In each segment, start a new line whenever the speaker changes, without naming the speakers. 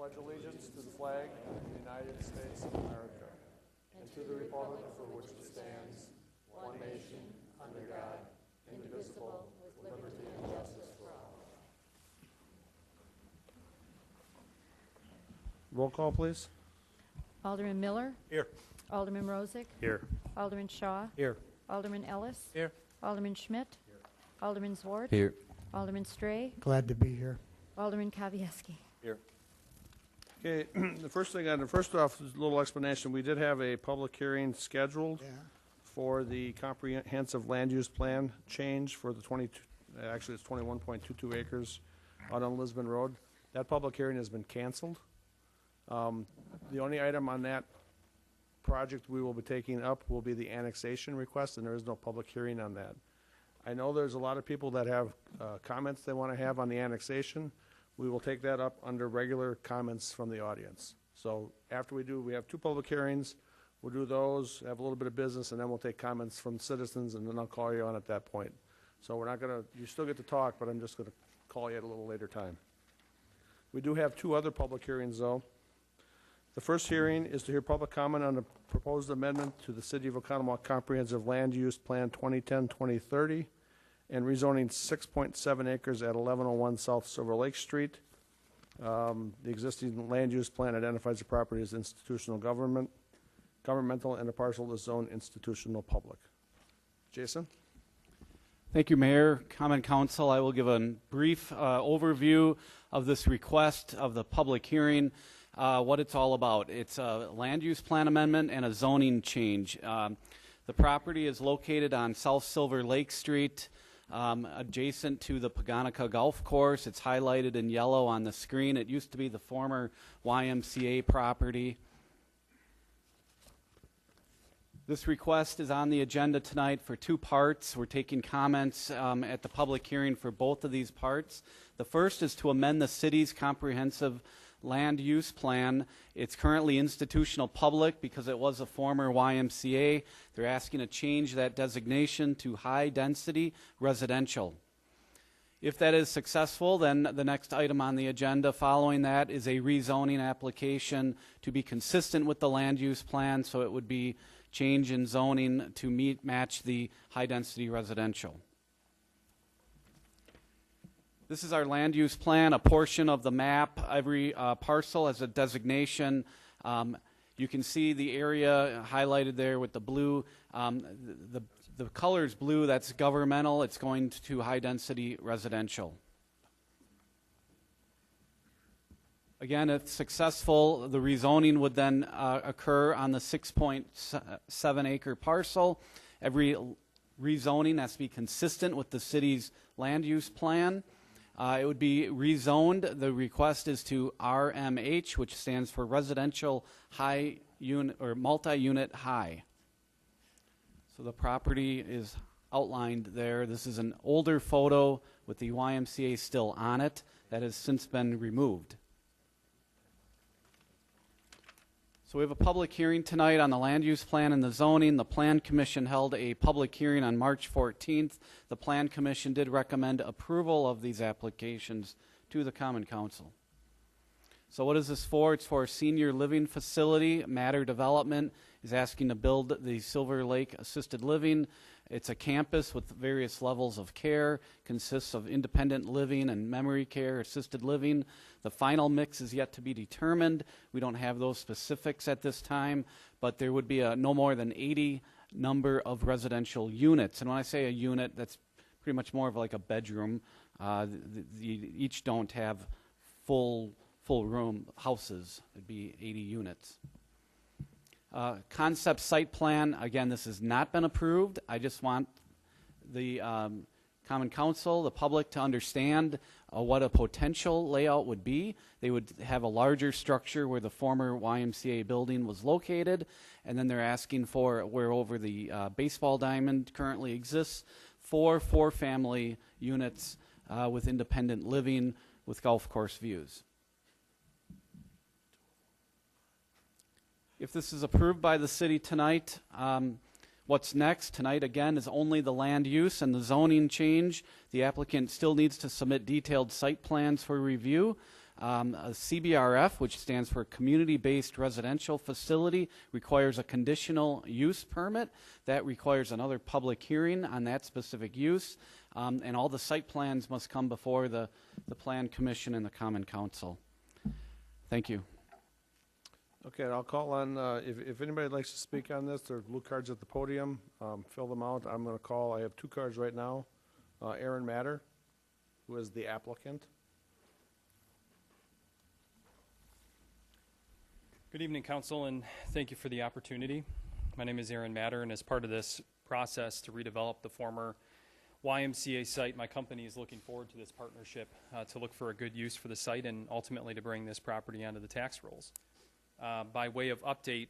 pledge allegiance to the flag of the United States of America and to the republic for which it stands, one nation, under God, indivisible, with liberty and justice for all. Roll call, please.
Alderman Miller.
Here.
Alderman Rozek.
Here.
Alderman Shaw.
Here.
Alderman Ellis.
Here.
Alderman Schmidt. Here. Alderman Zwart.
Here.
Alderman Stray.
Glad to be here.
Alderman Kavieski.
Here. Okay, first off is a little explanation. We did have a public hearing scheduled for the comprehensive land use plan change for the 21.22 acres out on Lisbon Road. That public hearing has been canceled. The only item on that project we will be taking up will be the annexation request, and there is no public hearing on that. I know there's a lot of people that have comments they want to have on the annexation. We will take that up under regular comments from the audience. So after we have two public hearings, we'll do those, have a little bit of business, and then we'll take comments from citizens, and then I'll call you on at that point. So we're not going to, you still get to talk, but I'm just going to call you at a little later time. We do have two other public hearings, though. The first hearing is to hear public comment on the proposed amendment to the City of Oconomowoc Comprehensive Land Use Plan 2010-2030 and rezoning 6.7 acres at 1101 South Silver Lake Street. The existing land use plan identifies the property as institutional governmental, and the parcel is zoned institutional public. Jason?
Thank you, Mayor. Common Council, I will give a brief overview of this request of the public hearing, what it's all about. It's a land use plan amendment and a zoning change. The property is located on South Silver Lake Street, adjacent to the Paganica Golf Course. It's highlighted in yellow on the screen. It used to be the former YMCA property. This request is on the agenda tonight for two parts. We're taking comments at the public hearing for both of these parts. The first is to amend the city's comprehensive land use plan. It's currently institutional public because it was a former YMCA. They're asking to change that designation to high density residential. If that is successful, then the next item on the agenda following that is a rezoning application to be consistent with the land use plan, so it would be change in zoning to match the high density residential. This is our land use plan, a portion of the map. Every parcel has a designation. You can see the area highlighted there with the blue. The color is blue, that's governmental. It's going to high density residential. Again, if successful, the rezoning would then occur on the 6.7 acre parcel. Every rezoning has to be consistent with the city's land use plan. It would be rezoned. The request is to RMH, which stands for Residential High Unit or Multi-Unit High. So the property is outlined there. This is an older photo with the YMCA still on it that has since been removed. So we have a public hearing tonight on the land use plan and the zoning. The Plan Commission held a public hearing on March 14th. The Plan Commission did recommend approval of these applications to the Common Council. So what is this for? It's for a senior living facility. Matter Development is asking to build the Silver Lake Assisted Living. It's a campus with various levels of care, consists of independent living and memory care, assisted living. The final mix is yet to be determined. We don't have those specifics at this time, but there would be no more than 80 number of residential units. And when I say a unit, that's pretty much more of like a bedroom. Each don't have full room houses. It'd be 80 units. Concept site plan, again, this has not been approved. I just want the Common Council, the public, to understand what a potential layout would be. They would have a larger structure where the former YMCA building was located, and then they're asking for where over the baseball diamond currently exists, four family units with independent living with golf course views. If this is approved by the city tonight, what's next? Tonight, again, is only the land use and the zoning change. The applicant still needs to submit detailed site plans for review. A CBRF, which stands for Community-Based Residential Facility, requires a conditional use permit. That requires another public hearing on that specific use, and all the site plans must come before the Plan Commission and the Common Council. Thank you.
Okay, I'll call on, if anybody likes to speak on this, there are blue cards at the podium. Fill them out. I'm going to call, I have 2 cards right now. Aaron Matter, who is the applicant.
Good evening, Council, and thank you for the opportunity. My name is Aaron Matter, and as part of this process to redevelop the former YMCA site, my company is looking forward to this partnership to look for a good use for the site and ultimately to bring this property onto the tax rolls. By way of update,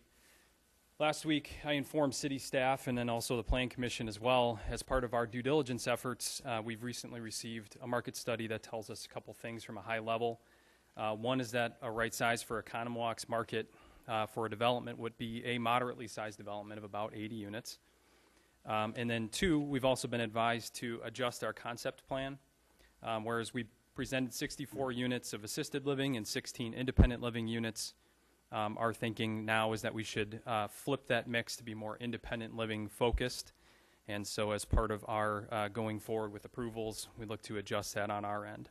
last week I informed city staff and then also the Plan Commission as well. As part of our due diligence efforts, we've recently received a market study that tells us a couple things from a high level. One is that a right size for Economwalk's market for a development would be a moderately sized development of about 80 units. And then 2, we've also been advised to adjust our concept plan, whereas we presented 64 units of assisted living and 16 independent living units. Our thinking now is that we should flip that mix to be more independent living focused. And so as part of our going forward with approvals, we look to adjust that on our end.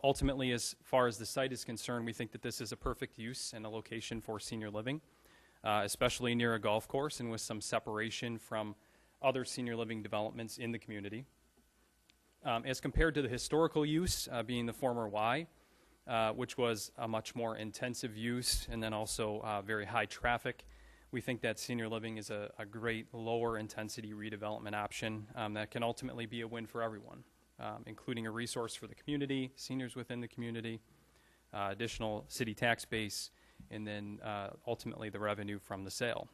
Ultimately, as far as the site is concerned, we think that this is a perfect use and a location for senior living, especially near a golf course and with some separation from other senior living developments in the community. As compared to the historical use, being the former Y, which was a much more intensive use and then also very high traffic, we think that senior living is a great lower intensity redevelopment option that can ultimately be a win for everyone. Including a resource for the community, seniors within the community, additional city tax base, and then ultimately the revenue from the sale.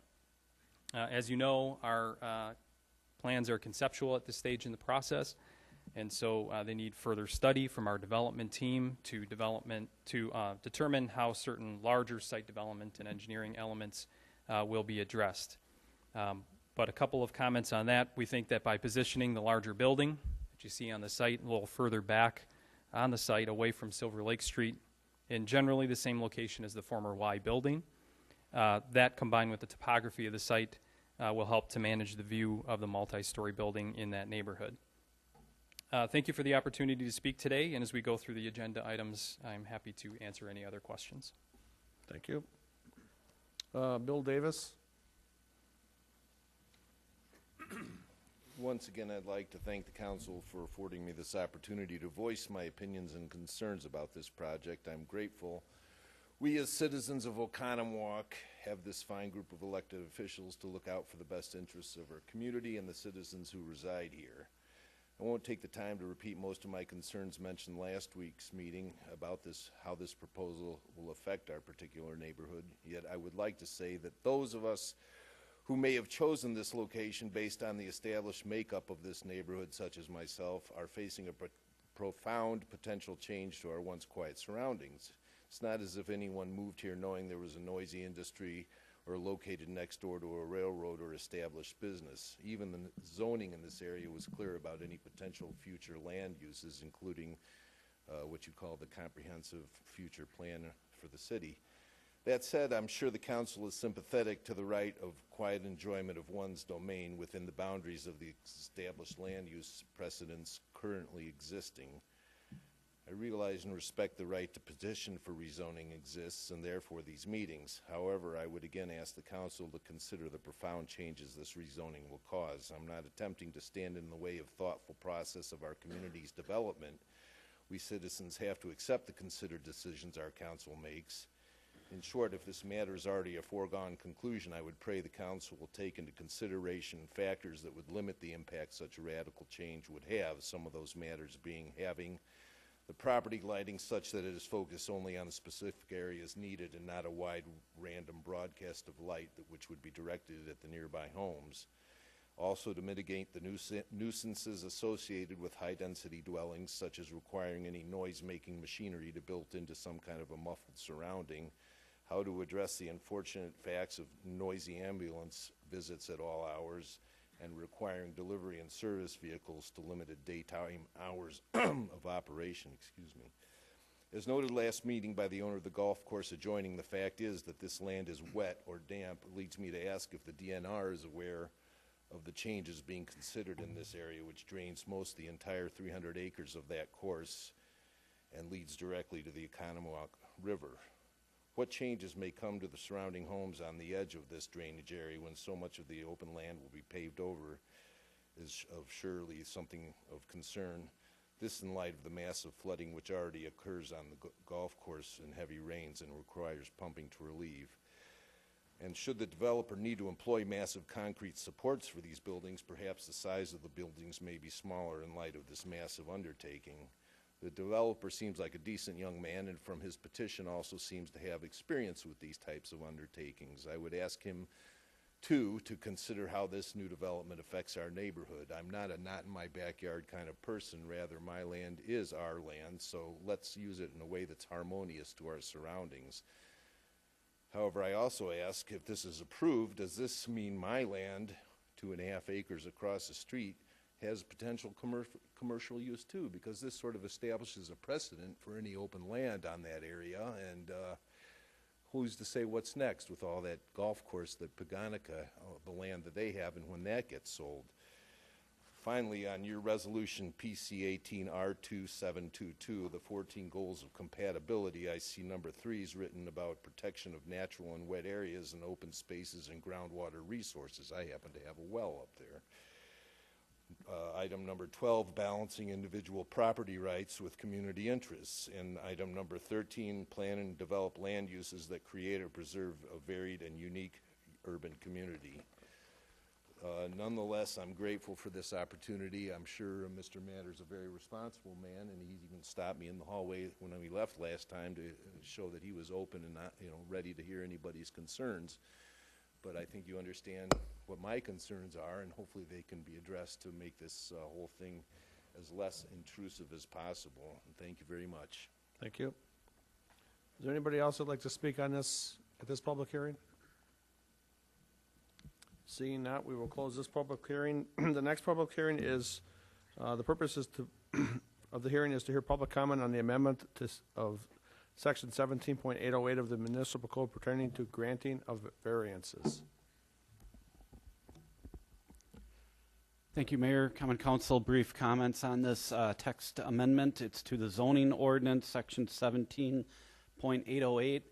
As you know, our plans are conceptual at this stage in the process, and so they need further study from our development team to determine how certain larger site development and engineering elements will be addressed. But a couple of comments on that. We think that by positioning the larger building you see on the site a little further back on the site away from Silver Lake Street in generally the same location as the former Y building. That combined with the topography of the site will help to manage the view of the multi-story building in that neighborhood. Thank you for the opportunity to speak today, and as we go through the agenda items, I'm happy to answer any other questions.
Thank you. Bill Davis.
Once again, I'd like to thank the council for affording me this opportunity to voice my opinions and concerns about this project. I'm grateful we as citizens of Oconomowoc have this fine group of elected officials to look out for the best interests of our community and the citizens who reside here. I won't take the time to repeat most of my concerns mentioned last week's meeting about how this proposal will affect our particular neighborhood, yet I would like to say that those of us who may have chosen this location based on the established makeup of this neighborhood, such as myself, are facing a profound potential change to our once quiet surroundings. It's not as if anyone moved here knowing there was a noisy industry or located next door to a railroad or established business. Even the zoning in this area was clear about any potential future land uses, including what you call the comprehensive future plan for the city. That said, I'm sure the council is sympathetic to the right of quiet enjoyment of one's domain within the boundaries of the established land use precedents currently existing. I realize and respect the right to petition for rezoning exists and therefore these meetings. However, I would again ask the council to consider the profound changes this rezoning will cause. I'm not attempting to stand in the way of thoughtful process of our community's development. We citizens have to accept the considered decisions our council makes. In short, if this matter is already a foregone conclusion, I would pray the council will take into consideration factors that would limit the impact such a radical change would have, some of those matters being having the property lighting such that it is focused only on the specific areas needed and not a wide random broadcast of light which would be directed at the nearby homes. Also, to mitigate the nuisances associated with high-density dwellings, such as requiring any noise-making machinery to built into some kind of a muffled surrounding, how to address the unfortunate facts of noisy ambulance visits at all hours, and requiring delivery and service vehicles to limited daytime hours of operation, As noted last meeting by the owner of the golf course adjoining, the fact is that this land is wet or damp. It leads me to ask if the DNR is aware of the changes being considered in this area, which drains most of the entire 300 acres of that course and leads directly to the Oconomowoc River. What changes may come to the surrounding homes on the edge of this drainage area when so much of the open land will be paved over is surely something of concern. This in light of the massive flooding which already occurs on the golf course in heavy rains and requires pumping to relieve. And should the developer need to employ massive concrete supports for these buildings, perhaps the size of the buildings may be smaller in light of this massive undertaking. The developer seems like a decent young man, and from his petition also seems to have experience with these types of undertakings. I would ask him to consider how this new development affects our neighborhood. I'm not a not in my backyard kind of person. Rather, my land is our land, so let's use it in a way that's harmonious to our surroundings. However, I also ask, if this is approved, does this mean my land, 2.5 acres across the street, has potential commercial use too? Because this sort of establishes a precedent for any open land on that area, and who's to say what's next with all that golf course that Paganica, the land that they have, and when that gets sold. Finally, on your resolution PC 18 R2722, the 14 goals of compatibility, I see number 3 is written about protection of natural and wet areas and open spaces and groundwater resources. I happen to have a well up there. Item number 12, balancing individual property rights with community interests. And item number 13, plan and develop land uses that create or preserve a varied and unique urban community. Nonetheless, I'm grateful for this opportunity. I'm sure Mr. Matter's a very responsible man, and he even stopped me in the hallway when we left last time to show that he was open and not, ready to hear anybody's concerns. But I think you understand what my concerns are, and hopefully they can be addressed to make this whole thing as less intrusive as possible. And thank you very much.
Thank you. Is there anybody else that'd like to speak on this at this public hearing? Seeing that, we will close this public hearing. The next public hearing is, the purpose is of the hearing is to hear public comment on the amendment of Section 17.808 of the Municipal Code pertaining to granting of variances.
Thank you, Mayor. Common Council, brief comments on this text amendment. It's to the zoning ordinance, Section 17.808.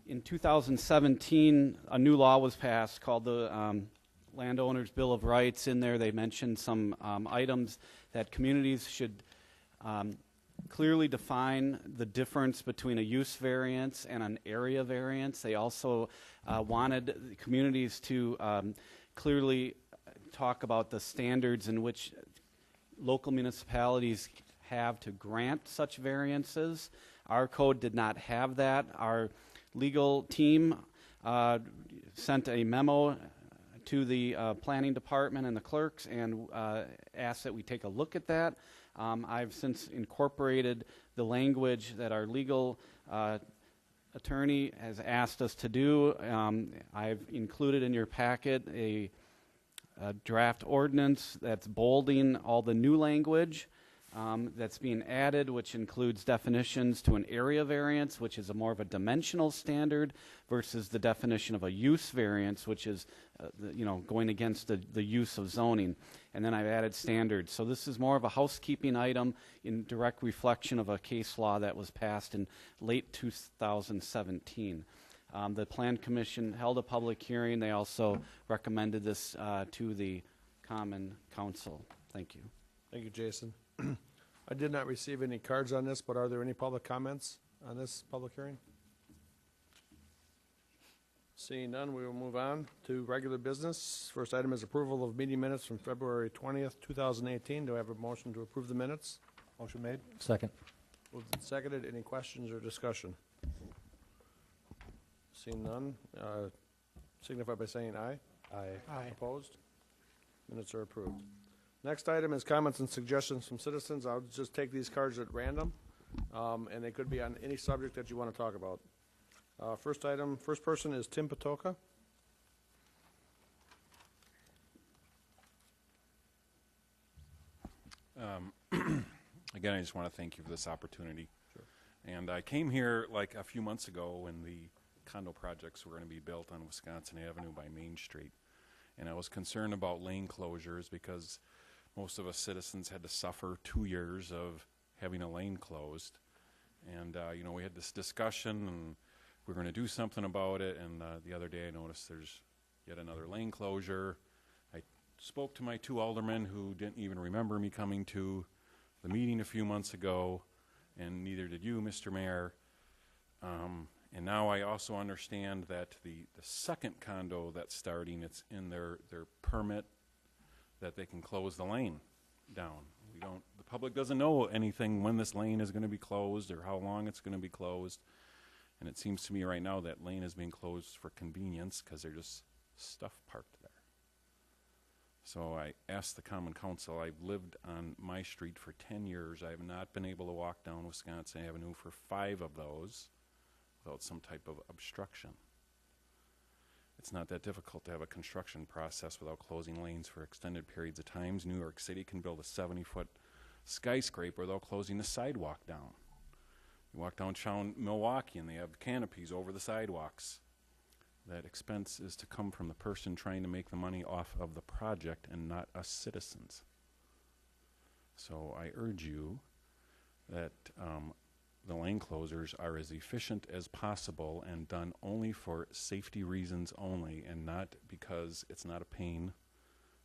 In 2017, a new law was passed called the Landowners' Bill of Rights. In there, they mentioned some items that communities should clearly define the difference between a use variance and an area variance. They also wanted communities to clearly talk about the standards in which local municipalities have to grant such variances. Our code did not have that. Our legal team sent a memo to the planning department and the clerks and asked that we take a look at that. I've since incorporated the language that our legal attorney has asked us to do. I've included in your packet a draft ordinance that's bolding all the new language that's being added, which includes definitions to an area variance, which is a more of a dimensional standard, versus the definition of a use variance, which is going against the use of zoning. And then I've added standards. So this is more of a housekeeping item in direct reflection of a case law that was passed in late 2017. The Plan Commission held a public hearing. They also recommended this to the Common Council. Thank you.
Thank you, Jason. I did not receive any cards on this, but are there any public comments on this public hearing? Seeing none, we will move on to regular business. First item is approval of meeting minutes from February 20th, 2018. Do I have a motion to approve the minutes?
Motion made. Second.
Moved and seconded. Any questions or discussion? Seeing none, signify by saying aye.
Aye.
Opposed? Minutes are approved. Next item is comments and suggestions from citizens. I'll just take these cards at random, and they could be on any subject that you want to talk about. First person is Tim Patoka.
Again, I just want to thank you for this opportunity. And I came here like a few months ago when the condo projects were going to be built on Wisconsin Avenue by Main Street. And I was concerned about lane closures because most of us citizens had to suffer 2 years of having a lane closed. And, you know, we had this discussion and we were going to do something about it. And the other day I noticed there's yet another lane closure. I spoke to my 2 aldermen who didn't even remember me coming to the meeting a few months ago, and neither did you, Mr. Mayor. And now I also understand that the second condo that's starting, it's in their permit that they can close the lane down. The public doesn't know anything when this lane is going to be closed or how long it's going to be closed. And it seems to me right now that lane is being closed for convenience because there's just stuff parked there. So I asked the Common Council, I've lived on my street for 10 years. I have not been able to walk down Wisconsin Avenue for 5 of those without some type of obstruction. It's not that difficult to have a construction process without closing lanes for extended periods of times. New York City can build a 70-foot skyscraper without closing the sidewalk down. You walk downtown Milwaukee and they have canopies over the sidewalks. That expense is to come from the person trying to make the money off of the project and not us citizens. So I urge you that the lane closures are as efficient as possible and done only for safety reasons only, and not because it's not a pain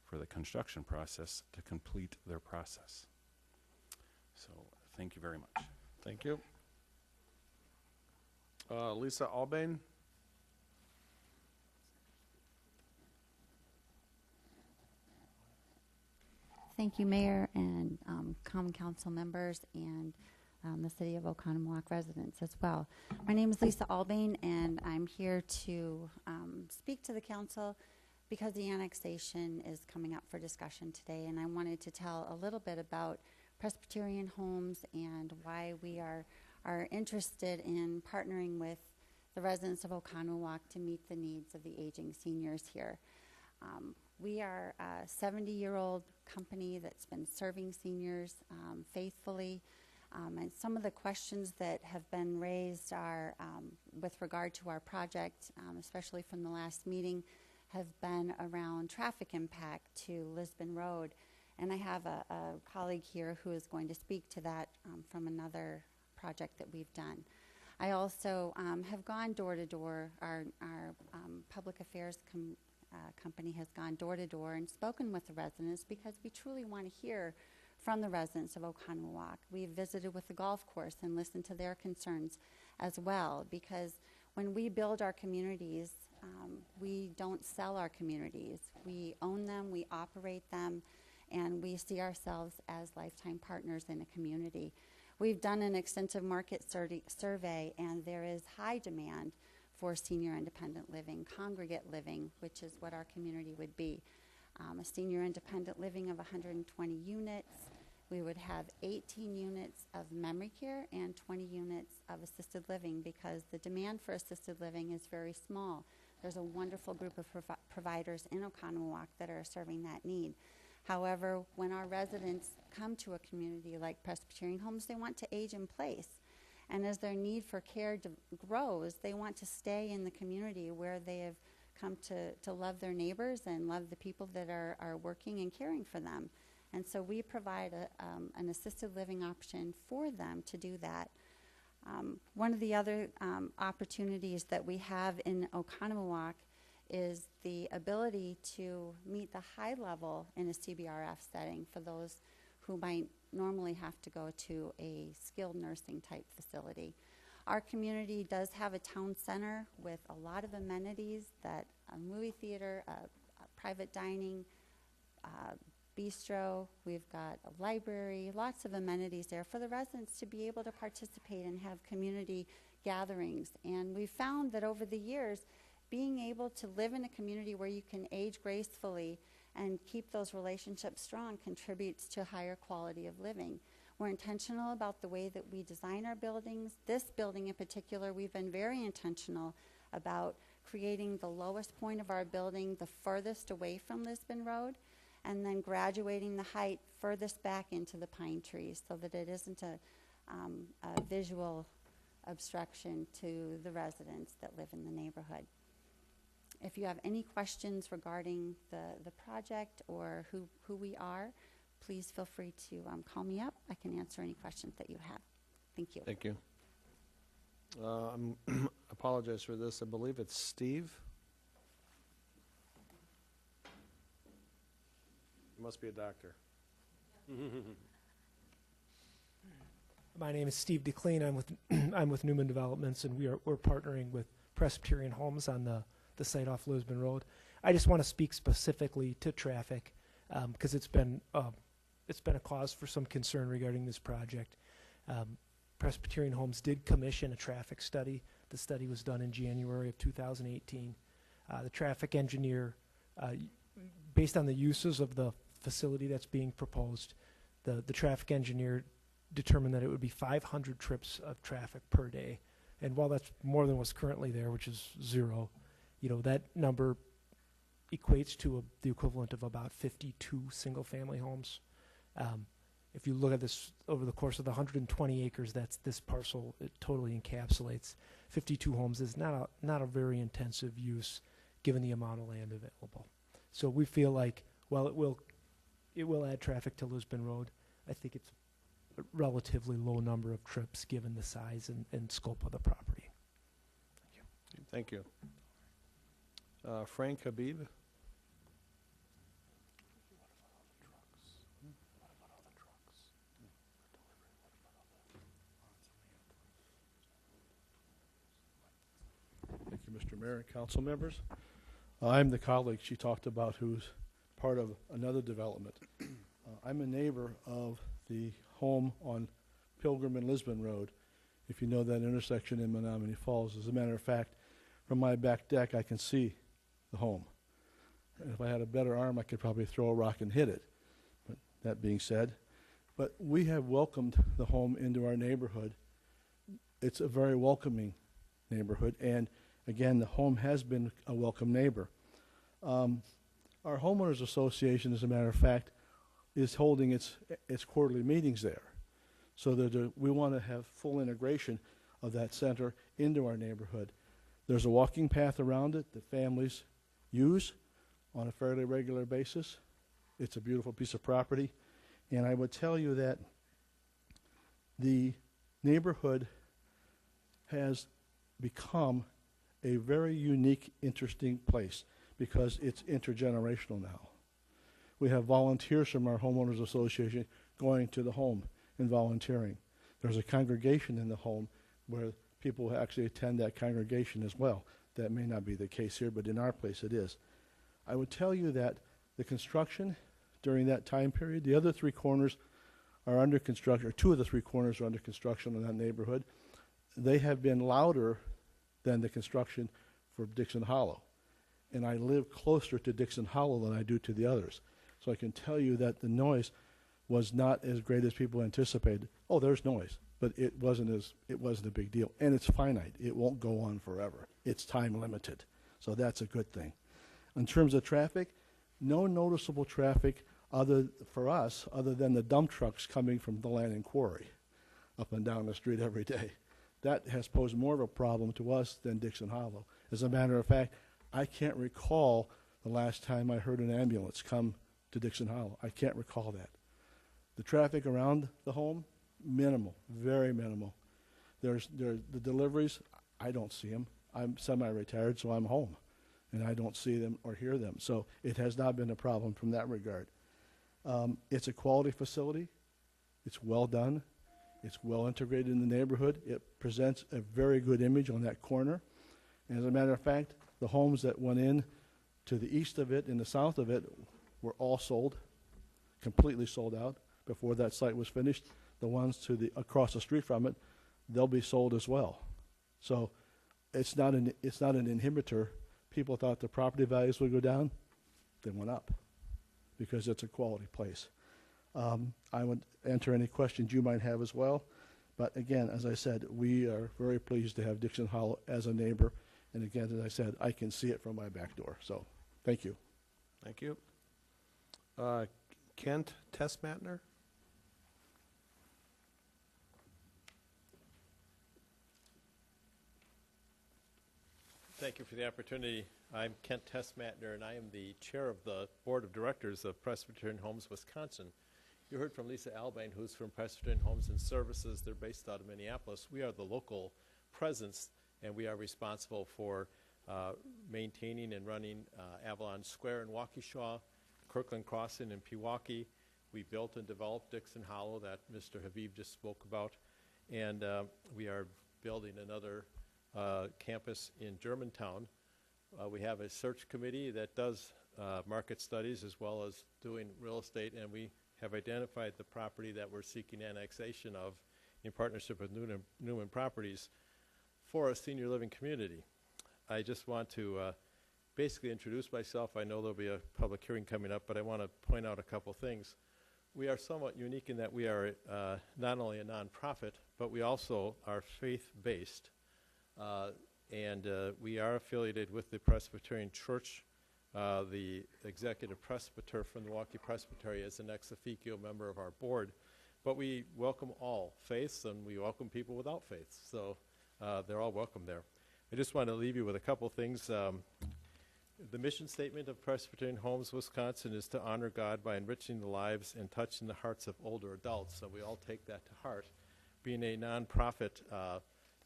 for the construction process to complete their process. So thank you very much.
Thank you. Lisa Albane.
Thank you, Mayor and Common Council members and the City of Oconomowoc residents as well. My name is Lisa Albane, and I'm here to speak to the council because the annexation is coming up for discussion today, and I wanted to tell a little bit about Presbyterian Homes and why we are interested in partnering with the residents of Oconomowoc to meet the needs of the aging seniors here. We are a 70-year-old company that's been serving seniors faithfully. And some of the questions that have been raised are with regard to our project, especially from the last meeting, have been around traffic impact to Lisbon Road. And I have a colleague here who is going to speak to that from another project that we've done. I also have gone door to door. Our public affairs company has gone door to door and spoken with the residents because we truly want to hear from the residents of Oconomowoc. We've visited with the golf course and listened to their concerns as well, because when we build our communities, we don't sell our communities. We own them, we operate them, and we see ourselves as lifetime partners in a community. We've done an extensive market survey, and there is high demand for senior independent living, congregate living, which is what our community would be. A senior independent living of 120 units. We would have 18 units of memory care and 20 units of assisted living, because the demand for assisted living is very small. There's a wonderful group of providers in Oconomowoc that are serving that need. However, when our residents come to a community like Presbyterian Homes, they want to age in place. And as their need for care grows, they want to stay in the community where they have come to love their neighbors and love the people that are working and caring for them. And so we provide an assisted living option for them to do that. One of the other opportunities that we have in Oconomowoc is the ability to meet the high level in a CBRF setting for those who might normally have to go to a skilled nursing type facility. Our community does have a town center with a lot of amenities, that a movie theater, a private dining, bistro. We've got a library, lots of amenities there for the residents to be able to participate and have community gatherings. And we've found that over the years, being able to live in a community where you can age gracefully and keep those relationships strong contributes to higher quality of living. We're intentional about the way that we design our buildings. This building in particular, we've been very intentional about creating the lowest point of our building the furthest away from Lisbon Road. and then graduating the height furthest back into the pine trees so that it isn't a visual obstruction to the residents that live in the neighborhood. If you have any questions regarding the project or who we are, please feel free to call me up. I can answer any questions that you have. Thank you.
Thank you. Apologize for this. I believe it's Steve. You must be a doctor.
My name is Steve DeClean. I'm with Newman Developments, and we're partnering with Presbyterian Homes on the site off Lisbon Road. I just want to speak specifically to traffic because it's been a cause for some concern regarding this project. Presbyterian Homes did commission a traffic study. The study was done in January of 2018. The traffic engineer, based on the uses of the facility that's being proposed, the traffic engineer determined that it would be 500 trips of traffic per day. And while that's more than what's currently there, which is 0, that number equates to the equivalent of about 52 single-family homes. If you look at this over the course of the 120 acres, that's this parcel, it totally encapsulates 52 homes. Is not a very intensive use given the amount of land available. So we feel like, while it will add traffic to Lisbon Road, I think it's a relatively low number of trips given the size and scope of the property.
Thank you. Frank Habib.
Thank you, Mr. Mayor and council members. I'm the colleague she talked about who's part of another development. I'm a neighbor of the home on Pilgrim and Lisbon Road, if you know that intersection in Menominee Falls. As a matter of fact, from my back deck, I can see the home. And if I had a better arm, I could probably throw a rock and hit it. But that being said, but we have welcomed the home into our neighborhood. It's a very welcoming neighborhood, and again, the home has been a welcome neighbor. Our homeowners association, as a matter of fact, is holding its quarterly meetings there. So that we want to have full integration of that center into our neighborhood. There's a walking path around it that families use on a fairly regular basis. It's a beautiful piece of property. And I would tell you that the neighborhood has become a very unique, interesting place because it's intergenerational now. We have volunteers from our homeowners association going to the home and volunteering. There's a congregation in the home where people actually attend that congregation as well. That may not be the case here, but in our place it is. I would tell you that the construction during that time period, the other 3 corners are under construction, or 2 of the 3 corners are under construction in that neighborhood. They have been louder than the construction for Dixon Hollow. And I live closer to Dixon Hollow than I do to the others. So I can tell you that the noise was not as great as people anticipated. Oh, there's noise, but it wasn't a big deal. And it's finite. It won't go on forever. It's time limited. So that's a good thing. In terms of traffic, no noticeable traffic for us other than the dump trucks coming from the land and quarry up and down the street every day. That has posed more of a problem to us than Dixon Hollow. As a matter of fact, I can't recall the last time I heard an ambulance come to Dixon Hollow. I can't recall that. The traffic around the home, minimal, very minimal. The deliveries, I don't see them. I'm semi-retired, so I'm home, and I don't see them or hear them. So it has not been a problem from that regard. It's a quality facility. It's well done. It's well integrated in the neighborhood. It presents a very good image on that corner. And as a matter of fact, the homes that went in to the east of it and the south of it were all sold, completely sold out before that site was finished. The ones across the street from it, they'll be sold as well. So it's not an inhibitor. People thought the property values would go down. They went up because it's a quality place. I would enter any questions you might have as well. But again, as I said, we are very pleased to have Dixon Hollow as a neighbor. And again, as I said, I can see it from my back door. So thank you.
Thank you. Kent Tessmatner?
Thank you for the opportunity. I'm Kent Tessmatner, and I am the chair of the Board of Directors of Presbyterian Homes, Wisconsin. You heard from Lisa Albane, who's from Presbyterian Homes and Services. They're based out of Minneapolis. We are the local presence, and we are responsible for maintaining and running Avalon Square in Waukesha, Kirkland Crossing in Pewaukee. We built and developed Dixon Hollow that Mr. Habib just spoke about, and we are building another campus in Germantown. We have a search committee that does market studies as well as doing real estate, and we have identified the property that we're seeking annexation of in partnership with Newman Properties for a senior living community. I just want to basically introduce myself. I know there'll be a public hearing coming up, but I want to point out a couple things. We are somewhat unique in that we are not only a nonprofit, but we also are faith-based. And we are affiliated with the Presbyterian Church. The executive presbyter from the Milwaukee Presbytery is an ex officio member of our board. But we welcome all faiths, and we welcome people without faiths. So they're all welcome there. I just want to leave you with a couple things. The mission statement of Presbyterian Homes, Wisconsin is to honor God by enriching the lives and touching the hearts of older adults. So we all take that to heart. Being a nonprofit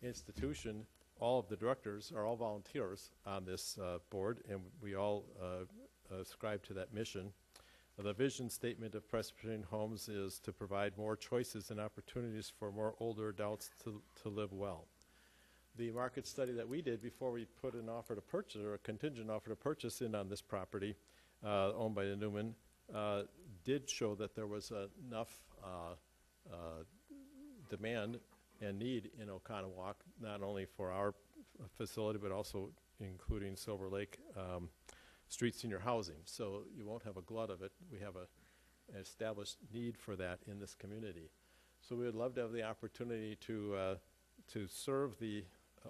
institution, all of the directors are all volunteers on this board, and we all ascribe to that mission. The vision statement of Presbyterian Homes is to provide more choices and opportunities for more older adults to live well. The market study that we did before we put an offer to purchase, or a contingent offer to purchase in on this property owned by the Newman, did show that there was enough demand and need in Oconomowoc, not only for our facility, but also including Silver Lake Street Senior Housing. So you won't have a glut of it. We have an established need for that in this community. So we would love to have the opportunity to serve the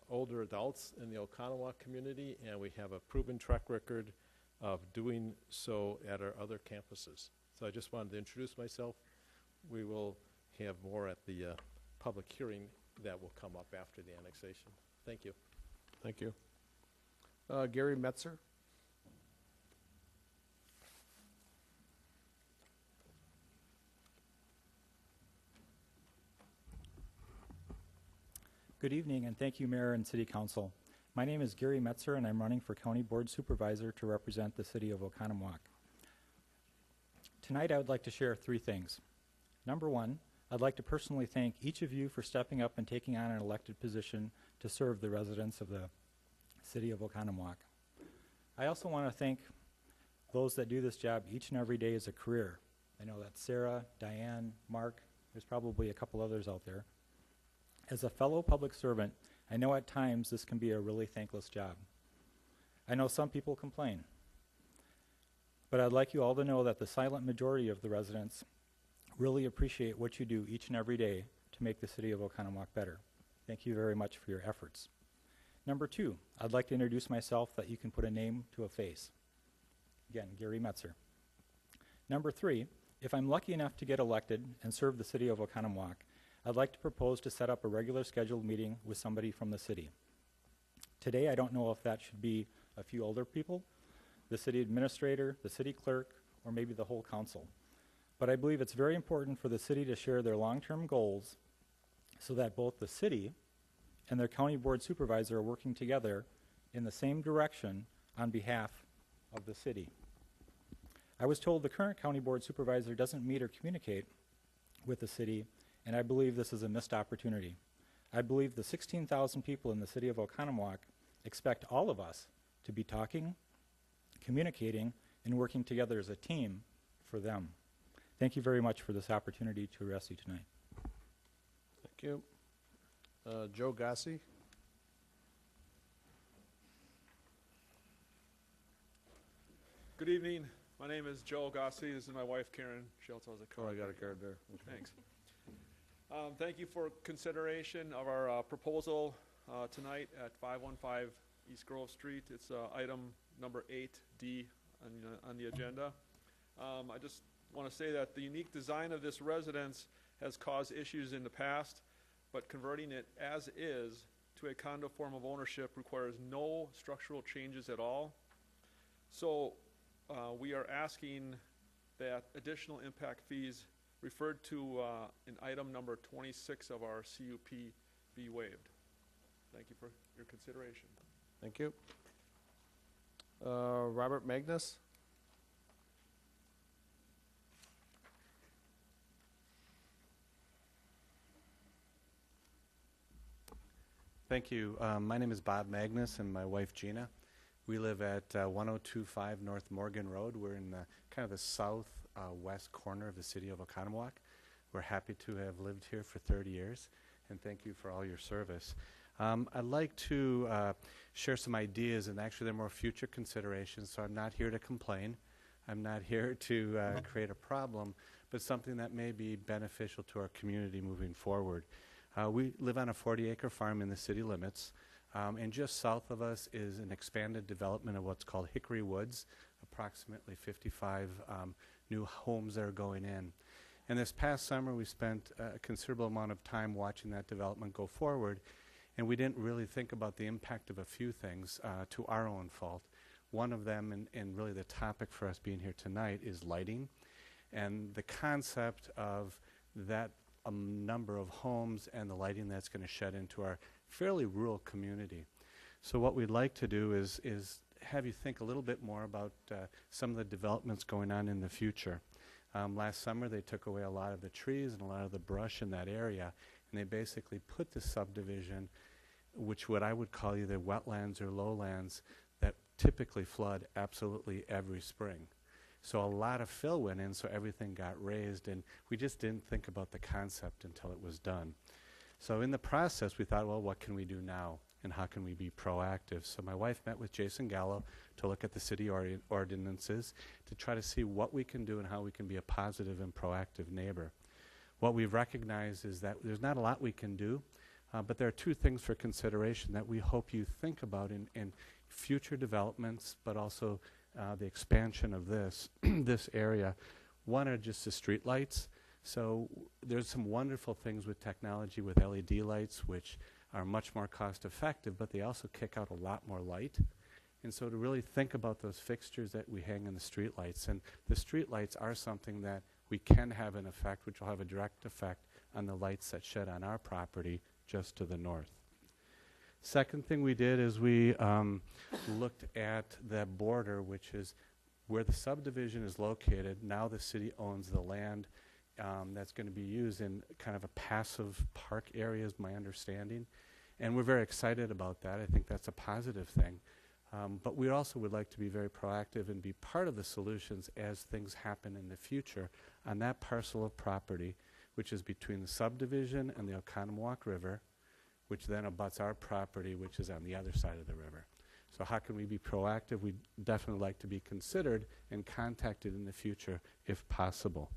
older adults in the Oconomowoc community, and we have a proven track record of doing so at our other campuses. So I just wanted to introduce myself. We will have more at the public hearing that will come up after the annexation. Thank you.
Thank you. Gary Metzer?
Good evening, and thank you, Mayor and City Council. My name is Gary Metzer, and I'm running for County Board Supervisor to represent the City of Oconomowoc. Tonight, I would like to share three things. Number one, I'd like to personally thank each of you for stepping up and taking on an elected position to serve the residents of the City of Oconomowoc. I also want to thank those that do this job each and every day as a career. I know that's Sarah, Diane, Mark, there's probably a couple others out there. As a fellow public servant, I know at times this can be a really thankless job. I know some people complain, but I'd like you all to know that the silent majority of the residents really appreciate what you do each and every day to make the City of Oconomowoc better. Thank you very much for your efforts. Number two, I'd like to introduce myself that you can put a name to a face. Again, Gary Metzer. Number three, if I'm lucky enough to get elected and serve the City of Oconomowoc, I'd like to propose to set up a regular scheduled meeting with somebody from the city. Today, I don't know if that should be a few older people, the city administrator, the city clerk, or maybe the whole council. But I believe it's very important for the city to share their long-term goals so that both the city and their county board supervisor are working together in the same direction on behalf of the city. I was told the current county board supervisor doesn't meet or communicate with the city, and I believe this is a missed opportunity. I believe the 16,000 people in the City of Oconomowoc expect all of us to be talking, communicating, and working together as a team for them. Thank you very much for this opportunity to address you tonight.
Thank you. Joe Gassi?
Good evening. My name is Joe Gassi. This is my wife, Karen. She also has a card.
Oh, I got a card there. Okay.
Thanks. Thank you for consideration of our proposal tonight at 515 East Grove Street. It's item number 8D on the agenda. I just want to say that the unique design of this residence has caused issues in the past, but converting it as is to a condo form of ownership requires no structural changes at all. So we are asking that additional impact fees referred to in item number 26 of our CUP be waived. Thank you for your consideration.
Thank you. Robert Magnus?
Thank you. My name is Bob Magnus and my wife Gina. We live at 1025 North Morgan Road. We're in kind of the southwest corner of the city of Oconomowoc. We're happy to have lived here for 30 years, and thank you for all your service. I'd like to share some ideas, and actually they're more future considerations, so I'm not here to complain. I'm not here to create a problem, but something that may be beneficial to our community moving forward. We live on a 40-acre farm in the city limits, and just south of us is an expanded development of what's called Hickory Woods, approximately 55 new homes that are going in. And this past summer, we spent a considerable amount of time watching that development go forward, and we didn't really think about the impact of a few things to our own fault. One of them, and really the topic for us being here tonight, is lighting, and the concept of that number of homes and the lighting that's going to shed into our fairly rural community. So what we'd like to do is have you think a little bit more about some of the developments going on in the future. Last summer they took away a lot of the trees and a lot of the brush in that area, and they basically put the subdivision, which what I would call either wetlands or lowlands, that typically flood absolutely every spring. So a lot of fill went in, so everything got raised, and we just didn't think about the concept until it was done. So in the process, we thought, well, what can we do now, and how can we be proactive? So my wife met with Jason Gallo to look at the city ordinances to try to see what we can do and how we can be a positive and proactive neighbor. What we've recognized is that there's not a lot we can do, but there are two things for consideration that we hope you think about in future developments, but also the expansion of this this area. One are just the street lights. So there's some wonderful things with technology with LED lights, which are much more cost effective, but they also kick out a lot more light. And so to really think about those fixtures that we hang in the street lights, and the street lights are something that we can have an effect, which will have a direct effect on the lights that shed on our property just to the north. Second thing we did is we looked at the border, which is where the subdivision is located. Now the city owns the land that's going to be used in kind of a passive park area, is my understanding. And we're very excited about that. I think that's a positive thing. But we also would like to be very proactive and be part of the solutions as things happen in the future on that parcel of property, which is between the subdivision and the Oconomowoc River, which then abuts our property, which is on the other side of the river. So how can we be proactive? We'd definitely like to be considered and contacted in the future if possible.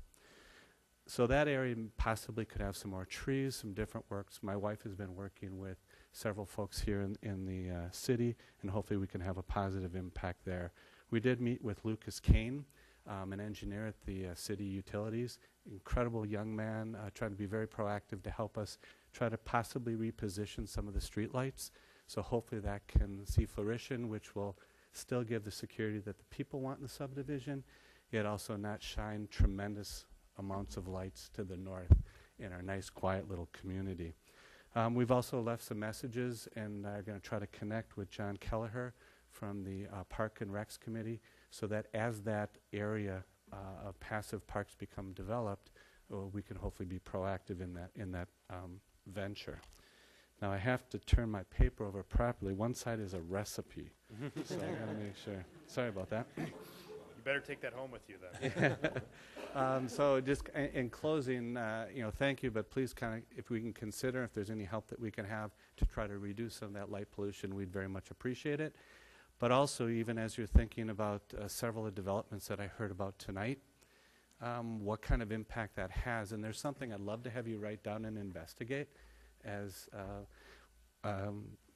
So that area possibly could have some more trees, some different works. My wife has been working with several folks here in the city, and hopefully we can have a positive impact there. We did meet with Lucas Kane, an engineer at the city utilities, incredible young man, trying to be very proactive to help us try to possibly reposition some of the street lights. So hopefully that can see fruition, which will still give the security that the people want in the subdivision, yet also not shine tremendous amounts of lights to the north in our nice, quiet little community. We've also left some messages, and are going to try to connect with John Kelleher from the Park and Recs Committee, so that as that area of passive parks become developed, we can hopefully be proactive in that venture. Now I have to turn my paper over properly. One side is a recipe, so I got to make sure. Sorry about that.
You better take that home with you then.
So just in closing, thank you, but please kind of, if we can consider if there's any help that we can have to try to reduce some of that light pollution, we'd very much appreciate it. But also, even as you're thinking about several of the developments that I heard about tonight, what kind of impact that has. And there's something I'd love to have you write down and investigate as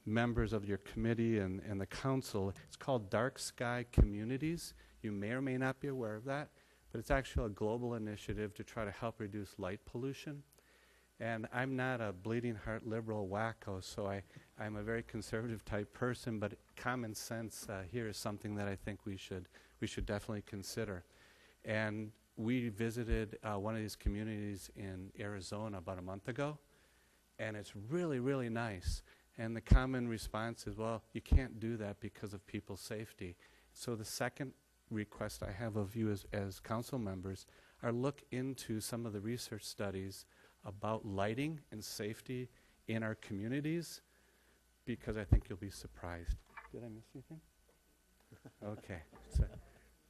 members of your committee and the council. It's called Dark Sky Communities. You may or may not be aware of that, but it's actually a global initiative to try to help reduce light pollution. And I'm not a bleeding heart liberal wacko, so I'm a very conservative type person, but common sense here is something that I think we should definitely consider. And we visited one of these communities in Arizona about a month ago, and it's really, really nice. And the common response is, well, you can't do that because of people's safety. So the second request I have of you as council members are look into some of the research studies about lighting and safety in our communities, because I think you'll be surprised. Did I miss anything? Okay.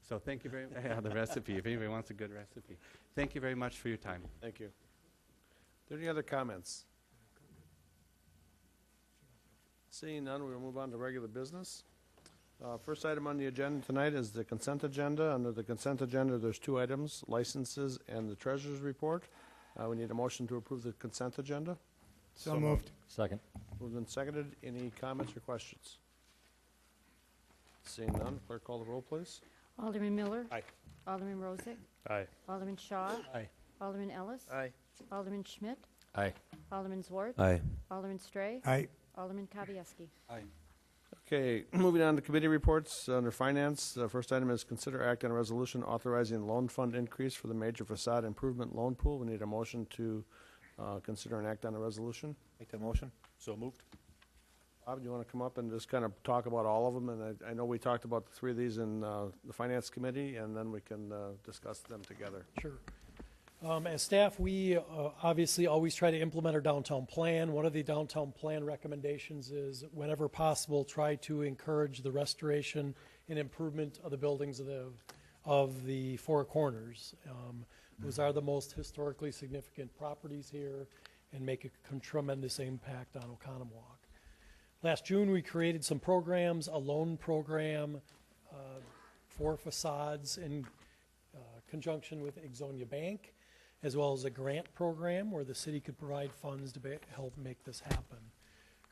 So thank you very much. Yeah, the recipe, if anybody wants a good recipe. Thank you very much for your time.
Thank you. Are there any other comments? Seeing none, we will move on to regular business. First item on the agenda tonight is the consent agenda. Under the consent agenda, there's 2 items, licenses and the treasurer's report. We need a motion to approve the consent agenda.
So moved.
Second.
Moved and seconded. Any comments or questions? Seeing none, clerk call the roll, please.
Alderman Miller.
Aye.
Alderman Rozak.
Aye.
Alderman Shaw.
Aye.
Alderman Ellis.
Aye.
Alderman Schmidt.
Aye.
Alderman Zwart.
Aye.
Alderman Stray.
Aye.
Alderman Kavieski.
Okay, moving on to committee reports under finance. The first item is consider act on a resolution authorizing loan fund increase for the major facade improvement loan pool. We need a motion to consider an act on a resolution.
Make that motion. So moved.
Bob, do you want to come up and just kind of talk about all of them? And I know we talked about the 3 of these in the finance committee, and then we can discuss them together.
Sure. As staff, we obviously always try to implement our downtown plan. One of the downtown plan recommendations is, whenever possible, try to encourage the restoration and improvement of the buildings of the Four Corners. Those are the most historically significant properties here and make a tremendous impact on Oconomowoc. Last June, we created some programs, a loan program for facades in conjunction with Exonia Bank, as well as a grant program where the city could provide funds to help make this happen.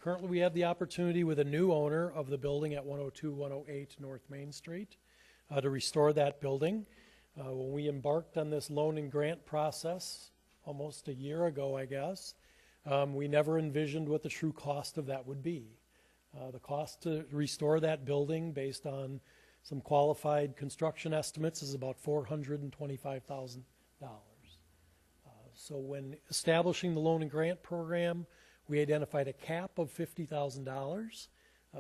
Currently, we have the opportunity with a new owner of the building at 102-108 North Main Street to restore that building. When we embarked on this loan and grant process almost a year ago, I guess, we never envisioned what the true cost of that would be. The cost to restore that building, based on some qualified construction estimates, is about $425,000. So when establishing the loan and grant program, we identified a cap of $50,000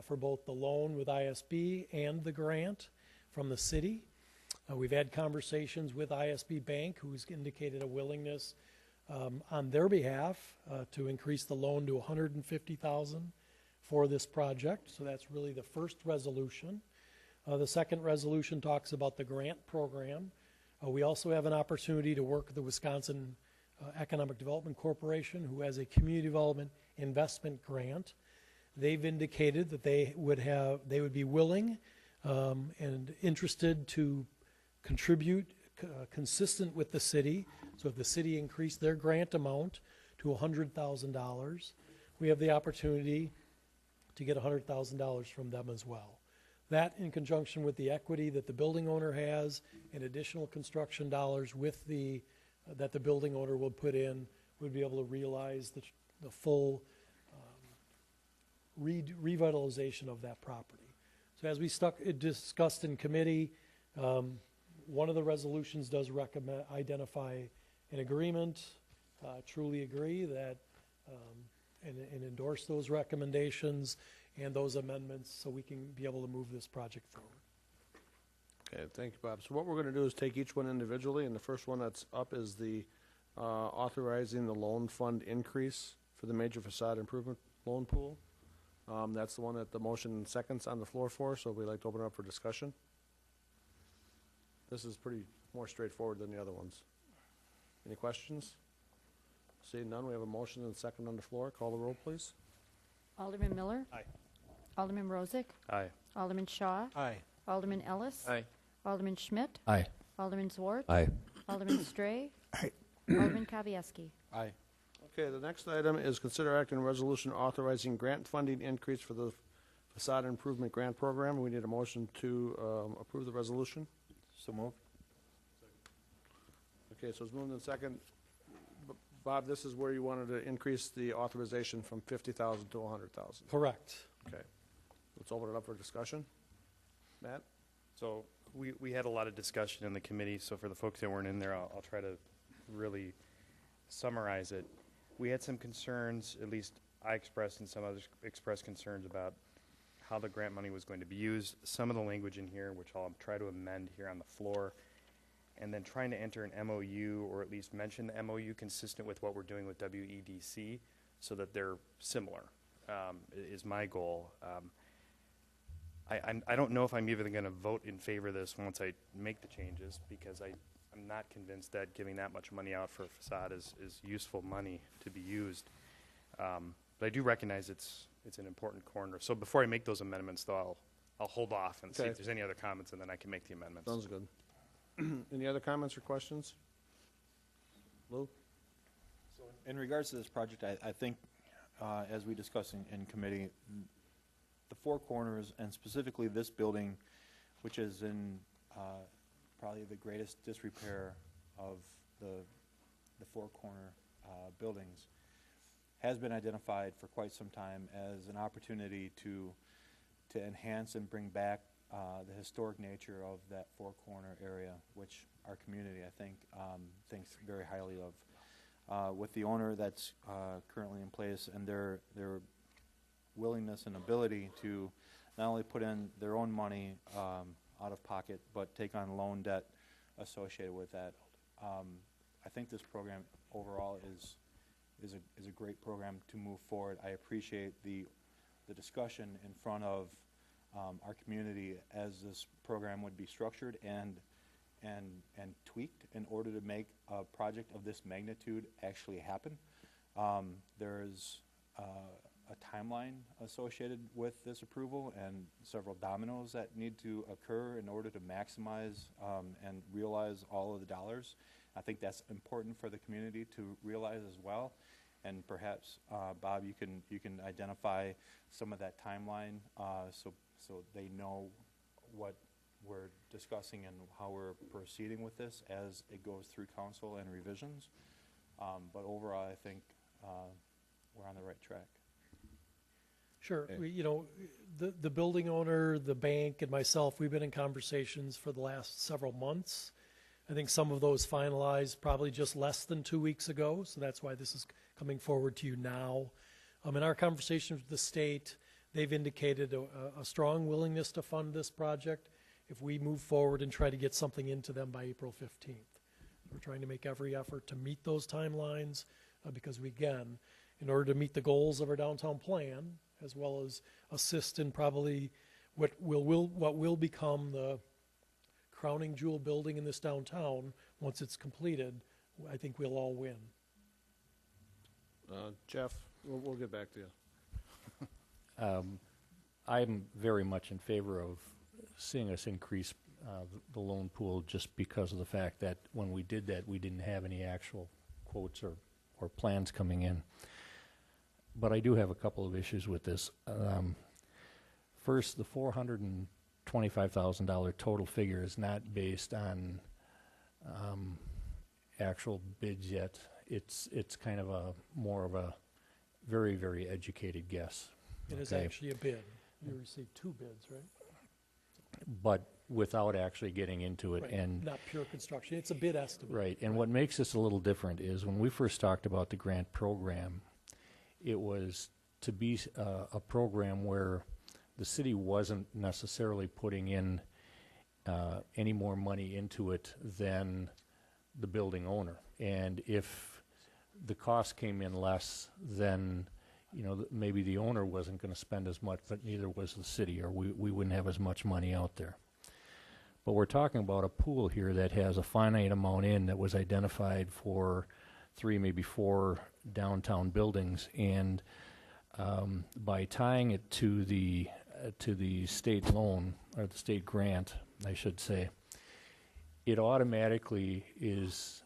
for both the loan with ISB and the grant from the city. We've had conversations with ISB Bank, who's indicated a willingness on their behalf to increase the loan to $150,000 for this project. So that's really the first resolution. The second resolution talks about the grant program. We also have an opportunity to work with the Wisconsin Economic Development Corporation, who has a community development investment grant. They've indicated that they would be willing and interested to contribute consistent with the city. So if the city increased their grant amount to $100,000, we have the opportunity to get $100,000 from them as well. That, in conjunction with the equity that the building owner has and additional construction dollars with that the building owner will put in, would be able to realize the full revitalization of that property. So as we discussed in committee, one of the resolutions does identify an agreement, truly agree that, and endorse those recommendations and those amendments so we can be able to move this project forward.
Okay, thank you, Bob. So what we're going to do is take each one individually, and the first one that's up is the authorizing the loan fund increase for the major facade improvement loan pool. That's the one that the motion seconds on the floor for, so we'd like to open it up for discussion. This is pretty more straightforward than the other ones. Any questions? Seeing none, we have a motion and a second on the floor. Call the roll, please.
Alderman Miller.
Aye.
Alderman Rozak.
Aye.
Alderman Shaw.
Aye.
Alderman Ellis.
Aye.
Alderman Schmidt.
Aye.
Alderman Zwart.
Aye.
Alderman Stray.
Aye.
Alderman Kavieski.
Aye.
Okay, the next item is consider act on a resolution authorizing grant funding increase for the facade improvement grant program. We need a motion to approve the resolution.
So moved.
Okay, so it's moved in second. Bob, this is where you wanted to increase the authorization from 50,000 to 100,000.
Correct.
Okay. Let's open it up for discussion. Matt?
So we had a lot of discussion in the committee, so for the folks that weren't in there, I'll try to really summarize it. We had some concerns, at least I expressed and some others expressed concerns about how the grant money was going to be used. Some of the language in here, which I'll try to amend here on the floor, and then trying to enter an MOU or at least mention the MOU consistent with what we're doing with WEDC so that they're similar is my goal. I don't know if I'm even going to vote in favor of this once I make the changes because I'm not convinced that giving that much money out for a facade is useful money to be used. But I do recognize it's an important corner. So before I make those amendments, though, I'll hold off and see if there's any other comments, and then I can make the amendments.
Sounds good. Any other comments or questions? Lou?
So in regards to this project, I think, as we discussed in committee, the four corners, and specifically this building, which is in probably the greatest disrepair of the four corner buildings, has been identified for quite some time as an opportunity to enhance and bring back the historic nature of that four corner area, which our community, I think, thinks very highly of. With the owner that's currently in place and their willingness and ability to not only put in their own money out of pocket, but take on loan debt associated with that. I think this program overall is a great program to move forward. I appreciate the discussion in front of our community as this program would be structured and tweaked in order to make a project of this magnitude actually happen. There's a timeline associated with this approval and several dominoes that need to occur in order to maximize and realize all of the dollars. I think that's important for the community to realize as well. And perhaps, Bob, you can identify some of that timeline so they know what we're discussing and how we're proceeding with this as it goes through council and revisions. But overall, I think we're on the right track.
Sure. The building owner, the bank, and myself, we've been in conversations for the last several months. I think some of those finalized probably just less than 2 weeks ago, so that's why this is coming forward to you now. In our conversations with the state, they've indicated a strong willingness to fund this project if we move forward and try to get something into them by April 15th. We're trying to make every effort to meet those timelines because in order to meet the goals of our downtown plan, as well as assist in probably what will become the crowning jewel building in this downtown, once it's completed, I think we'll all win.
Jeff, we'll get back to you.
I'm very much in favor of seeing us increase the loan pool just because of the fact that when we did that, we didn't have any actual quotes or plans coming in. But I do have a couple of issues with this. First, the $425,000 total figure is not based on actual bids yet. It's kind of more of a very, very educated guess.
It is actually a bid. You received 2 bids, right?
But without actually getting into it.
Right.
And
not pure construction. It's a bid estimate.
Right. And what makes this a little different is when we first talked about the grant program, it was to be a program where the city wasn't necessarily putting in any more money into it than the building owner. And if the cost came in less, then maybe the owner wasn't going to spend as much, but neither was the city, or we wouldn't have as much money out there. But we're talking about a pool here that has a finite amount in that was identified for 3, maybe 4 downtown buildings, and by tying it to the state loan, or the state grant, I should say, it automatically is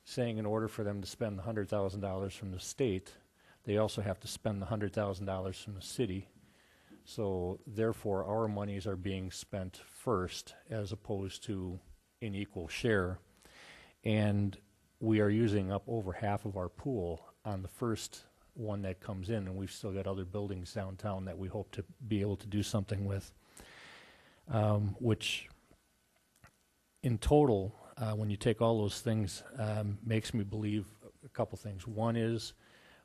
saying in order for them to spend the $100,000 from the state, they also have to spend the $100,000 from the city. So therefore, our monies are being spent first as opposed to in equal share. And we are using up over half of our pool on the first one that comes in, and we've still got other buildings downtown that we hope to be able to do something with, which in total, when you take all those things, makes me believe a couple things. One is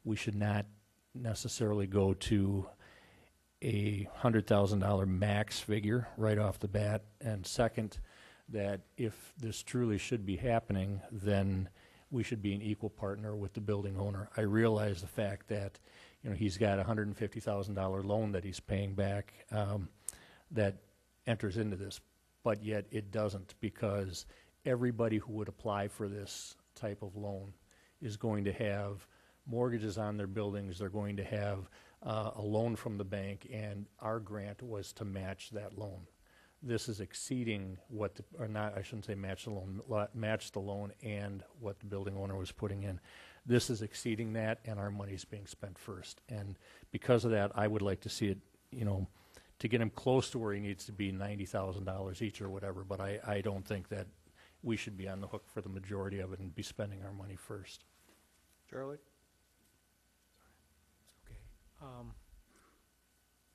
we should not necessarily go to a $100,000 max figure right off the bat. And second, that if this truly should be happening, then we should be an equal partner with the building owner. I realize the fact that, you know, he's got a $150,000 loan that he's paying back that enters into this, but yet it doesn't, because everybody who would apply for this type of loan is going to have mortgages on their buildings. They're going to have a loan from the bank, and our grant was to match that loan. This is exceeding what, or not, I shouldn't say match the loan, match the loan and what the building owner was putting in. This is exceeding that, and our money's being spent first. And because of that, I would like to see it, you know, to get him close to where he needs to be, $90,000 each or whatever, but I don't think that we should be on the hook for the majority of it and be spending our money first.
Charlie?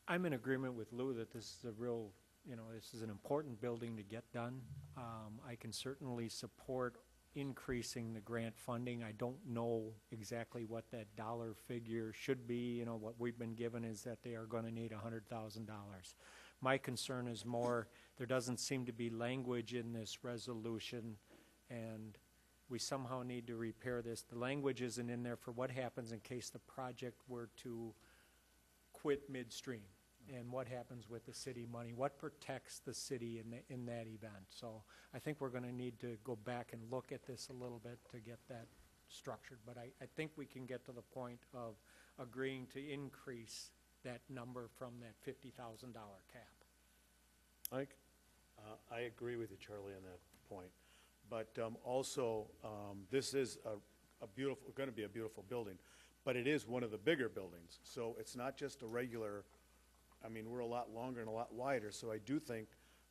I'm in agreement with Lou that this is a real, this is an important building to get done. I can certainly support increasing the grant funding. I don't know exactly what that dollar figure should be. What we've been given is that they are going to need $100,000. My concern is more, there doesn't seem to be language in this resolution, and we somehow need to repair this. The language isn't in there for what happens in case the project were to quit midstream, and what happens with the city money, what protects the city in that event. So I think we're going to need to go back and look at this a little bit to get that structured, but I think we can get to the point of agreeing to increase that number from that $50,000 cap.
Mike?
I agree with you, Charlie, on that point. But also, this is a beautiful, going to be a beautiful building, but it is one of the bigger buildings. So it's not just a regular, I mean, we're a lot longer and a lot wider, so I do think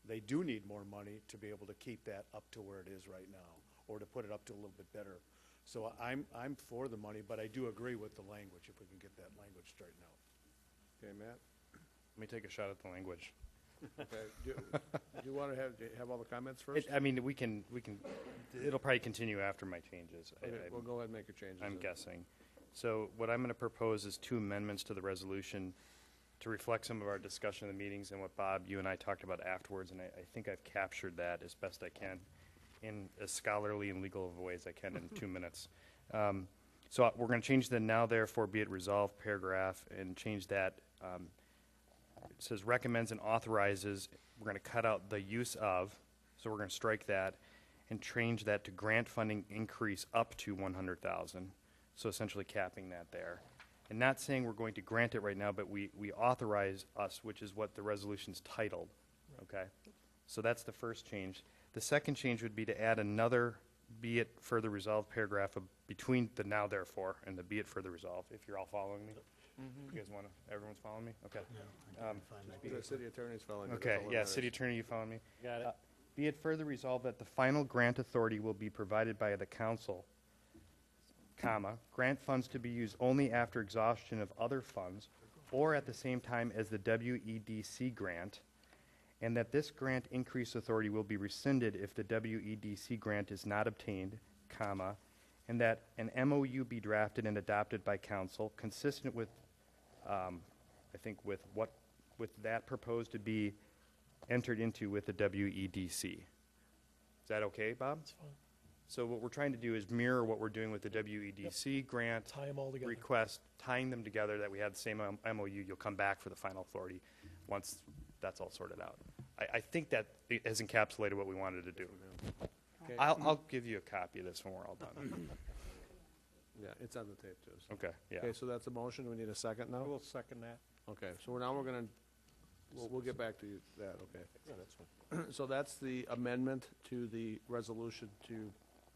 they do need more money to be able to keep that up to where it is right now, or to put it up to a little bit better. So I'm for the money, but I do agree with the language, if we can get that language straightened out.
Okay, Matt?
Let me take a shot at the language.
Okay. Do you want to have all the comments first?
I mean, we can, it'll probably continue after my changes.
Okay, we'll go ahead and make your changes.
I'm guessing. So what I'm going to propose is 2 amendments to the resolution to reflect some of our discussion in the meetings and what, Bob, you and I talked about afterwards, and I think I've captured that as best I can in as scholarly and legal of a way as I can in 2 minutes. So we're going to change the now therefore be it resolved paragraph and change that. It says recommends and authorizes. We're going to cut out the use of, so we're going to strike that and change that to grant funding increase up to 100,000. So essentially capping that there. And not saying we're going to grant it right now, but we authorize us, which is what the resolution's titled. Okay? So that's the first change. The second change would be to add another be it further resolved paragraph between the now therefore and the be it further resolved, if you're all following me. You guys want to, everyone's following me? Okay.
The city attorney's following.
Okay, yeah, city attorney, you following me?
Got it.
Be it further resolved that the final grant authority will be provided by the council, comma, grant funds to be used only after exhaustion of other funds or at the same time as the WEDC grant, and that this grant increase authority will be rescinded if the WEDC grant is not obtained, comma, and that an MOU be drafted and adopted by council consistent with, I think with that proposed to be entered into with the WEDC. Is that okay, Bob?
That's fine.
So what we're trying to do is mirror what we're doing with the WEDC grant
Tie them all together.
request, tying them together, that we have the same MOU. You'll come back for the final authority once that's all sorted out. I think that it has encapsulated what we wanted to do.
Okay.
I'll give you a copy of this when we're all done.
Yeah, it's on the tape, too. So.
Okay, yeah.
Okay, so that's a motion. We need a second now?
We'll second that.
Okay, so we're going to, we'll get back to that, okay.
Yeah, that's fine.
So that's the amendment to the resolution to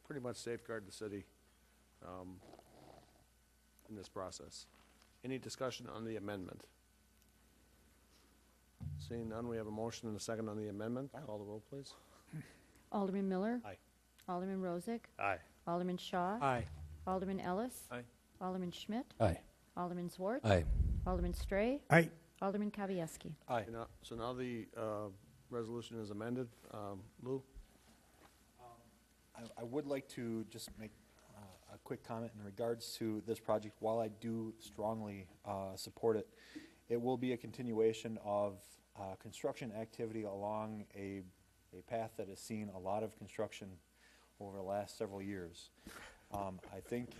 pretty much safeguard the city in this process. Any discussion on the amendment? Seeing none, we have a motion and a second on the amendment. Call the roll, please.
Alderman Miller.
Aye.
Alderman Rozak.
Aye.
Alderman Shaw.
Aye.
Alderman Ellis.
Aye.
Alderman Schmidt.
Aye.
Alderman Zwart.
Aye.
Alderman Stray.
Aye.
Alderman Kavieski.
Aye.
So now the resolution is amended. Lou?
I would like to just make a quick comment in regards to this project. While I do strongly support it, it will be a continuation of construction activity along a path that has seen a lot of construction over the last several years. I think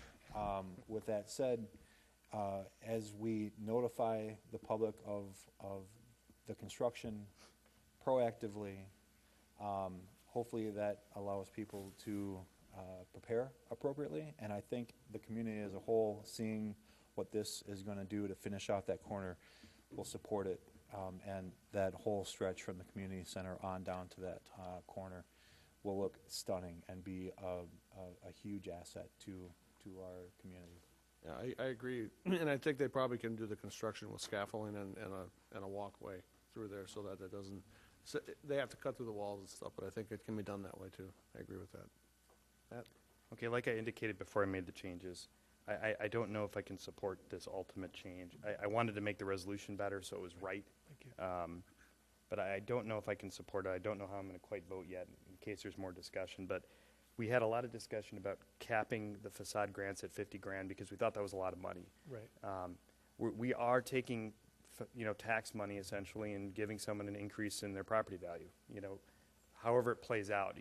with that said, as we notify the public of the construction proactively, hopefully that allows people to prepare appropriately. And I think the community as a whole, seeing what this is going to do to finish off that corner, will support it. And that whole stretch from the community center on down to that corner will look stunning and be a huge asset to our community.
Yeah, I agree, and I think they probably can do the construction with scaffolding and a walkway through there so that it doesn't, they have to cut through the walls and stuff, but I think it can be done that way too. I agree with that. Matt?
Okay, like I indicated before I made the changes, I don't know if I can support this ultimate change. I wanted to make the resolution better so it was right.
Thank you.
But I don't know if I can support it. I don't know how I'm going to quite vote yet in case there's more discussion. But we had a lot of discussion about capping the facade grants at 50 grand because we thought that was a lot of money.
Right.
We are taking tax money essentially and giving someone an increase in their property value. However it plays out,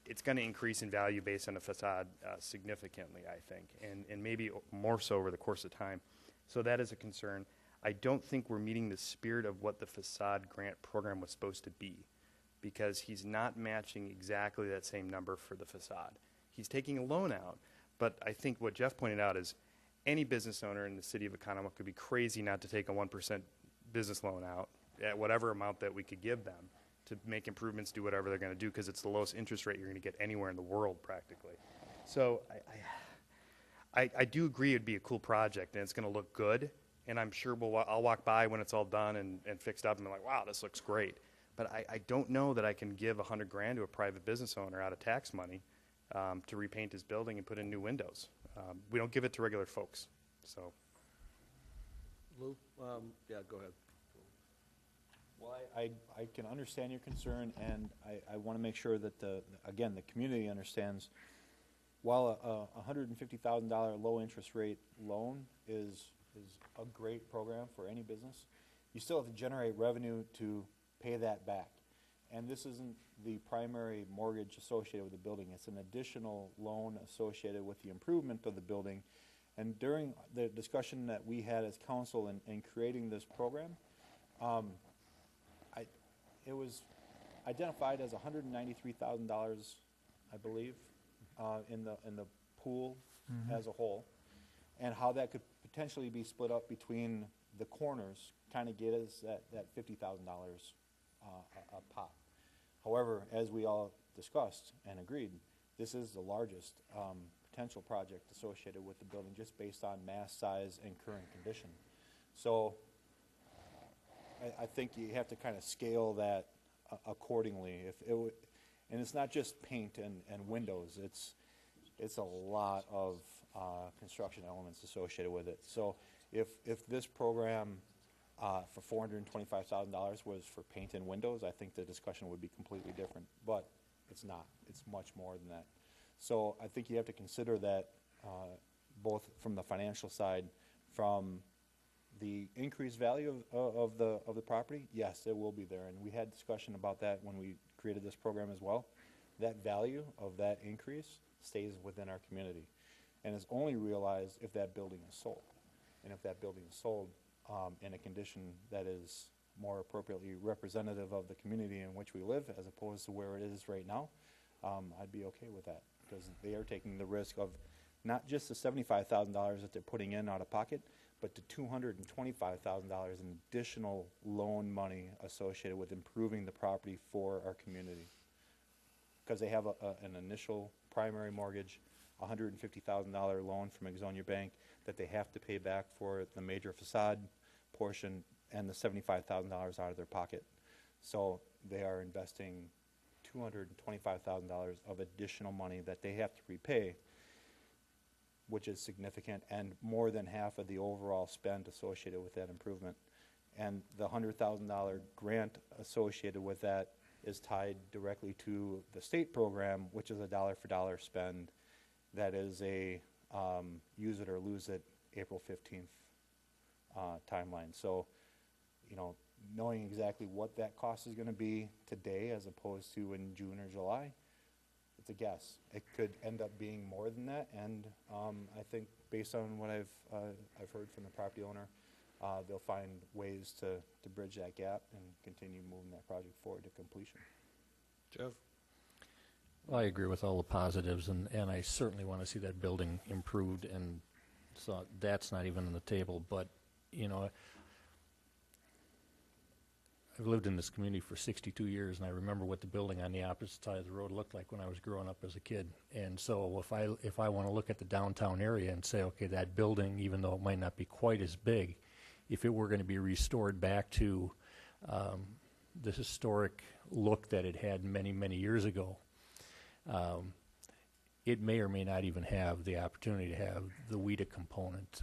it's going to increase in value based on the facade significantly, I think, and maybe more so over the course of time. So that is a concern. I don't think we're meeting the spirit of what the facade grant program was supposed to be, because he's not matching exactly that same number for the facade. He's taking a loan out, but I think what Jeff pointed out is any business owner in the city of Oconomowoc could be crazy not to take a 1% business loan out at whatever amount that we could give them to make improvements, do whatever they're going to do, because it's the lowest interest rate you're going to get anywhere in the world practically. So I do agree it'd be a cool project and it's going to look good, and I'm sure I'll walk by when it's all done and fixed up and be like, wow, this looks great. But I don't know that I can give $100 grand to a private business owner out of tax money to repaint his building and put in new windows. We don't give it to regular folks. So,
Lou? Yeah, go ahead.
Well, I can understand your concern, and I want to make sure that again, the community understands. While a $150,000 low interest rate loan is a great program for any business, you still have to generate revenue to pay that back. And this isn't the primary mortgage associated with the building. It's an additional loan associated with the improvement of the building. And during the discussion that we had as council in creating this program, it was identified as $193,000, I believe, in the pool as a whole, and how that could potentially be split up between the corners, kind of get us that $50,000 a pop. However, as we all discussed and agreed, this is the largest potential project associated with the building, just based on mass size and current condition. So I think you have to kind of scale that accordingly. And it's not just paint and windows. It's a lot of construction elements associated with it. So if this program for $425,000 was for paint and windows, I think the discussion would be completely different. But it's not. It's much more than that. So I think you have to consider that both from the financial side, from the increased value of the property. Yes, it will be there, and we had discussion about that when we created this program as well. That value of that increase stays within our community, and is only realized if that building is sold. And if that building is sold in a condition that is more appropriately representative of the community in which we live, as opposed to where it is right now, I'd be okay with that, because they are taking the risk of not just the $75,000 that they're putting in out of pocket, but to $225,000 in additional loan money associated with improving the property for our community. Because they have an initial primary mortgage, $150,000 loan from Exonia Bank that they have to pay back for the major facade portion, and the $75,000 out of their pocket. So they are investing $225,000 of additional money that they have to repay, which is significant, and more than half of the overall spend associated with that improvement. And the $100,000 grant associated with that is tied directly to the state program, which is a dollar-for-dollar spend. That is a use it or lose it April 15th timeline. So, you know, knowing exactly what that cost is going to be today as opposed to in June or July, it's a guess. It could end up being more than that, and I think based on what I've heard from the property owner, they'll find ways to bridge that gap and continue moving that project forward to completion.
Jeff?
Well, I agree with all the positives, and I certainly want to see that building improved, and so that's not even on the table. But, you know, I've lived in this community for 62 years, and I remember what the building on the opposite side of the road looked like when I was growing up as a kid. And so if I want to look at the downtown area and say, okay, that building, even though it might not be quite as big, if it were going to be restored back to the historic look that it had many, many years ago, it may or may not even have the opportunity to have the WIDA component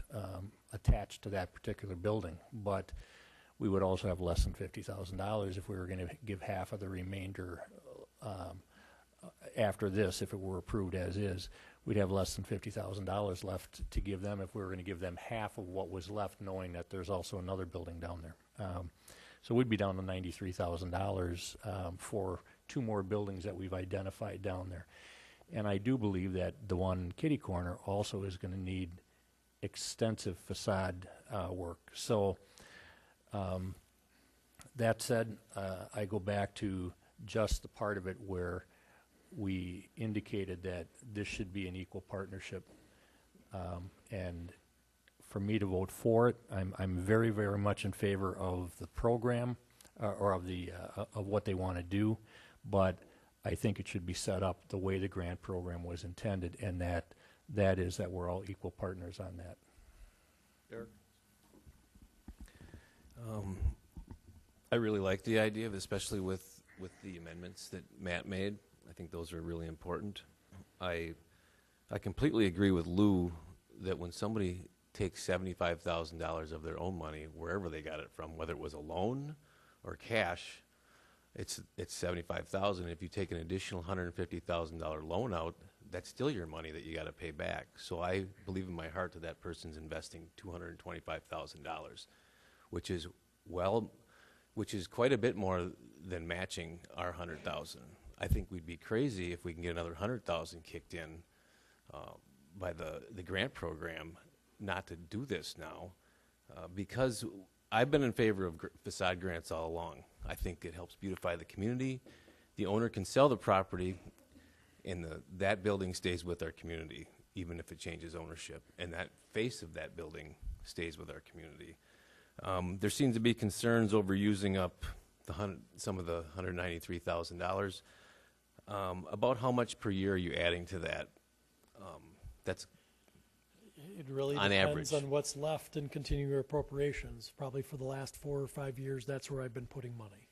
attached to that particular building. But we would also have less than $50,000 if we were going to give half of the remainder after this, if it were approved as is. We'd have less than $50,000 left to give them if we were going to give them half of what was left, knowing that there's also another building down there. So we'd be down to $93,000 for two more buildings that we've identified down there. And I do believe that the one kitty corner also is going to need extensive facade work. So that said, I go back to just the part of it where we indicated that this should be an equal partnership. And for me to vote for it, I'm very, very much in favor of the program or of the of what they want to do, but I think it should be set up the way the grant program was intended, and that is that we're all equal partners on that.
Eric?
I really like the idea of, especially with the amendments that Matt made. I think those are really important. I completely agree with Lou that when somebody takes $75,000 of their own money, wherever they got it from, whether it was a loan or cash, it's $75,000. If you take an additional $150,000 loan out, that's still your money that you got to pay back. So I believe in my heart that that person's investing $225,000, which is quite a bit more than matching our $100,000. I think we'd be crazy if we can get another $100,000 kicked in by the grant program not to do this now, because I've been in favor of facade grants all along. I think it helps beautify the community. The owner can sell the property, and that building stays with our community, even if it changes ownership, and that face of that building stays with our community. There seems to be concerns over using up some of the $193,000. About how much per year are you adding to that? That's
It really
on
depends
average.
on what's left in continuing appropriations. Probably for the last 4 or 5 years, that's where I've been putting money.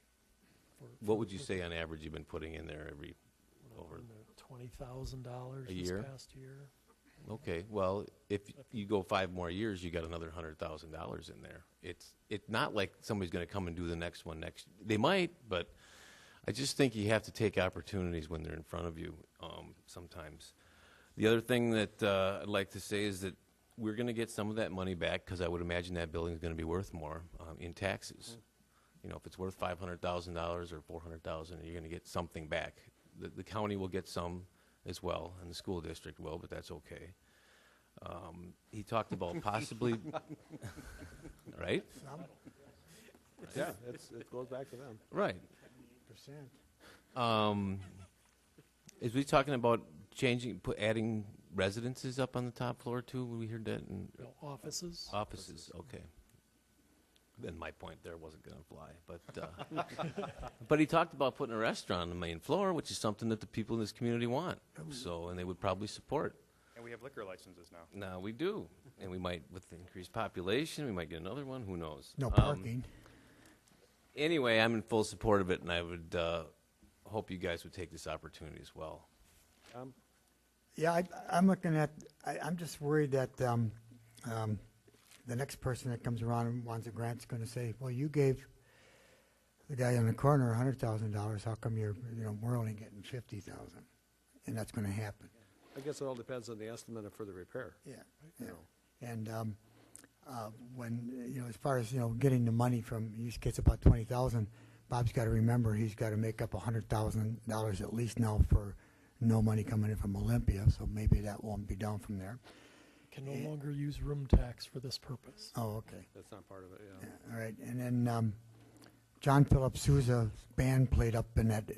What would you say on average you've been putting in there every over
$20,000
a
this
year?
past year.
Okay, well, if you go 5 more years, you got another $100,000 in there. It's not like somebody's going to come and do the next one next. They might, but I just think you have to take opportunities when they're in front of you sometimes. The other thing that I'd like to say is that we're going to get some of that money back, because I would imagine that building is going to be worth more in taxes. You know, if it's worth $500,000 or $400,000, you're going to get something back. The county will get some as well, and the school district will, but that's okay. He talked about possibly, right?
Yeah, it goes back to them.
Right.
%.
Is we talking about adding residences up on the top floor too? We heard that.
No, offices.
Offices, okay. Then my point there wasn't going to fly, but but he talked about putting a restaurant on the main floor, which is something that the people in this community want. So, and they would probably support.
And we have liquor licenses now.
Now we do, and we might, with the increased population, we might get another one. Who knows?
No parking.
Anyway, I'm in full support of it, and I would hope you guys would take this opportunity as well.
Yeah, I'm looking at, I'm just worried that the next person that comes around and wants a grant's going to say, well, you gave the guy on the corner $100,000, how come we're only getting 50,000? And that's going to happen.
I guess it all depends on the estimate for the repair.
Yeah.
You
Yeah.
know.
And when, as far as, getting the money from, he gets about 20,000, Bob's got to remember he's got to make up $100,000 at least now for no money coming in from Olympia, so maybe that won't be down from there.
Can no longer use room tax for this purpose.
Oh, okay.
That's not part of it, yeah.
All right, and then John Philip Sousa's band played up in that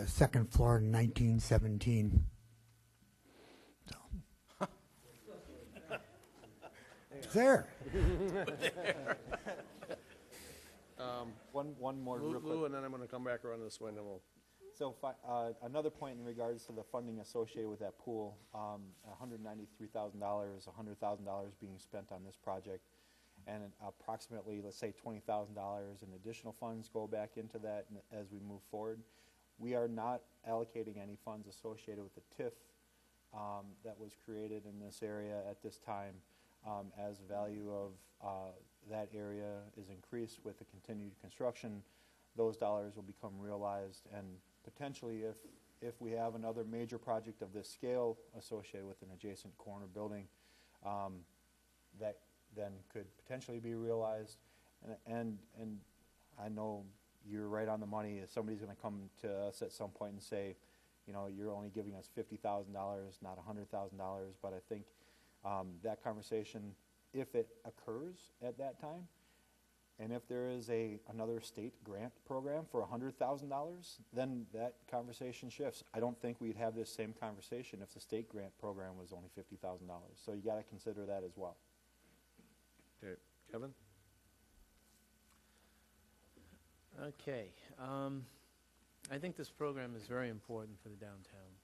second floor in 1917. So. It's there.
One more real quick.
Lou, and then I'm going to come back around this way, and then we'll...
So another point in regards to the funding associated with that pool, $193,000, $100,000 being spent on this project, and approximately, let's say, $20,000 in additional funds go back into that as we move forward. We are not allocating any funds associated with the TIF that was created in this area at this time. As the value of that area is increased with the continued construction, those dollars will become realized, and potentially if we have another major project of this scale associated with an adjacent corner building, that then could potentially be realized. And I know you're right on the money. If somebody's going to come to us at some point and say, you're only giving us $50,000, not $100,000, but I think that conversation, if it occurs at that time, and if there is another state grant program for $100,000, then that conversation shifts. I don't think we'd have this same conversation if the state grant program was only $50,000. So you got to consider that as well.
Okay, Kevin?
Okay. I think this program is very important for the downtown.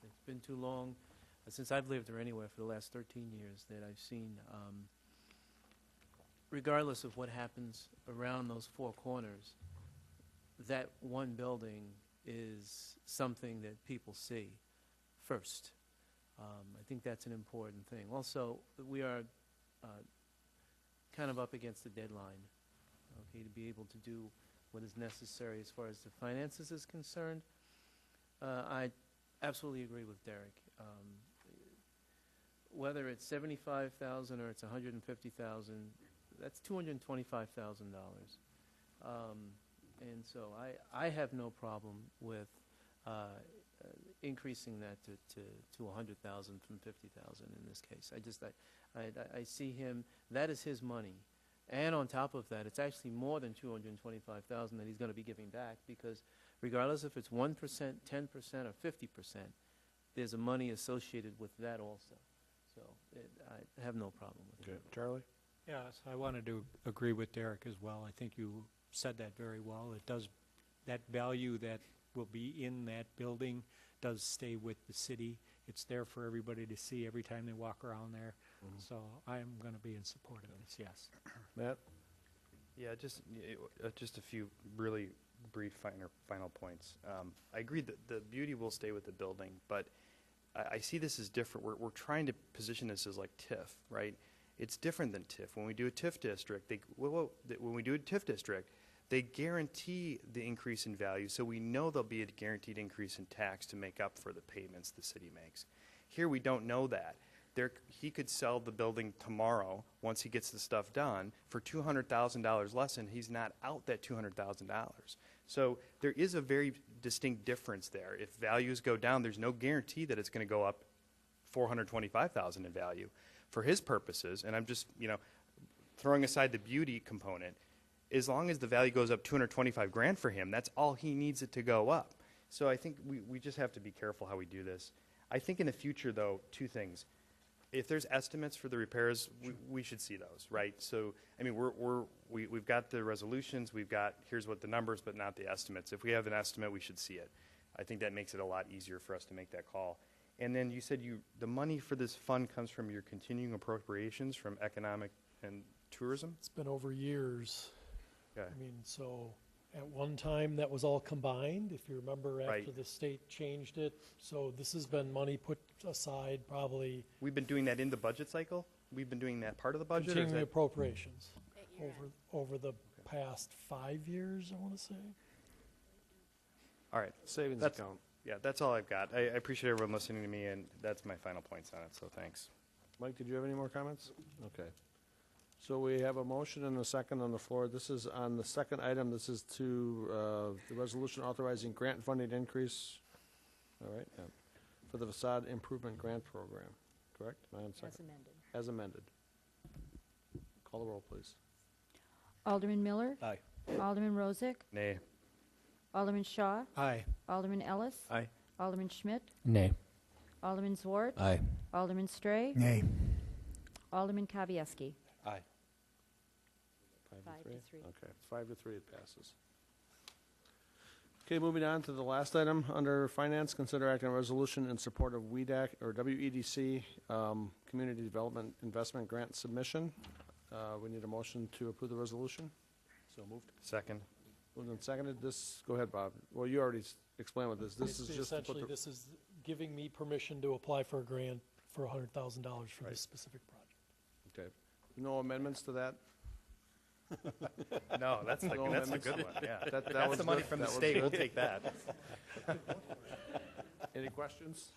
It's been too long, since I've lived there anywhere for the last 13 years, that I've seen, regardless of what happens around those four corners, that one building is something that people see first. I think that's an important thing. Also, we are kind of up against the deadline, okay, to be able to do what is necessary as far as the finances is concerned. I absolutely agree with Derek. Whether it's 75,000 or it's 150,000, that's $225,000. And so I have no problem with increasing that to 100,000 from 50,000 in this case. I see him, that is his money. And on top of that, it's actually more than $225,000 that he's going to be giving back, because regardless if it's 1%, 10%, or 50%, there's a money associated with that also. So I have no problem with
Okay,
it.
Charlie?
Yes, I wanted to agree with Derek as well. I think you said that very well. It does, that value that will be in that building does stay with the city. It's there for everybody to see every time they walk around there. So I am going to be in support of this, yes.
Matt?
Yeah, just a few really brief final points. I agree that the beauty will stay with the building, but I see this as different. We're trying to position this as like TIF, right? It's different than TIF. When we do a TIF district, they guarantee the increase in value, so we know there'll be a guaranteed increase in tax to make up for the payments the city makes. Here we don't know that. He could sell the building tomorrow once he gets the stuff done for $200,000 less, and he's not out that $200,000. So there is a very distinct difference there. If values go down, there's no guarantee that it's going to go up $425,000 in value. For his purposes, and I'm just throwing aside the beauty component, as long as the value goes up $225,000 for him, that's all he needs it to go up. So I think we just have to be careful how we do this. I think in the future, though, two things. If there's estimates for the repairs, we should see those, right? So, I mean, we've got the resolutions, here's what the numbers, but not the estimates. If we have an estimate, we should see it. I think that makes it a lot easier for us to make that call. And then you said the money for this fund comes from your continuing appropriations from economic and tourism?
It's been over years.
Okay.
I mean, so At one time, that was all combined, if you remember, after
Right.
the state changed it. So this has been money put aside probably
We've been doing that in the budget cycle? We've been doing that part of the budget? or is
continuing
that-
appropriations over the past 5 years, I want to say.
All right.
Savings
That's-
account.
Yeah, that's all I've got. I appreciate everyone listening to me, and that's my final points on it, so thanks.
Mike, did you have any more comments? Okay. So we have a motion and a second on the floor. This is on the second item. This is to the resolution authorizing grant funding increase, all right, yeah, for the facade improvement grant program, correct? Am I on second?
As amended.
As amended. Call the roll, please.
Alderman Miller.
Aye.
Alderman Rozak.
Nay.
Alderman Shaw.
Aye.
Alderman Ellis.
Aye.
Alderman Schmidt.
Nay.
Alderman Zwart.
Aye.
Alderman Stray.
Nay.
Alderman Kavieski.
Aye.
5 to 3.
Okay, 5-3, it passes. Okay, moving on to the last item under finance, consider acting on a resolution in support of WEDAC, or WEDC, Community Development Investment Grant Submission. We need a motion to approve the resolution.
So moved. Second.
Moved and seconded. This, go ahead, Bob. Well, you already explained what this, this
It's
is just to put
essentially,
the,
this is giving me permission to apply for a grant for $100,000 for this specific project.
okay. No amendments to that?
No, that's
No
a good
amendments?
one, yeah.
That
That's
was
the money
good.
from the
That was
state, we'll
good.
take that.
Any questions?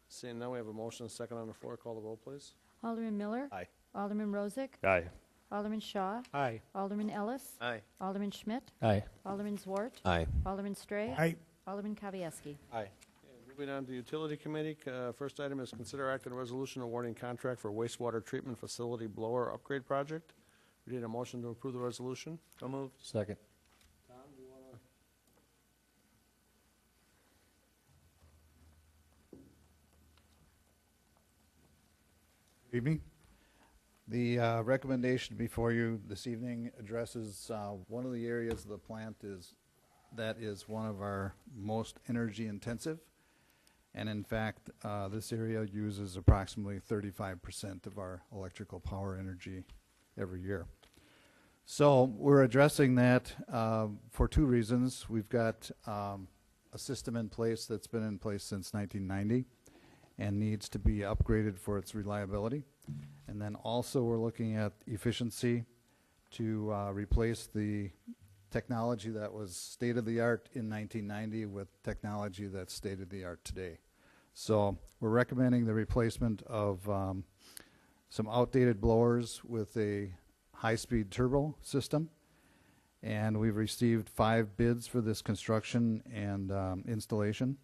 Seeing none, we have a motion and a second on the floor. Call the roll, please.
Alderman Miller.
Aye.
Alderman Rozak.
Aye.
Alderman Shaw.
Aye.
Alderman Ellis.
Aye.
Alderman Schmidt.
Aye.
Alderman Zwart.
Aye.
Alderman Stray.
Aye.
Alderman Kavieski.
Aye.
Moving on to Utility Committee, first item is consider act on a resolution awarding contract for wastewater treatment facility blower upgrade project. We need a motion to approve the resolution.
So moved.
Second.
Tom, do you want
Evening. The recommendation before you this evening addresses one of the areas of the plant that is one of our most energy intensive. And in fact, this area uses approximately 35% of our electrical power energy every year. So we're addressing that for two reasons. We've got a system in place that's been in place since 1990 and needs to be upgraded for its reliability. And then also we're looking at efficiency to replace the technology that was state-of-the-art in 1990 with technology that's state-of-the-art today. So we're recommending the replacement of some outdated blowers with a high-speed turbo system. And we've received 5 bids for this construction and installation.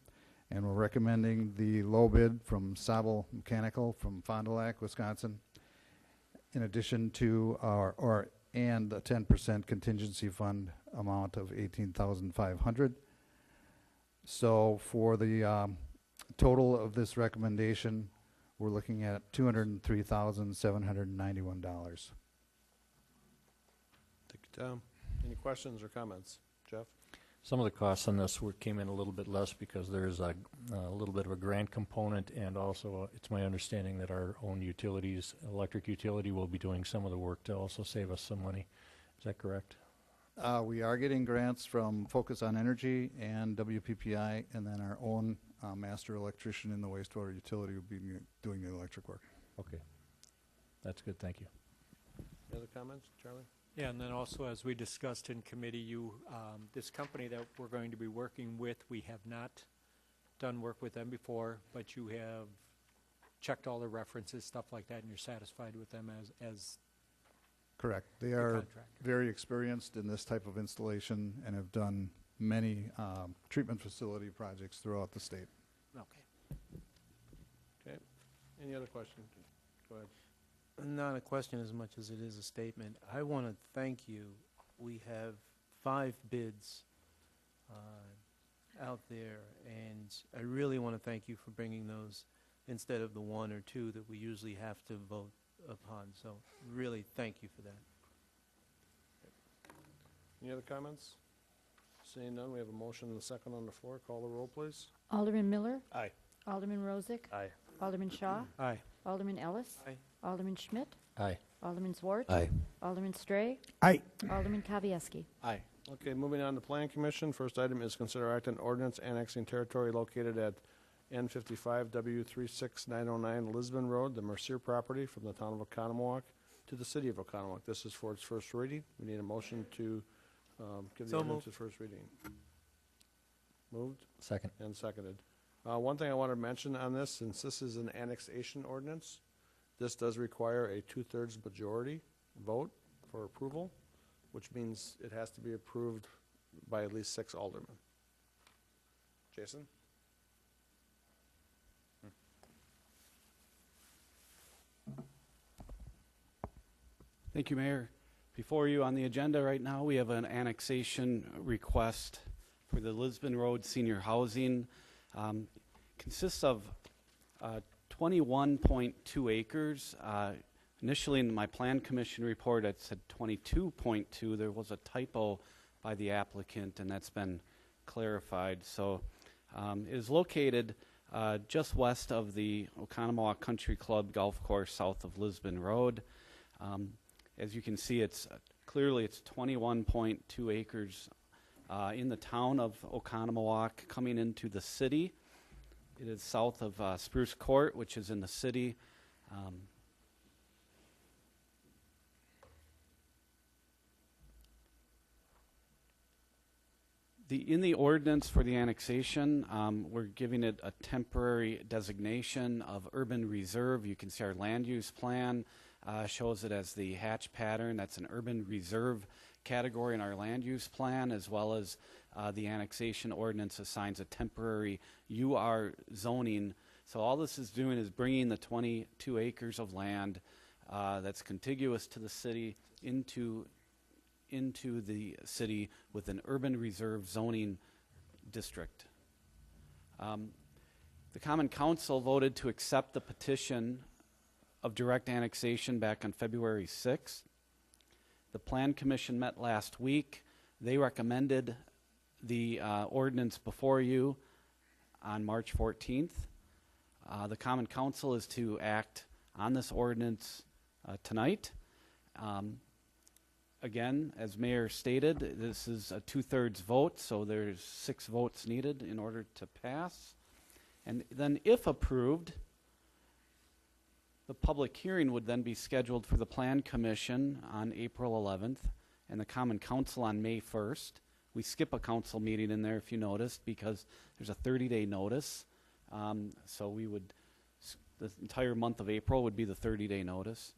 And we're recommending the low bid from Sable Mechanical from Fond du Lac, Wisconsin, in addition to and a 10% contingency fund amount of $18,500. So for the total of this recommendation, we're looking at $203,791.
Thank you, Tom. Any questions or comments? Jeff?
Some of the costs on this came in a little bit less because there's a little bit of a grant component, and also it's my understanding that our own utilities, electric utility, will be doing some of the work to also save us some money. Is that correct?
We are getting grants from Focus on Energy and WPPI, and then our own master electrician in the wastewater utility will be doing the electric work.
Okay. That's good, thank you.
Any other comments, Charlie?
Yeah, and then also, as we discussed in committee, this company that we're going to be working with, we have not done work with them before, but you have checked all the references, stuff like that, and you're satisfied with them as
Correct. They
the
are
contractor.
very experienced in this type of installation and have done many treatment facility projects throughout the state.
Okay.
Okay. Any other questions? Go ahead.
Not a question as much as it is a statement. I want to thank you. We have 5 bids out there, and I really want to thank you for bringing those instead of the 1 or 2 that we usually have to vote upon. So really thank you for that.
Any other comments? Seeing none, we have a motion and a second on the floor. Call the roll, please.
Alderman Miller.
Aye.
Alderman Rozak.
Aye.
Alderman Shaw.
Aye.
Alderman Ellis.
Aye.
Alderman Schmidt.
Aye.
Alderman Zwart.
Aye.
Alderman Stray.
Aye.
Alderman Kavieski.
Aye.
Okay, moving on to Plan Commission. First item is consider act on ordinance annexing territory located at N55 W36909 Lisbon Road, the Mercier property from the town of Oconomowoc to the city of Oconomowoc. This is for its first reading. We need a motion to give the
So
ordinance
moved.
its first reading. Moved
Second.
and seconded. One thing I want to mention on this, since this is an annexation ordinance, this does require a 2/3 majority vote for approval, which means it has to be approved by at least 6 aldermen. Jason?
Thank you, Mayor. Before you on the agenda right now, we have an annexation request for the Lisbon Road Senior Housing. Consists of 21.2 acres. Initially in my Plan Commission report, it said 22.2. There was a typo by the applicant, and that's been clarified. So it is located just west of the Oconomowoc Country Club Golf Course, south of Lisbon Road. As you can see, it's clearly it's 21.2 acres in the town of Oconomowoc, coming into the city. It is south of Spruce Court, which is in the city. In the ordinance for the annexation, we're giving it a temporary designation of urban reserve. You can see our land use plan shows it as the hatch pattern. That's an urban reserve category in our land use plan, as well as the annexation ordinance assigns a temporary UR zoning. So all this is doing is bringing the 22 acres of land that's contiguous to the city into the city with an urban reserve zoning district. The Common Council voted to accept the petition of direct annexation back on February 6th. The Plan Commission met last week. They recommended the ordinance before you on March 14th. The Common Council is to act on this ordinance tonight. Again, as Mayor stated, this is a 2/3 vote, so there's 6 votes needed in order to pass. And then if approved, the public hearing would then be scheduled for the Plan Commission on April 11th and the Common Council on May 1st. We skip a council meeting in there, if you noticed, because there's a 30-day notice. So we would, the entire month of April would be the 30-day notice.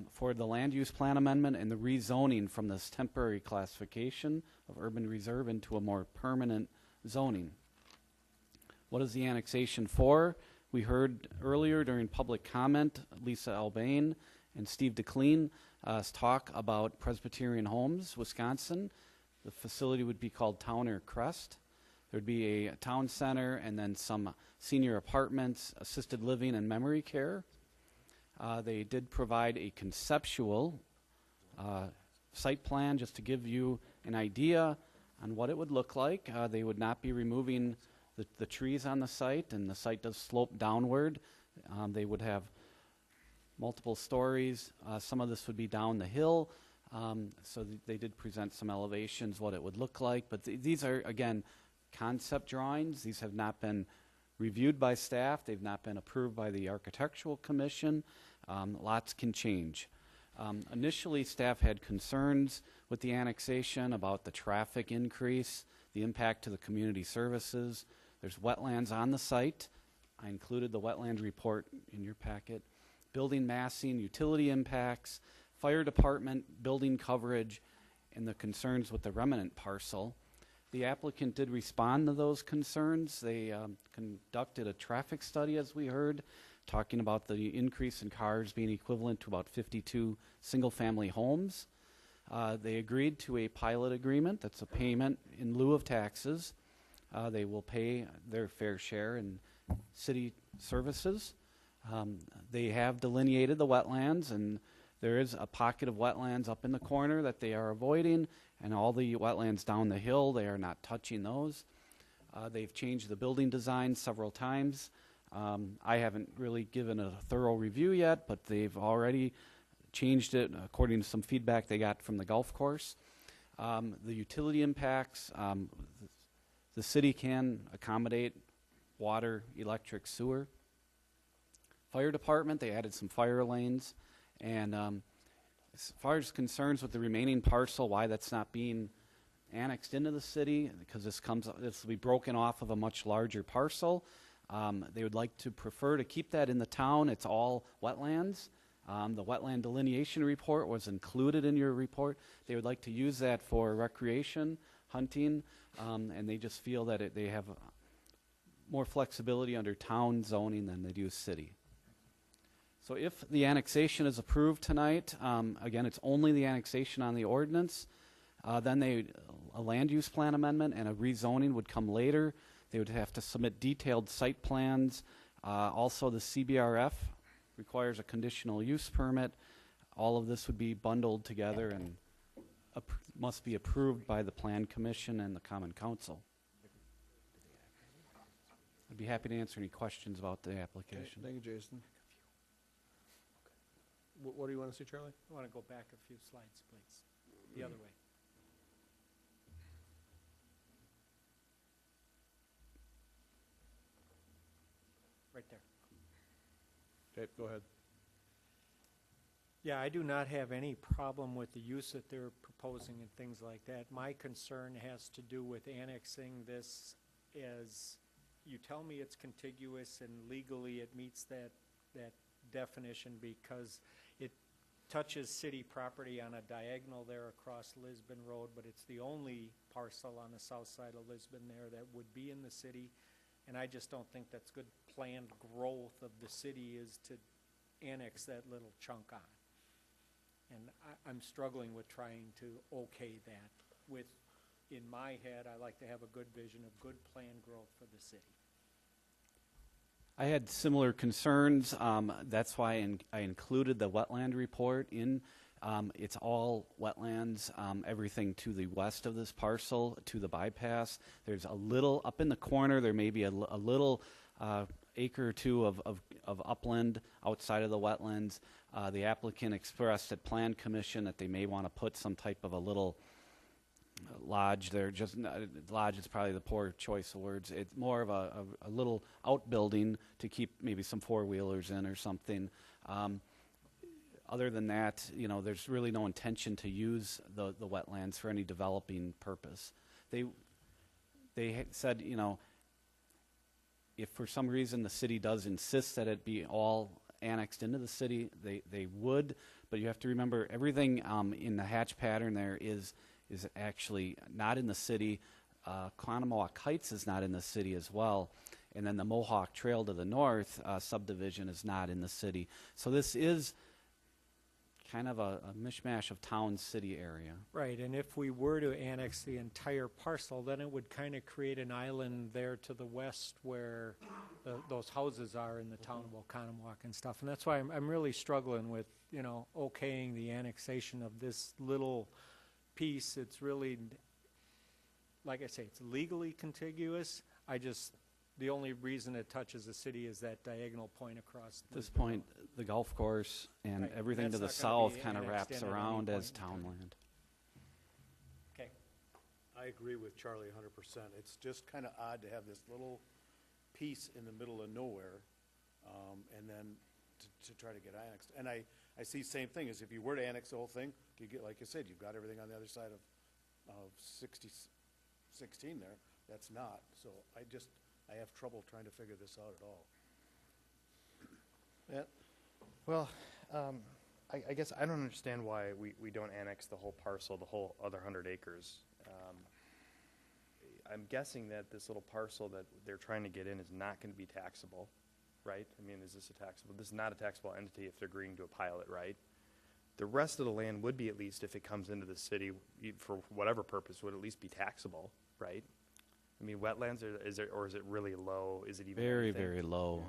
For the land use plan amendment and the rezoning from this temporary classification of urban reserve into a more permanent zoning. What is the annexation for? We heard earlier during public comment, Lisa Albane and Steve DeClean talk about Presbyterian Homes, Wisconsin. The facility would be called Towner Crest. There'd be a town center and then some senior apartments, assisted living, and memory care. They did provide a conceptual site plan just to give you an idea on what it would look like. They would not be removing the trees on the site, and the site does slope downward. They would have multiple stories. Some of this would be down the hill. So they did present some elevations, what it would look like. But these are, again, concept drawings. These have not been reviewed by staff. They've not been approved by the Architectural Commission. Lots can change. Initially, staff had concerns with the annexation about the traffic increase, the impact to the community services. There's wetlands on the site. I included the wetland report in your packet. Building massing, utility impacts, fire department, building coverage, and the concerns with the remnant parcel. The applicant did respond to those concerns. They conducted a traffic study, as we heard, talking about the increase in cars being equivalent to about 52 single-family homes. They agreed to a pilot agreement. That's a payment in lieu of taxes. They will pay their fair share in city services. They have delineated the wetlands, and there is a pocket of wetlands up in the corner that they are avoiding, and all the wetlands down the hill, they are not touching those. They've changed the building design several times. I haven't really given a thorough review yet, but they've already changed it according to some feedback they got from the golf course. The utility impacts, the city can accommodate water, electric, sewer. Fire department, they added some fire lanes. And as far as concerns with the remaining parcel, why that's not being annexed into the city, because this will be broken off of a much larger parcel. They would like to prefer to keep that in the town. It's all wetlands. The wetland delineation report was included in your report. They would like to use that for recreation, hunting, and they just feel that they have more flexibility under town zoning than they do city. So if the annexation is approved tonight, again, it's only the annexation on the ordinance. Then a land use plan amendment and a rezoning would come later. They would have to submit detailed site plans. Also, the CBRF requires a conditional use permit. All of this would be bundled together and must be approved by the Plan Commission and the Common Council. I'd be happy to answer any questions about the application.
Thank you, Jason. What do you want to see, Charlie?
I want to go back a few slides, please. The other way. Right there.
Okay, go ahead.
Yeah, I do not have any problem with the use that they're proposing and things like that. My concern has to do with annexing this as, you tell me it's contiguous and legally it meets that definition because it touches city property on a diagonal there across Lisbon Road, but it's the only parcel on the south side of Lisbon there that would be in the city. And I just don't think that's good planned growth of the city is to annex that little chunk on. And I'm struggling with trying to okay that with, in my head, I like to have a good vision of good planned growth for the city.
I had similar concerns. That's why I included the wetland report in. It's all wetlands, everything to the west of this parcel, to the bypass. There's a little, up in the corner, there may be a little acre or two of upland outside of the wetlands. The applicant expressed at Plan Commission that they may want to put some type of a little lodge there. Lodge is probably the poor choice of words. It's more of a little outbuilding to keep maybe some four-wheelers in or something. Other than that, there's really no intention to use the wetlands for any developing purpose. They said, if for some reason the city does insist that it be all annexed into the city, they would. But you have to remember everything in the hatch pattern there is actually not in the city. Conomowoc Heights is not in the city as well. And then the Mohawk Trail to the north subdivision is not in the city. So this is kind of a mishmash of town-city area.
Right, and if we were to annex the entire parcel, then it would kind of create an island there to the west where those houses are in the town of Oconomowoc and stuff. And that's why I'm really struggling with, okaying the annexation of this little piece. It's really, like I say, it's legally contiguous. The only reason it touches the city is that diagonal point across.
At this point, the golf course and
Right.
everything to the
That's not gonna
south
be
kind of
annexed
wraps
in at any
around
point
as
in time.
town land.
Okay.
I agree with Charlie 100%. It's just kind of odd to have this little piece in the middle of nowhere, and then to try to get annexed. And I see same thing, as if you were to annex the whole thing, you get, like you said, you've got everything on the other side of 16 there. That's not. So I have trouble trying to figure this out at all.
Yeah. Well, I guess I don't understand why we don't annex the whole parcel, the whole other 100 acres. I'm guessing that this little parcel that they're trying to get in is not going to be taxable, right? I mean, is this a taxable? This is not a taxable entity if they're agreeing to a pilot, right? The rest of the land would be, at least if it comes into the city for whatever purpose, would at least be taxable, right? I mean, wetlands, is it really low? Is it even
Very,
anything?
very low.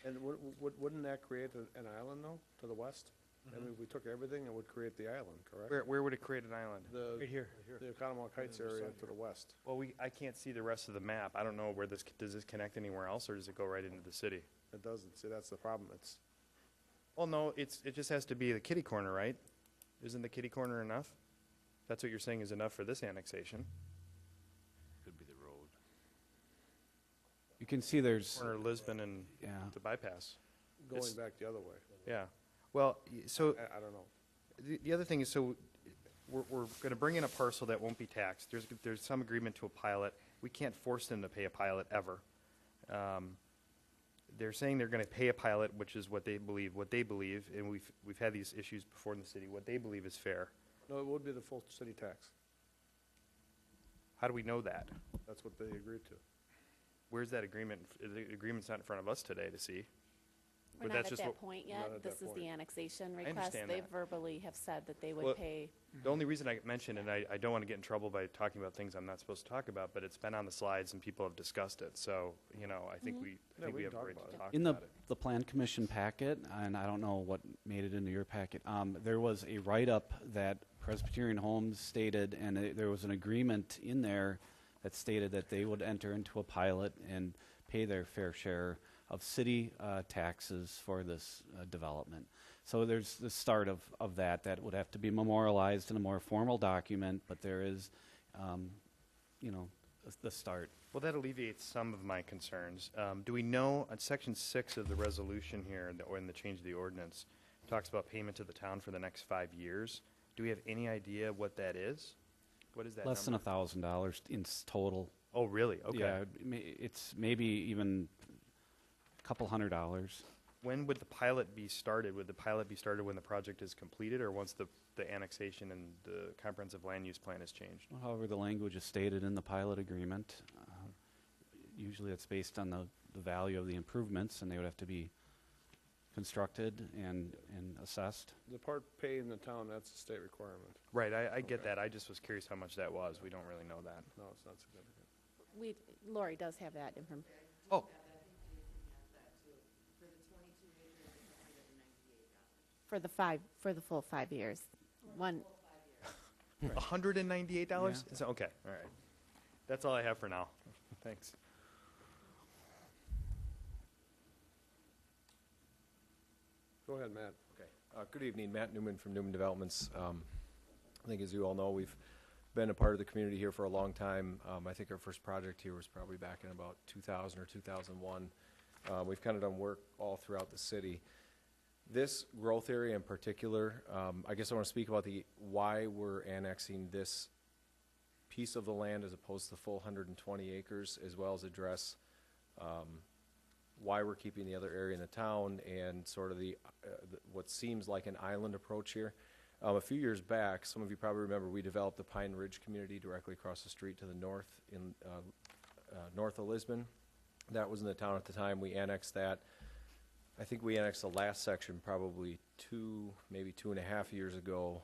And wouldn't that create an island, though, to the west? I mean, if we took everything, it would create the island, correct?
Where would it create an island?
Right here.
The Oconomowoc Heights area to the west.
Well, I can't see the rest of the map. I don't know where does this connect anywhere else, or does it go right into the city?
It doesn't. See, that's the problem.
Well, no, it just has to be the kitty corner, right? Isn't the kitty corner enough? That's what you're saying is enough for this annexation.
Could be the road.
You can see there's,
Corner of Lisbon and
yeah,
the bypass.
Going
It's-
back the other way.
Yeah. Well, so
I don't know.
the other thing is, so we're going to bring in a parcel that won't be taxed. There's some agreement to a pilot. We can't force them to pay a pilot ever. They're saying they're going to pay a pilot, which is what they believe, and we've had these issues before in the city, what they believe is fair.
No, it would be the full city tax.
How do we know that?
That's what they agreed to.
Where's that agreement? The agreement's not in front of us today to see.
We're
But
not
that's
at
just
that
what-
point
Not
yet.
at
This
that
is the
point.
annexation request.
understand
They
that.
verbally have said that they
Well,
would pay.
The only reason I mentioned, and I don't want to get in trouble by talking about things I'm not supposed to talk about, but it's been on the slides and people have discussed it. So, I think
Mhm.
we,
Yeah,
I think
we
we
can
have a
talk
right
about
to
it.
talk
in the,
about it.
the Plan Commission packet, and I don't know what made it into your packet, there was a write-up that Presbyterian Homes stated, and there was an agreement in there that stated that they would enter into a pilot and pay their fair share of city taxes for this development. So there's the start of that would have to be memorialized in a more formal document, but there is, the start.
Well, that alleviates some of my concerns. Do we know, on section 6 of the resolution here, or in the change of the ordinance, talks about payment to the town for the next 5 years? Do we have any idea what that is? What is that
Less
number?
than $1,000 in total.
Oh, really? Okay.
Yeah, it's maybe even a couple $100.
When would the pilot be started? Would the pilot be started when the project is completed, or once the annexation and the comprehensive land use plan is changed?
However, the language is stated in the pilot agreement. Usually it's based on the value of the improvements, and they would have to be constructed and assessed.
The part paying the town, that's a state requirement.
Right, I get that. I just was curious how much that was. We don't really know that.
No, it's not significant.
Lori does have that information.
Oh.
For the full 5 years.
$198? Is that- okay, all right. That's all I have for now. Thanks.
Go ahead, Matt.
Okay. Good evening, Matt Newman from Newman Developments. I think as you all know, we've been a part of the community here for a long time. I think our first project here was probably back in about 2000 or 2001. We've kind of done work all throughout the city. This growth area in particular, I guess I want to speak about why we're annexing this piece of the land as opposed to the full 120 acres, as well as address why we're keeping the other area in the town and sort of what seems like an island approach here. A few years back, some of you probably remember, we developed the Pine Ridge community directly across the street to the north in north of Lisbon. That was in the town at the time. We annexed that. I think we annexed the last section probably maybe 2.5 years ago,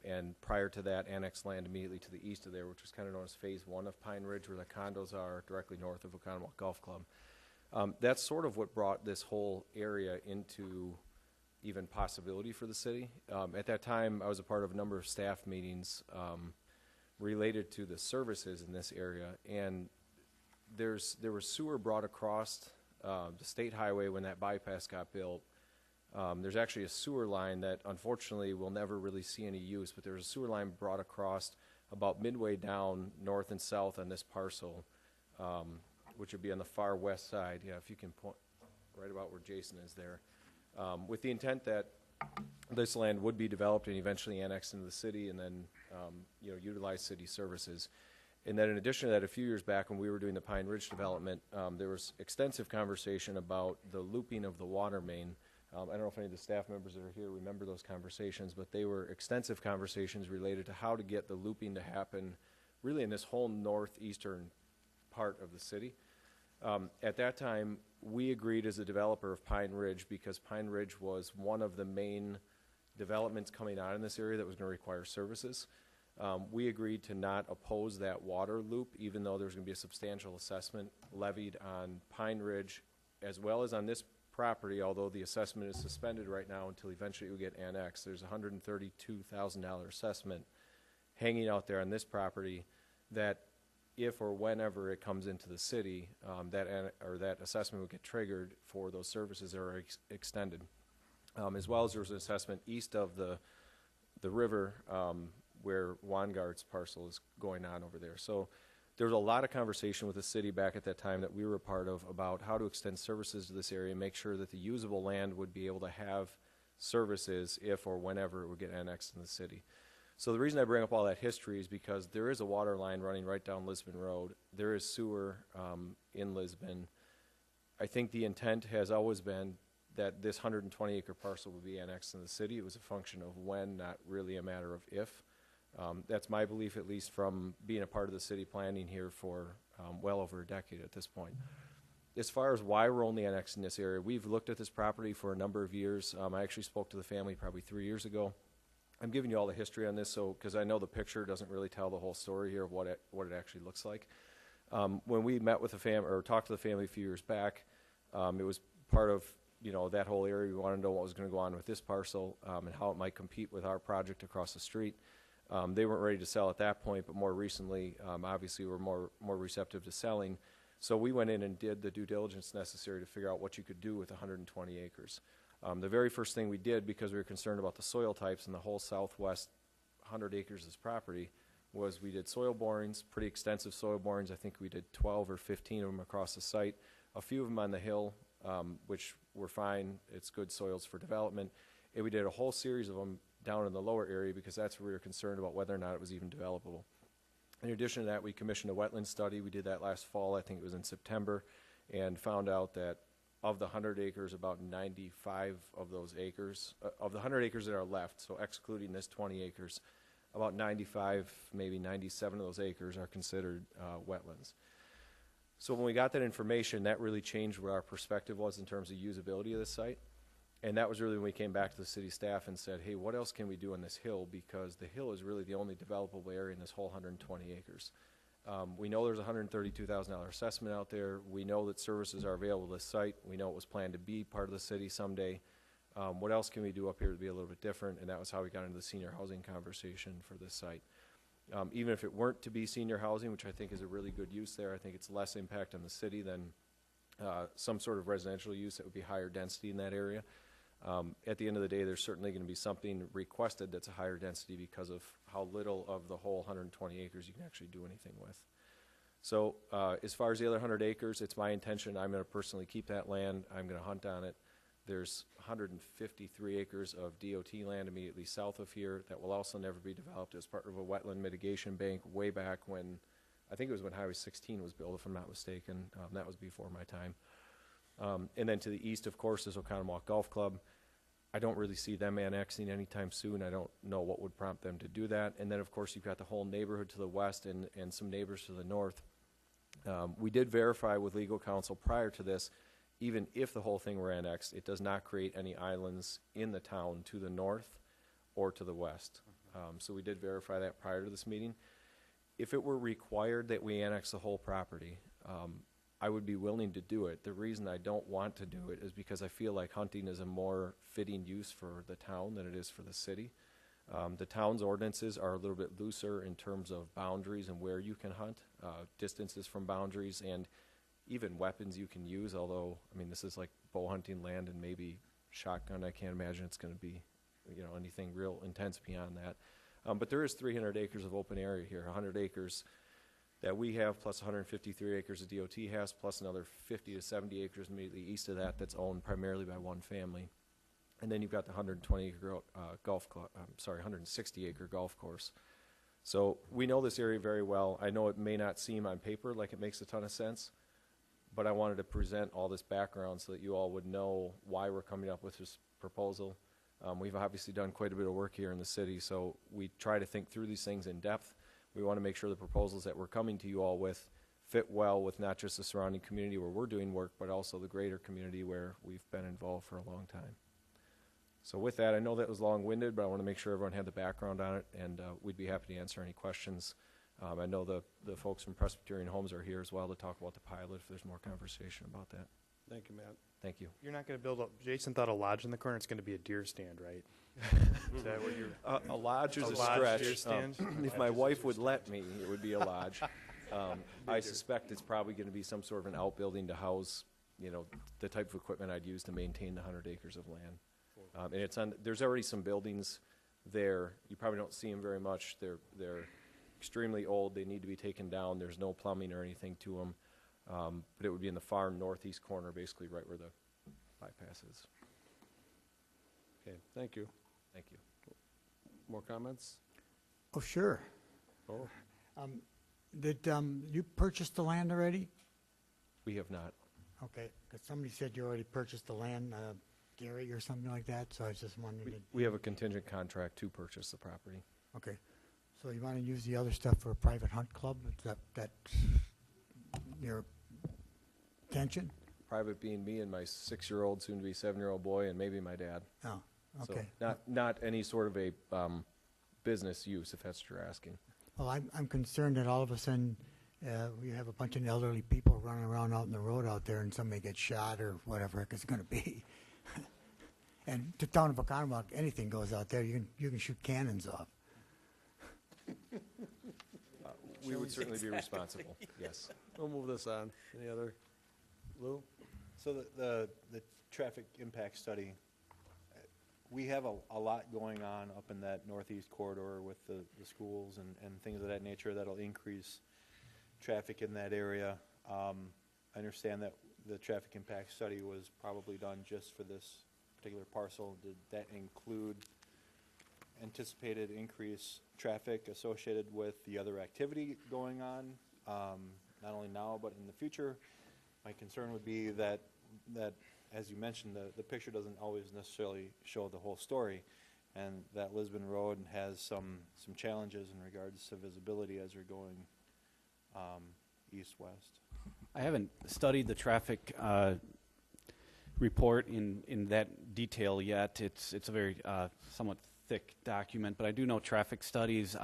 and prior to that, annexed land immediately to the east of there, which was kind of known as Phase 1 of Pine Ridge, where the condos are directly north of Oconomowoc Golf Club. That's sort of what brought this whole area into even possibility for the city. At that time, I was a part of a number of staff meetings related to the services in this area, and there was sewer brought across the state highway when that bypass got built. There's actually a sewer line that unfortunately will never really see any use, but there's a sewer line brought across about midway down north and south on this parcel, which would be on the far west side. Yeah, if you can point right about where Jason is there, with the intent that this land would be developed and eventually annexed into the city, and then utilize city services. And then in addition to that, a few years back when we were doing the Pine Ridge development, there was extensive conversation about the looping of the water main. I don't know if any of the staff members that are here remember those conversations, but they were extensive conversations related to how to get the looping to happen really in this whole northeastern part of the city. At that time, we agreed as a developer of Pine Ridge, because Pine Ridge was one of the main developments coming out in this area that was going to require services. We agreed to not oppose that water loop, even though there's going to be a substantial assessment levied on Pine Ridge as well as on this property, although the assessment is suspended right now until eventually it will get annexed. There's a $132,000 assessment hanging out there on this property that if or whenever it comes into the city, that assessment will get triggered for those services that are extended. As well as there's an assessment east of the river where Wangart's parcel is going on over there. So there was a lot of conversation with the city back at that time that we were a part of about how to extend services to this area and make sure that the usable land would be able to have services if or whenever it would get annexed in the city. So the reason I bring up all that history is because there is a water line running right down Lisbon Road. There is sewer in Lisbon. I think the intent has always been that this 120-acre parcel would be annexed in the city. It was a function of when, not really a matter of if. That's my belief, at least from being a part of the city planning here for well over a decade at this point. As far as why we're only annexing this area, we've looked at this property for a number of years. I actually spoke to the family probably 3 years ago. I'm giving you all the history on this so because I know the picture doesn't really tell the whole story here of what it actually looks like. When we met with the family or talked to the family a few years back, it was part of that whole area. We wanted to know what was going to go on with this parcel and how it might compete with our project across the street. They weren't ready to sell at that point, but more recently, obviously, we're more receptive to selling. So we went in and did the due diligence necessary to figure out what you could do with 120 acres. The very first thing we did, because we were concerned about the soil types in the whole southwest 100 acres of this property, was we did soil borings, pretty extensive soil borings. I think we did 12 or 15 of them across the site, a few of them on the hill, which were fine. It's good soils for development. And we did a whole series of them down in the lower area because that's where we were concerned about whether or not it was even developable. In addition to that, we commissioned a wetland study. We did that last fall. I think it was in September, and found out that of the 100 acres, about 95 of those acres, of the 100 acres that are left, so excluding this 20 acres, about 95, maybe 97 of those acres are considered wetlands. So when we got that information, that really changed what our perspective was in terms of usability of the site. And that was really when we came back to the city staff and said, hey, what else can we do on this hill? Because the hill is really the only developable area in this whole 120 acres. We know there's a $132,000 assessment out there. We know that services are available to the site. We know it was planned to be part of the city someday. What else can we do up here to be a little bit different? And that was how we got into the senior housing conversation for this site. Even if it weren't to be senior housing, which I think is a really good use there, I think it's less impact on the city than some sort of residential use that would be higher density in that area. At the end of the day, there's certainly going to be something requested that's a higher density because of how little of the whole 120 acres you can actually do anything with. So as far as the other 100 acres, it's my intention. I'm going to personally keep that land. I'm going to hunt on it. There's 153 acres of DOT land immediately south of here that will also never be developed as part of a wetland mitigation bank way back when, I think it was when Highway 16 was built, if I'm not mistaken. That was before my time. And then to the east, of course, is Oconomowoc Golf Club. I don't really see them annexing anytime soon. I don't know what would prompt them to do that. And then, of course, you've got the whole neighborhood to the west and some neighbors to the north. We did verify with legal counsel prior to this, even if the whole thing were annexed, it does not create any islands in the town to the north or to the west. So we did verify that prior to this meeting. If it were required that we annex the whole property, I would be willing to do it. The reason I don't want to do it is because I feel like hunting is a more fitting use for the town than it is for the city. The town's ordinances are a little bit looser in terms of boundaries and where you can hunt, distances from boundaries, and even weapons you can use, although, I mean, this is like bow hunting land and maybe shotgun. I can't imagine it's going to be, anything real intense beyond that. But there is 300 acres of open area here, 100 acres that we have, plus 153 acres the DOT has, plus another 50 to 70 acres immediately east of that that's owned primarily by one family. And then you've got the 120-acre 160-acre golf course. So we know this area very well. I know it may not seem on paper like it makes a ton of sense, but I wanted to present all this background so that you all would know why we're coming up with this proposal. We've obviously done quite a bit of work here in the city, so we try to think through these things in depth. We want to make sure the proposals that we're coming to you all with fit well with not just the surrounding community where we're doing work, but also the greater community where we've been involved for a long time. So with that, I know that was long-winded, but I want to make sure everyone had the background on it, and we'd be happy to answer any questions. I know the folks from Presbyterian Homes are here as well to talk about the pilot if there's more conversation about that.
Thank you, Matt.
Thank you.
You're not going to build a, Jason thought a lodge in the corner, it's going to be a deer stand, right? Is that what you're?
A lodge is a
lodge,
stretch.
deer stand?
If my wife would let me, it would be a lodge. I suspect it's probably going to be some sort of an outbuilding to house, the type of equipment I'd use to maintain the 100 acres of land. And it's on. There's already some buildings there. You probably don't see them very much. They're extremely old. They need to be taken down. There's no plumbing or anything to them. But it would be in the far northeast corner, basically right where the bypass is.
Okay, thank you.
Thank you.
More comments?
Oh, sure.
Oh,
Did you purchase the land already?
We have not.
Okay, because somebody said you already purchased the land, Gary or something like that, so I was just wondering.
We have a contingent contract to purchase the property.
Okay, so you want to use the other stuff for a private hunt club? Is that your intention?
Private being me and my 6-year-old, soon-to-be 7-year-old boy, and maybe my dad.
Oh, okay.
So not any sort of a business use, if that's what you're asking.
Well, I'm concerned that all of a sudden we have a bunch of elderly people running around out in the road out there, and somebody gets shot or whatever it's going to be. And to town of Oconomowoc, anything goes out there, you can shoot cannons off.
We would certainly be responsible, yes.
We'll move this on. Any other? Lou?
So the traffic impact study, we have a lot going on up in that northeast corridor with the schools and things of that nature that'll increase traffic in that area. I understand that the traffic impact study was probably done just for this particular parcel. Did that include anticipated increased traffic associated with the other activity going on, not only now but in the future? My concern would be that as you mentioned, the picture doesn't always necessarily show the whole story, and that Lisbon Road has some challenges in regards to visibility as you're going east-west.
I haven't studied the traffic report in that detail yet. It's a very somewhat thick document, but I do know traffic studies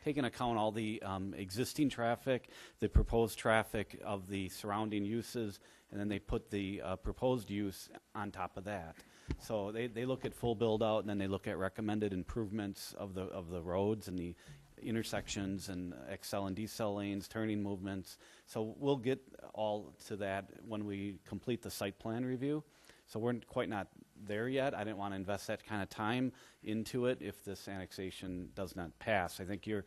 take into account all the existing traffic, the proposed traffic of the surrounding uses, and then they put the proposed use on top of that. So they look at full build out, and then they look at recommended improvements of the roads and the intersections and accel and decel lanes, turning movements. So we'll get all to that when we complete the site plan review. So we're quite not there yet. I didn't want to invest that kind of time into it if this annexation does not pass. I think you're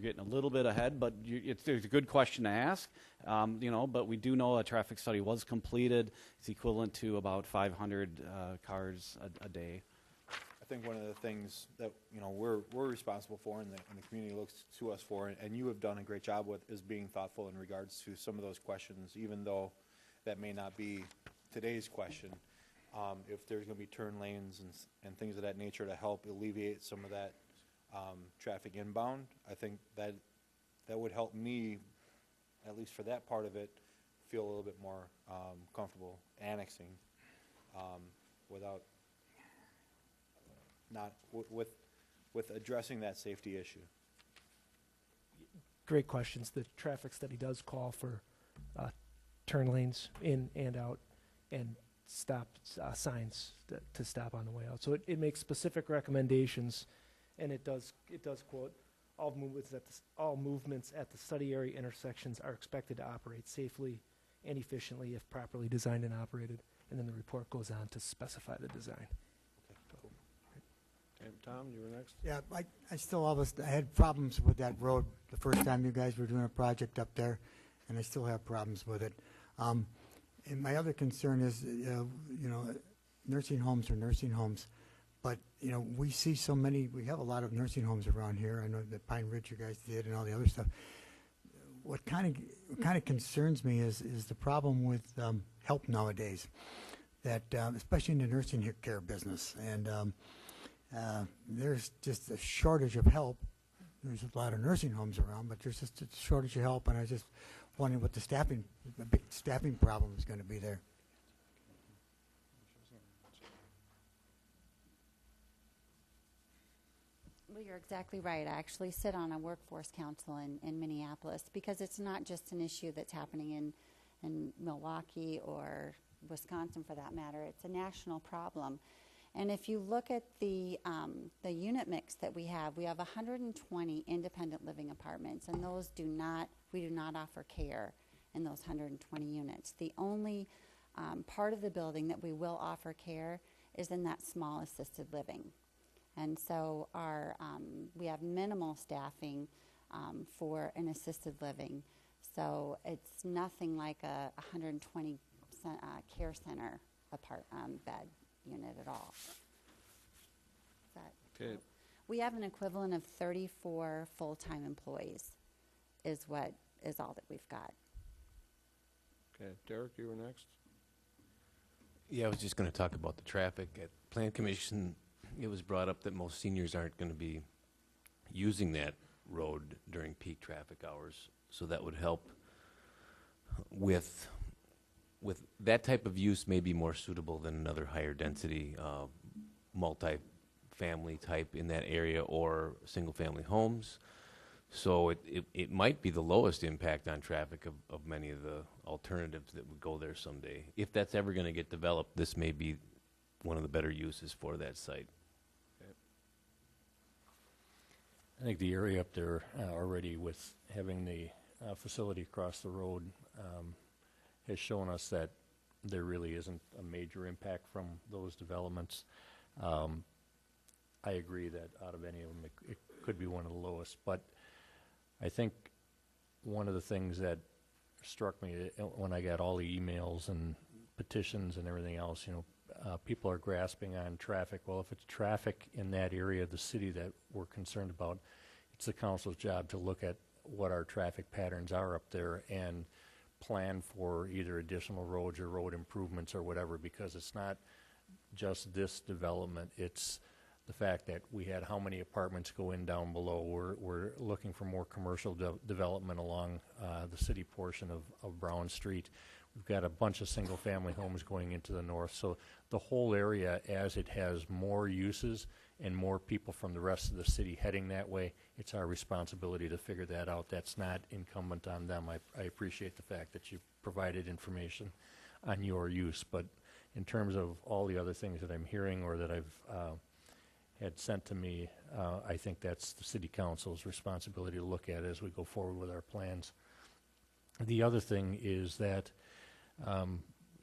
getting a little bit ahead, but it's a good question to ask. But we do know a traffic study was completed. It's equivalent to about 500 cars a day.
I think one of the things that we're responsible for, and the community looks to us for, and you have done a great job with, is being thoughtful in regards to some of those questions, even though that may not be today's question. If there's going to be turn lanes and things of that nature to help alleviate some of that traffic inbound, I think that would help me, at least for that part of it, feel a little bit more comfortable annexing without with addressing that safety issue.
Great questions. The traffic study does call for turn lanes in and out and stop signs to stop on the way out. So it makes specific recommendations, and it does quote, all movements at the study area intersections are expected to operate safely and efficiently if properly designed and operated. And then the report goes on to specify the design.
Okay, Tom, you were next.
Yeah, I had problems with that road the first time you guys were doing a project up there, and I still have problems with it. And my other concern is, nursing homes are nursing homes, but we see we have a lot of nursing homes around here. I know that Pine Ridge you guys did and all the other stuff. What kind of concerns me is the problem with help nowadays, that especially in the nursing care business, and there's just a shortage of help. There's a lot of nursing homes around, but there's just a shortage of help, and I just wondering what the big staffing problem is going to be there.
Well, you're exactly right. I actually sit on a workforce council in Minneapolis, because it's not just an issue that's happening in Milwaukee or Wisconsin for that matter. It's a national problem. And if you look at the unit mix that we have 120 independent living apartments, and we do not offer care in those 120 units. The only part of the building that we will offer care is in that small assisted living. And so we have minimal staffing for an assisted living. So it's nothing like a 120 care center bed unit at all.
Okay.
We have an equivalent of 34 full-time employees is all that we've got.
Okay, Derek, you were next.
Yeah, I was just going to talk about the traffic. At Plan Commission, it was brought up that most seniors aren't going to be using that road during peak traffic hours, so that would help with that type of use may be more suitable than another higher density multi-family type in that area or single-family homes. So it might be the lowest impact on traffic of many of the alternatives that would go there someday. If that's ever going to get developed, this may be one of the better uses for that site.
I think the area up there already with having the facility across the road has shown us that there really isn't a major impact from those developments. I agree that out of any of them, it could be one of the lowest. But I think one of the things that struck me when I got all the emails and petitions and everything else, people are grasping on traffic. Well, if it's traffic in that area of the city that we're concerned about, it's the council's job to look at what our traffic patterns are up there and plan for either additional roads or road improvements or whatever, because it's not just this development, it's the fact that we had how many apartments go in down below. We're looking for more commercial development along the city portion of Brown Street. We've got a bunch of single-family homes going into the north. So the whole area, as it has more uses and more people from the rest of the city heading that way, it's our responsibility to figure that out. That's not incumbent on them. I appreciate the fact that you provided information on your use. But in terms of all the other things that I'm hearing or that I've had sent to me, I think that's the city council's responsibility to look at as we go forward with our plans. The other thing is that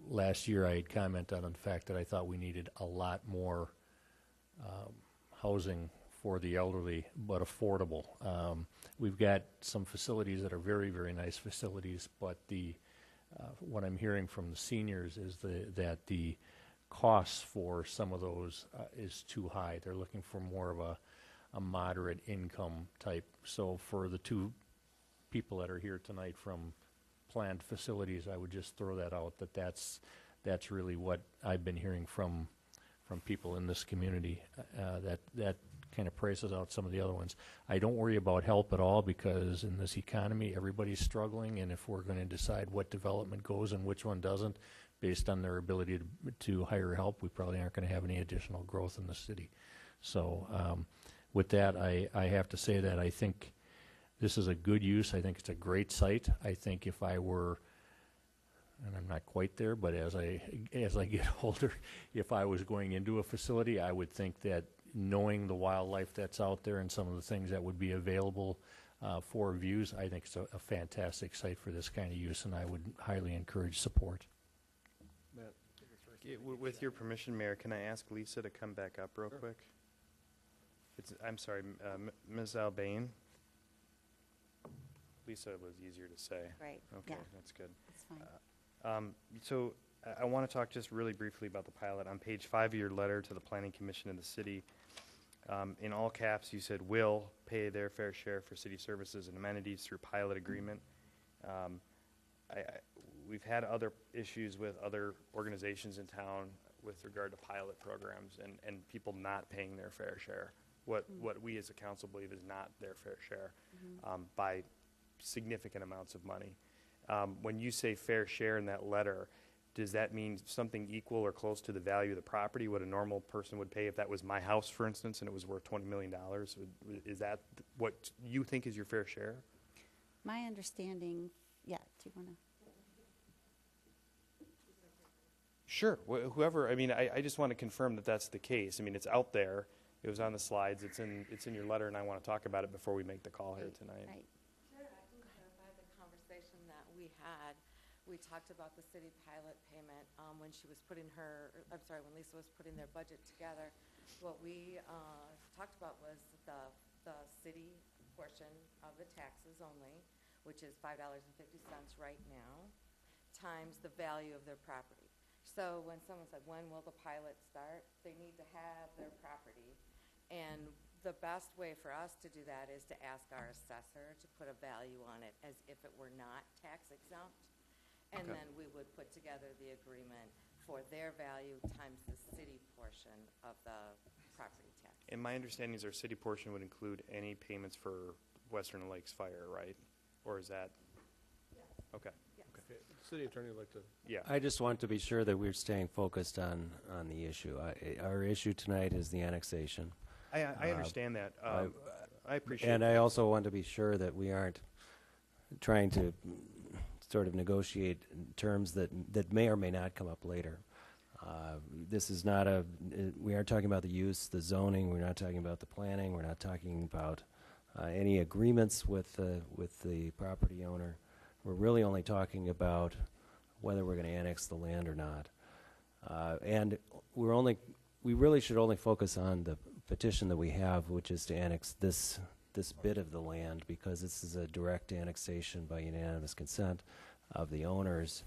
last year I had commented on the fact that I thought we needed a lot more housing for the elderly, but affordable. We've got some facilities that are very, very nice facilities, but what I'm hearing from the seniors is that the costs for some of those is too high. They're looking for more of a moderate income type. So for the two people that are here tonight from planned facilities, I would just throw that out, that's really what I've been hearing from people in this community, that kind of prices out some of the other ones. I don't worry about help at all, because in this economy everybody's struggling, and if we're going to decide what development goes and which one doesn't based on their ability to hire help, we probably aren't going to have any additional growth in the city. So with that, I have to say that I think this is a good use. I think it's a great site. I think if I were, and I'm not quite there, but as I get older, if I was going into a facility, I would think that knowing the wildlife that's out there and some of the things that would be available for views, I think it's a fantastic site for this kind of use, and I would highly encourage support.
Matt.
With your permission, Mayor, can I ask Lisa to come back up real quick? I'm sorry, Ms. Albane. Lisa was easier to say.
Right.
Okay,
yeah.
that's good.
That's fine.
So I want to talk just really briefly about the pilot. On page 5 of your letter to the Planning Commission of the city, in all caps, you said will pay their fair share for city services and amenities through pilot agreement. We've had other issues with other organizations in town with regard to pilot programs and people not paying their fair share. What we as a council believe is not their fair share by significant amounts of money. When you say fair share in that letter, does that mean something equal or close to the value of the property, what a normal person would pay if that was my house, for instance, and it was worth $20 million? Is that what you think is your fair share?
My understanding, yeah, do you want to?
Sure. Whoever, I mean, I just want to confirm that that's the case. I mean, it's out there. It was on the slides. It's in your letter, and I want to talk about it before we make the call here tonight.
Right.
Sure, I can clarify the conversation that we had. We talked about the city pilot payment when she was putting when Lisa was putting their budget together. What we talked about was the city portion of the taxes only, which is $5.50 right now, times the value of their property. So when someone said, when will the pilot start, they need to have their property. And the best way for us to do that is to ask our assessor to put a value on it as if it were not tax exempt. And
Okay.
then we would put together the agreement for their value times the city portion of the property tax.
And my understanding is our city portion would include any payments for Western Lakes Fire, right? Or is that? Okay.
Okay, City Attorney would like to.
Yeah.
I just want to be sure that we're staying focused on the issue. Our issue tonight is the annexation.
I understand that. I appreciate
And
that.
I also want to be sure that we aren't trying to sort of negotiate terms that may or may not come up later. This is not we aren't talking about the use, the zoning, we're not talking about the planning, we're not talking about any agreements with the property owner. We're really only talking about whether we're going to annex the land or not. And we really should only focus on the petition that we have, which is to annex this bit of the land, because this is a direct annexation by unanimous consent of the owners.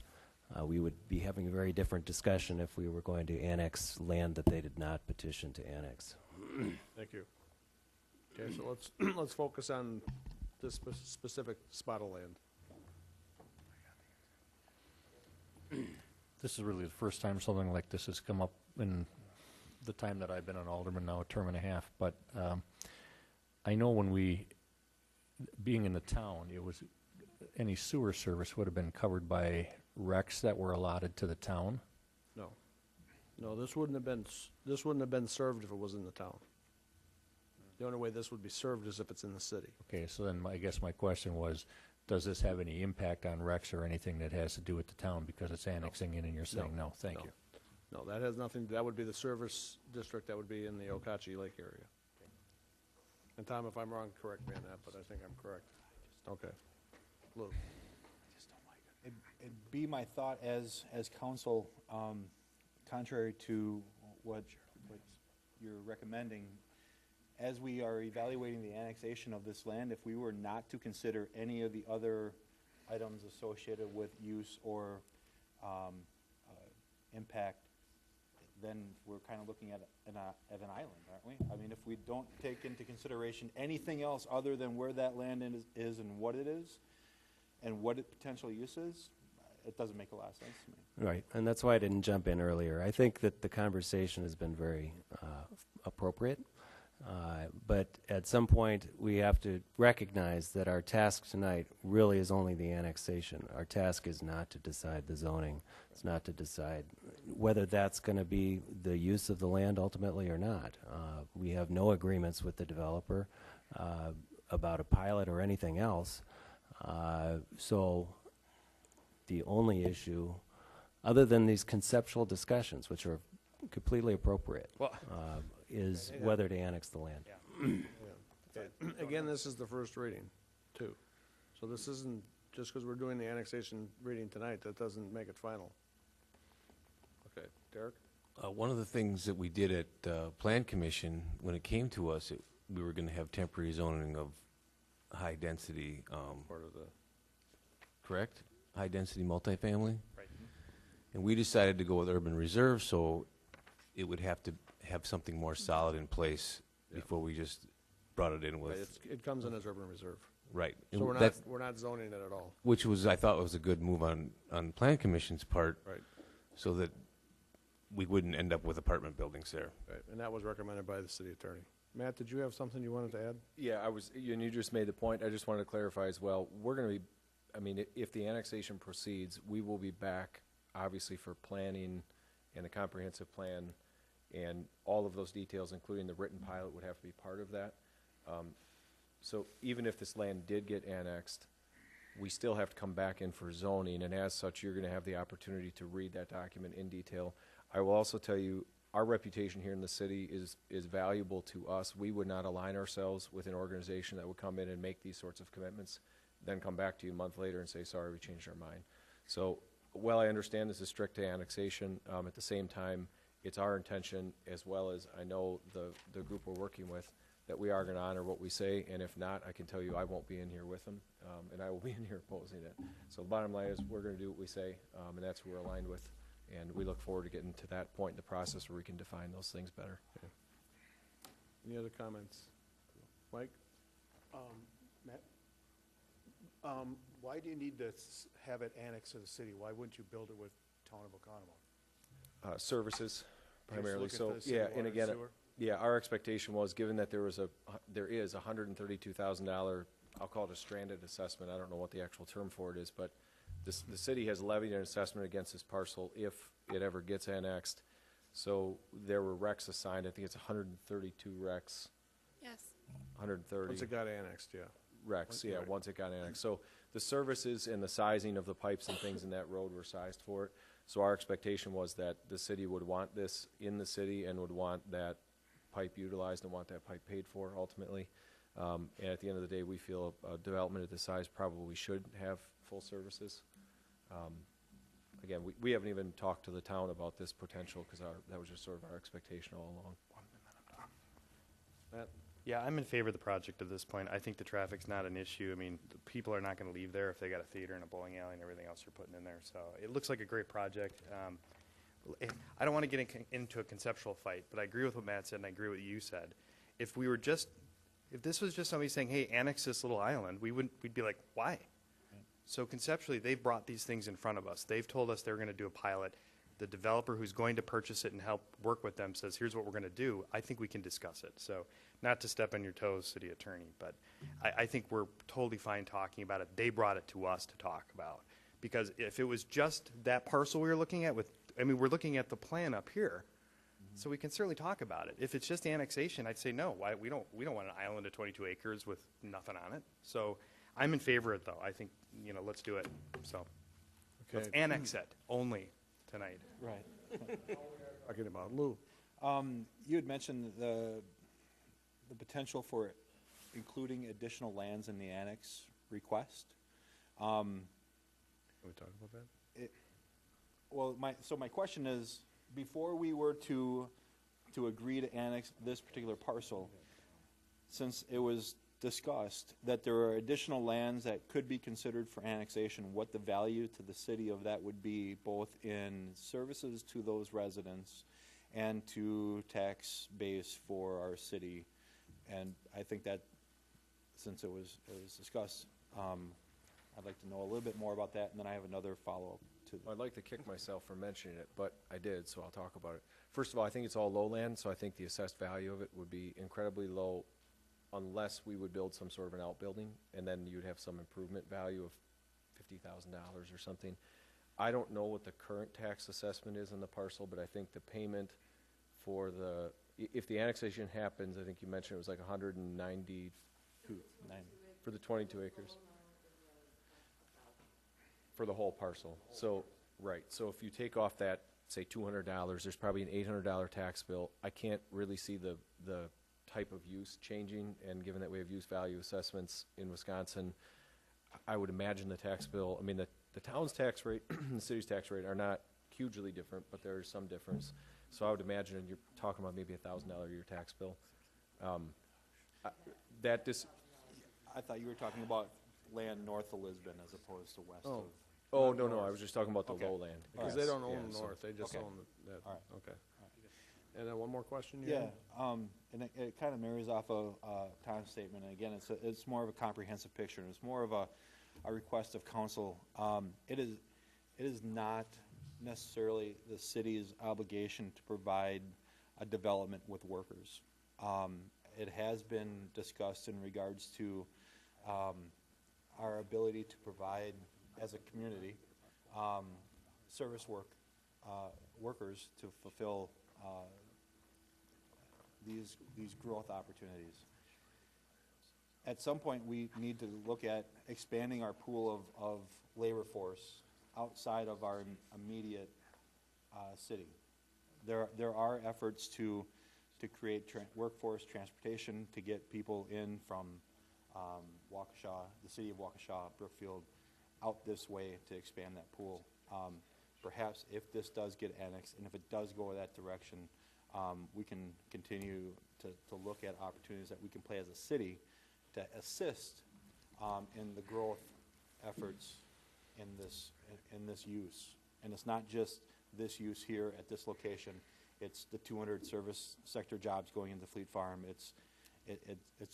We would be having a very different discussion if we were going to annex land that they did not petition to annex.
Thank you. Okay, so let's focus on this specific spot of land.
This is really the first time something like this has come up in the time that I've been an alderman, now a term and a half. But I know being in the town, it was any sewer service would have been covered by recs that were allotted to the town.
No, this wouldn't have been served if it was in the town. The only way this would be served is if it's in the city.
Okay, so then I guess my question was, does this have any impact on recs or anything that has to do with the town because it's annexing in and you're saying no? Thank you.
No, that has nothing, that would be the service district that would be in the Okauchee Lake area. And Tom, if I'm wrong, correct me on that, but I think I'm correct. Okay. Lou.
It'd be my thought as council, contrary to what you're recommending, as we are evaluating the annexation of this land, if we were not to consider any of the other items associated with use or impact, then we're kind of looking at an island, aren't we? I mean, if we don't take into consideration anything else other than where that land is and what it is, and what its potential use is, it doesn't make a lot of sense to me.
Right, and that's why I didn't jump in earlier. I think that the conversation has been very appropriate, but at some point we have to recognize that our task tonight really is only the annexation. Our task is not to decide the zoning. It's not to decide whether that's going to be the use of the land ultimately or not. We have no agreements with the developer about a pilot or anything else. So the only issue, other than these conceptual discussions, which are completely appropriate, is whether to annex the land.
Okay. Again, this is the first reading, too. So this isn't, just because we're doing the annexation reading tonight, that doesn't make it final. Okay, Derek?
One of the things that we did at Plan Commission, when it came to us, we were going to have temporary zoning of high density,
Part of the,
correct? High density multifamily?
Right.
And we decided to go with urban reserve, so it would have to have something more solid in place before we just brought it in with.
it comes in as urban reserve.
Right.
So
And
we're not zoning it at all.
which was, I thought was a good move on Plan Commission's part.
Right.
So that we wouldn't end up with apartment buildings there.
Right, and that was recommended by the city attorney. Matt, did you have something you wanted to add?
Yeah, and you just made the point, I just wanted to clarify as well, we're gonna be, I mean, if the annexation proceeds, we will be back, obviously, for planning and a comprehensive plan, and all of those details, including the written pilot, would have to be part of that. So even if this land did get annexed, we still have to come back in for zoning, and as such, you're gonna have the opportunity to read that document in detail. I will also tell you, our reputation here in the city is valuable to us. We would not align ourselves with an organization that would come in and make these sorts of commitments, then come back to you a month later and say, sorry, we changed our mind. So while I understand this is strict to annexation, at the same time, it's our intention, as well as I know the group we're working with, that we are going to honor what we say, and if not, I can tell you I won't be in here with them, and I will be in here opposing it. So the bottom line is, we're going to do what we say, and that's who we're aligned with, and we look forward to getting to that point in the process where we can define those things better.
Any other comments? Mike?
Matt, why do you need to have it annexed to the city? Why wouldn't you build it with Town of Oconomo?
Services primarily,
looking
so,
for the city
yeah,
water
and
and
again,
sewer?
yeah, our expectation was, given that there is $132,000, I'll call it a stranded assessment, I don't know what the actual term for it is, but the city has levied an assessment against this parcel if it ever gets annexed. So there were recs assigned, I think it's 132 recs,
Yes.
130.
Once it got annexed, yeah.
Recs, yeah,
Right.
once it got annexed. So the services and the sizing of the pipes and things in that road were sized for it. So our expectation was that the city would want this in the city and would want that pipe utilized and want that pipe paid for ultimately. And at the end of the day, we feel a development of this size probably should have full services. Again, we haven't even talked to the town about this potential because that was just sort of our expectation all along.
Matt?
Yeah, I'm in favor of the project at this point. I think the traffic's not an issue. I mean, the people are not going to leave there if they got a theater and a bowling alley and everything else you're putting in there. So it looks like a great project. I don't want to get into a conceptual fight, but I agree with what Matt said and I agree with what you said. If this was just somebody saying, hey, annex this little island, we'd be like, why? So conceptually, they've brought these things in front of us. They've told us they're going to do a pilot. The developer who's going to purchase it and help work with them says, here's what we're going to do. I think we can discuss it. So not to step on your toes, city attorney, but I think we're totally fine talking about it. They brought it to us to talk about. Because if it was just that parcel we were looking at we're looking at the plan up here. So we can certainly talk about it. If it's just annexation, I'd say no. Why we don't want an island of 22 acres with nothing on it. So I'm in favor of it though. I think, let's do it. So let's annex it only tonight.
Right.
Talking about Lou.
You had mentioned the potential for including additional lands in the annex request.
Can we talk about that?
Well, my question is, before we were to agree to annex this particular parcel, since it was discussed that there are additional lands that could be considered for annexation, what the value to the city of that would be, both in services to those residents and to tax base for our city. And I think that since it was discussed, I'd like to know a little bit more about that, and then I have another follow-up to that.
I'd like to kick myself for mentioning it, but I did, so I'll talk about it. First of all, I think it's all lowland, so I think the assessed value of it would be incredibly low unless we would build some sort of an outbuilding, and then you'd have some improvement value of $50,000 or something. I don't know what the current tax assessment is on the parcel, but I think the payment for if the annexation happens, I think you mentioned it was like 192 for the 22 acres. For the whole parcel. So, right, so if you take off that, say $200, there's probably an $800 tax bill. I can't really see the type of use changing, and given that we have use value assessments in Wisconsin, I would imagine the tax bill, I mean, the town's tax rate and the city's tax rate are not hugely different, but there is some difference. So I would imagine you're talking about maybe $1,000 a year tax bill.
I thought you were talking about land north of Lisbon as opposed to west of.
Oh, no, I was just talking about the
Okay.
lowland.
Because
Yes,
they don't own
yeah,
the
so-
north, they just
okay.
own that.
All right.
Okay. And then one more question you
Yeah,
had?
and it kind of marries off of Tom's statement. And again, it's more of a comprehensive picture. It's more of a request of council. It is not necessarily the city's obligation to provide a development with workers. It has been discussed in regards to our ability to provide, as a community, service workers to fulfill these growth opportunities. At some point, we need to look at expanding our pool of labor force outside of our immediate city. There are efforts to create workforce transportation to get people in from Waukesha, the city of Waukesha, Brookfield, out this way to expand that pool. perhaps if this does get annexed, and if it does go that direction, we can continue to look at opportunities that we can play as a city to assist in the growth efforts in this use. And it's not just this use here at this location. It's the 200 service sector jobs going into Fleet Farm. It's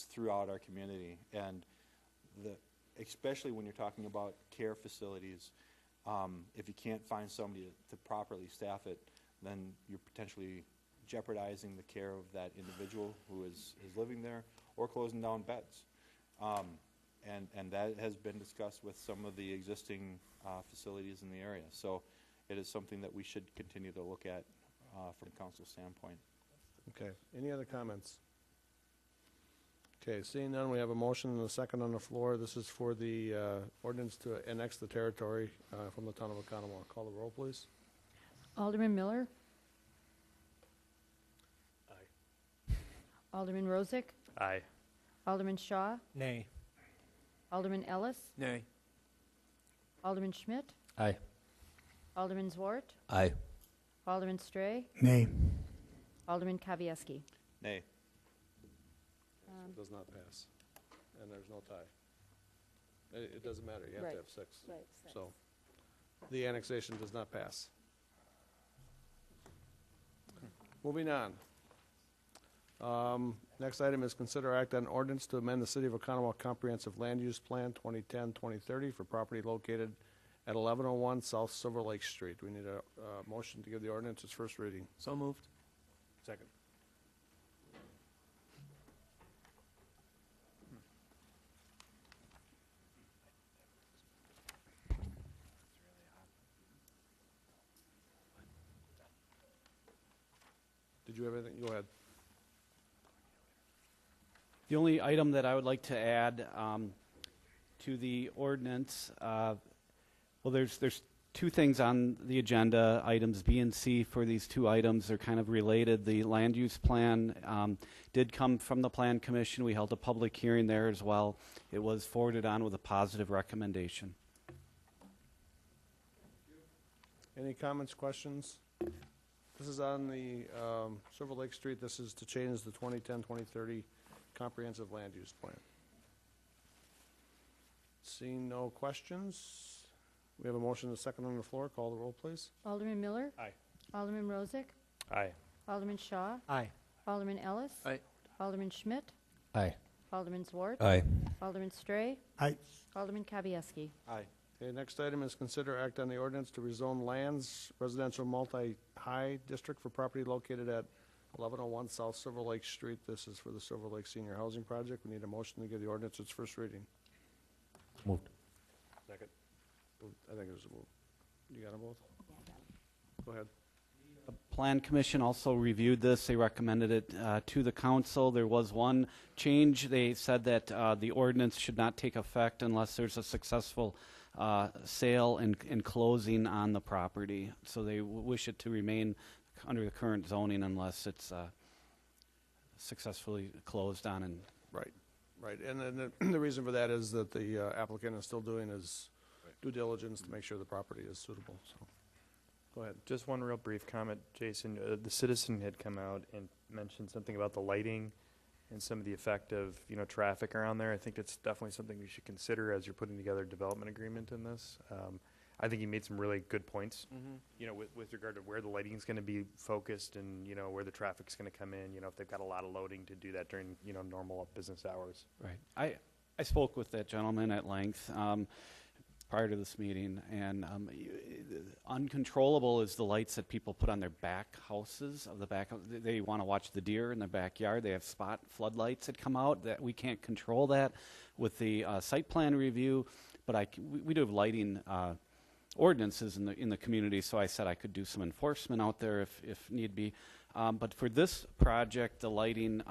throughout our community. And especially when you're talking about care facilities, if you can't find somebody to properly staff it, then you're potentially jeopardizing the care of that individual who is living there, or closing down beds. And that has been discussed with some of the existing facilities in the area. So it is something that we should continue to look at from a council standpoint.
Okay, any other comments? Okay, seeing none, we have a motion and a second on the floor. This is for the ordinance to annex the territory from the town of Oconomowoc. Call the roll, please.
Alderman Miller.
Aye.
Alderman Rozak.
Aye.
Alderman Shaw.
Nay.
Alderman Ellis.
Nay.
Alderman Schmidt.
Aye.
Alderman Zwart.
Aye.
Alderman Stray.
Nay.
Alderman Kavieski.
Nay.
It does not pass, and there's no tie. It doesn't matter, you have
Right.
to have six.
Right, six.
So, the annexation does not pass. Moving on. Next item is consider act on ordinance to amend the City of Oconomowoc Comprehensive Land Use Plan 2010-2030 for property located at 1101 South Silver Lake Street. We need a motion to give the ordinance its first reading.
So moved.
Second. Did you have anything? Go ahead.
The only item that I would like to add to the ordinance, well, there's two things on the agenda, items B and C. For these two items, they're kind of related. The land use plan did come from the Plan Commission. We held a public hearing there as well. It was forwarded on with a positive recommendation.
Any comments, questions? This is on the Silver Lake Street. This is to change the 2010-2030 comprehensive land use plan. Seeing no questions, we have a motion and a second on the floor. Call the roll, please.
Alderman Miller.
Aye.
Alderman Rozak.
Aye.
Alderman Shaw.
Aye.
Alderman Ellis.
Aye.
Alderman Schmidt.
Aye.
Alderman Zwart.
Aye.
Alderman Stray.
Aye.
Alderman Kavieski.
Aye.
Okay, next item is consider act on the ordinance to rezone lands residential multi-high district for property located at 1101 South Silver Lake Street. This is for the Silver Lake Senior Housing Project. We need a motion to give the ordinance its first reading.
Moved.
Second. I think it was a move. You got them both? Go ahead.
The Plan Commission also reviewed this. They recommended it to the council. There was one change. They said that the ordinance should not take effect unless there's a successful sale and closing on the property. So they wish it to remain under the current zoning unless it's successfully closed on. And
Right, right. And then the reason for that is that the applicant is still doing his due diligence to make sure the property is suitable, so. Go ahead.
Just one real brief comment, Jason. The citizen had come out and mentioned something about the lighting and some of the effect of, traffic around there. I think it's definitely something we should consider as you're putting together a development agreement in this. I think he made some really good points, with regard to where the lighting is going to be focused and, where the traffic's going to come in, if they've got a lot of loading to do that during, normal business hours.
right. I spoke with that gentleman at length prior to this meeting, and uncontrollable is the lights that people put on their back houses. They want to watch the deer in their backyard. They have spot floodlights that come out. That we can't control that with the site plan review, but we do have lighting ordinances in the community. So I said I could do some enforcement out there if need be. But for this project, the lighting,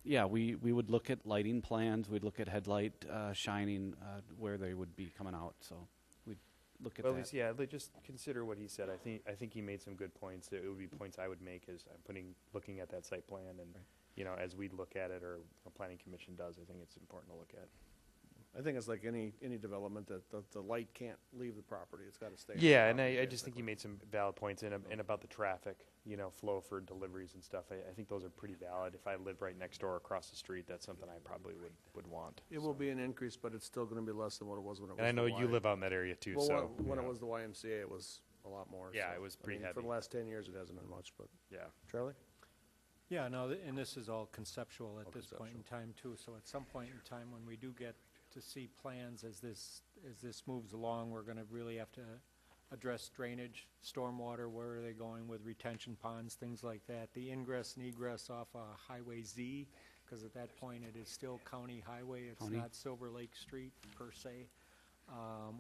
we would look at lighting plans. We'd look at headlight shining where they would be coming out. So we'd look at
Well,
that.
at least, just consider what he said. I think he made some good points. It would be points I would make as I'm looking at that site plan, and as we look at it, or a planning commission does, I think it's important to look at.
I think it's like any development that the light can't leave the property, it's gotta stay. on the
Yeah, and
property,
I just think you
basically.
made some valid points and about the traffic, flow for deliveries and stuff. I think those are pretty valid. If I lived right next door across the street, that's something I probably would want.
It will be an increase, but it's still gonna be less than what it was when it was.
And I know
the
you
Y.
live out in that area too,
Well,
so.
when it was the YMCA, it was a lot more.
Yeah,
so,
it was
I
pretty
mean, For
heavy.
the last 10 years, it hasn't been much, but.
Yeah.
Charlie?
Yeah, no, and this is all conceptual at this point in time too, so at some point in time when we do get to see plans as this moves along, we're gonna really have to address drainage, stormwater, where are they going with retention ponds, things like that. The ingress and egress off Highway Z, because at that point it is still county highway, it's
County.
not Silver Lake Street per se.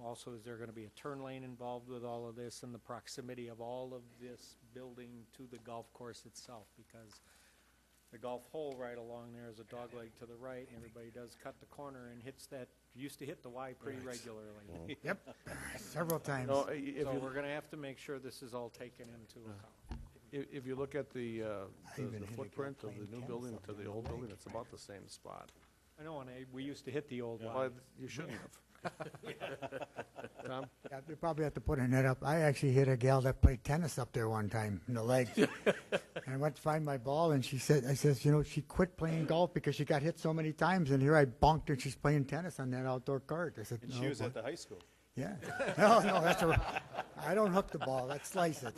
Also, is there gonna be a turn lane involved with all of this and the proximity of all of this building to the golf course itself? Because the golf hole right along there is a dogleg to the right, and everybody does cut the corner and hits that, used to hit the Y pretty regularly.
Yep, several times.
No, if
So
you,
we're gonna have to make sure this is all taken into account.
if you look at the
even hit a guy
footprint of
playing
the new
tennis
building
up
to
in
the
the
old
lake.
building, it's about the same spot.
I know, and we used to hit the old
Well,
Y.
you shouldn't have. Tom?
Yeah, they probably have to put a net up. I actually hit a gal that played tennis up there one time in the leg. And I went to find my ball, and I says, she quit playing golf because she got hit so many times, and here I bonked her, and she's playing tennis on that outdoor court. I said,
And
no,
she was
boy."
at the high school.
Yeah. No, I don't hook the ball. I slice it.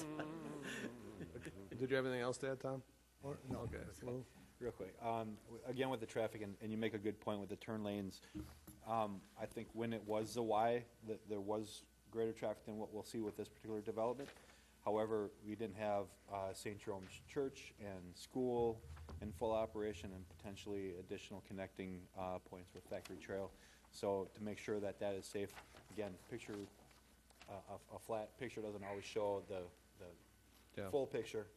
Did you have anything else to add, Tom?
No.
Okay. Lou?
Real quick, again with the traffic, and you make a good point with the turn lanes. I think when it was the Y, there was greater traffic than what we'll see with this particular development. However, we didn't have St. Jerome's Church and school in full operation and potentially additional connecting points with Factory Trail. So to make sure that that is safe, again, a flat picture doesn't always show the
Yeah.
full picture.